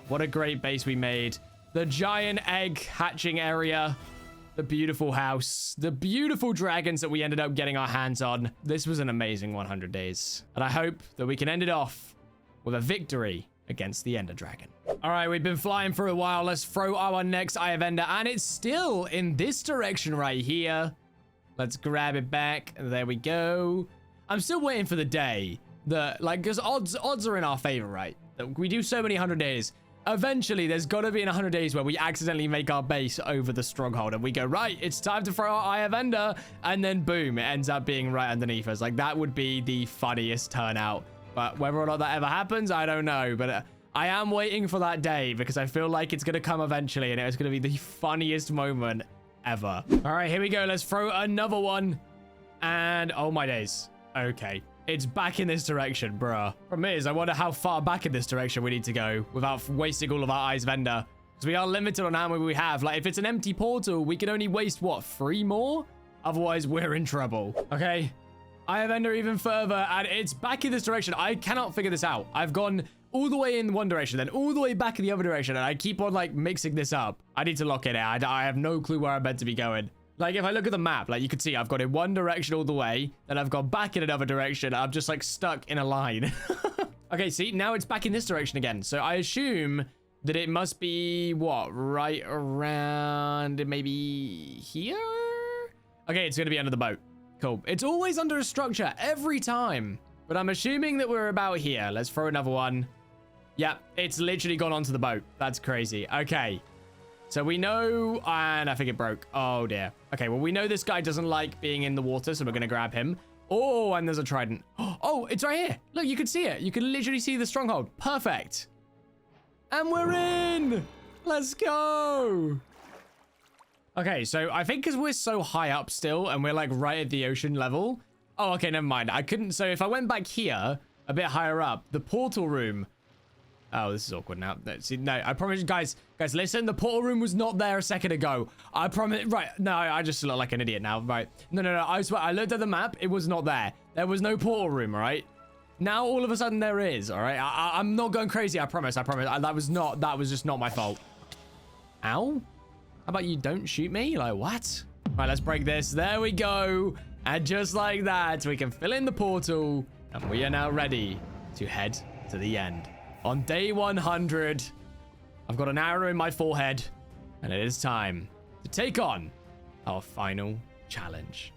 What a great base we made. The giant egg hatching area, the beautiful house, the beautiful dragons that we ended up getting our hands on. This was an amazing 100 days, and I hope that we can end it off with a victory against the Ender Dragon. All right, we've been flying for a while. Let's throw our next Eye of Ender, and it's still in this direction right here. Let's grab it back. There we go. I'm still waiting for the day that, like, because odds are in our favor, right? That we do so many 100 days. Eventually, there's got to be in 100 days where we accidentally make our base over the stronghold, and we go, right, it's time to throw our Eye of Ender, and then boom, it ends up being right underneath us. Like, that would be the funniest turnout. But whether or not that ever happens, I don't know. But I am waiting for that day because I feel like it's going to come eventually, and it's going to be the funniest moment ever. All right, here we go. Let's throw another one. And oh my days. Okay. It's back in this direction, bruh. Problem is, I wonder how far back in this direction we need to go without wasting all of our Eyes of Ender. Because we are limited on how many we have. Like, if it's an empty portal, we can only waste, what, 3 more? Otherwise, we're in trouble. Okay. Eye of Ender even further, and it's back in this direction. I cannot figure this out. I've gone all the way in one direction, then all the way back in the other direction, and I keep on, like, mixing this up. I need to lock it out. I have no clue where I'm meant to be going. Like, if I look at the map, like, you can see I've got in one direction all the way, then I've gone back in another direction. I'm just, like, stuck in a line. Okay, see, now it's back in this direction again. So I assume that it must be, what, right around maybe here? Okay, it's going to be under the boat. Cool. It's always under a structure every time. But I'm assuming that we're about here. Let's throw another one. Yep, it's literally gone onto the boat. That's crazy. Okay. So we know, and I think it broke. Oh, dear. Okay, well, we know this guy doesn't like being in the water, so we're going to grab him. Oh, and there's a trident. Oh, it's right here. Look, you can see it. You can literally see the stronghold. Perfect. And we're in. Let's go. Okay, so I think because we're so high up still, and we're like right at the ocean level. Oh, okay, never mind. I couldn't. So if I went back here, a bit higher up, the portal room. Oh, this is awkward now. See, no, I promise you guys, listen, the portal room was not there a second ago. I promise. Right. No, I just look like an idiot now. Right. No. I swear, I looked at the map. It was not there. There was no portal room, all right? Now, all of a sudden, there is, all right? I'm not going crazy. I promise. That was just not my fault. Ow. How about you don't shoot me? Like, what? All right, let's break this. There we go. And just like that, we can fill in the portal. And we are now ready to head to the end. On day 100, I've got an arrow in my forehead, and it is time to take on our final challenge.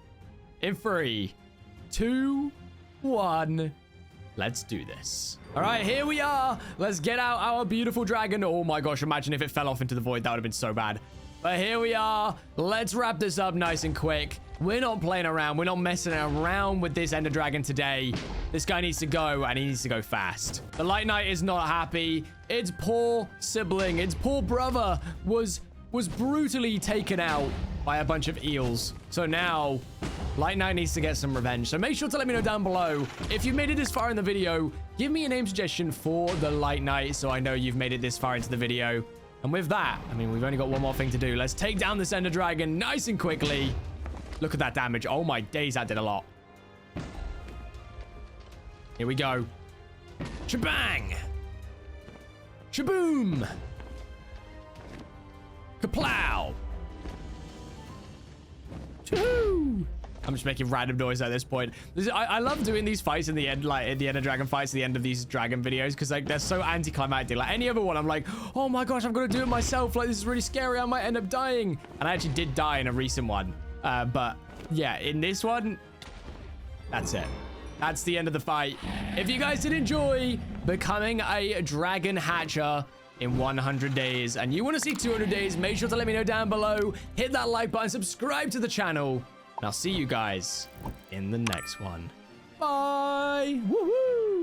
In 3, 2, 1, let's do this. All right, here we are. Let's get out our beautiful dragon. Oh my gosh, imagine if it fell off into the void. That would have been so bad. But here we are. Let's wrap this up nice and quick. We're not playing around. We're not messing around with this Ender Dragon today. This guy needs to go, and he needs to go fast. The Light Knight is not happy. Its poor sibling, its poor brother was brutally taken out by a bunch of eels. So now, Light Knight needs to get some revenge. So make sure to let me know down below. If you've made it this far in the video, give me a name suggestion for the Light Knight so I know you've made it this far into the video. And with that, I mean, we've only got one more thing to do. Let's take down this Ender Dragon nice and quickly. Look at that damage. Oh my days, that did a lot. Here we go. Shabang! Shaboom! Kaplow! Choo! I'm just making random noise at this point. I love doing these fights in the end, like at the Ender Dragon fights, at the end of these dragon videos, because like they're so anticlimactic. Like any other one, I'm like, oh my gosh, I'm gonna do it myself. Like this is really scary. I might end up dying. And I actually did die in a recent one. But yeah, in this one, that's it. That's the end of the fight. If you guys did enjoy becoming a dragon hatcher in 100 days and you want to see 200 days, make sure to let me know down below. Hit that like button, subscribe to the channel, and I'll see you guys in the next one. Bye. Woohoo!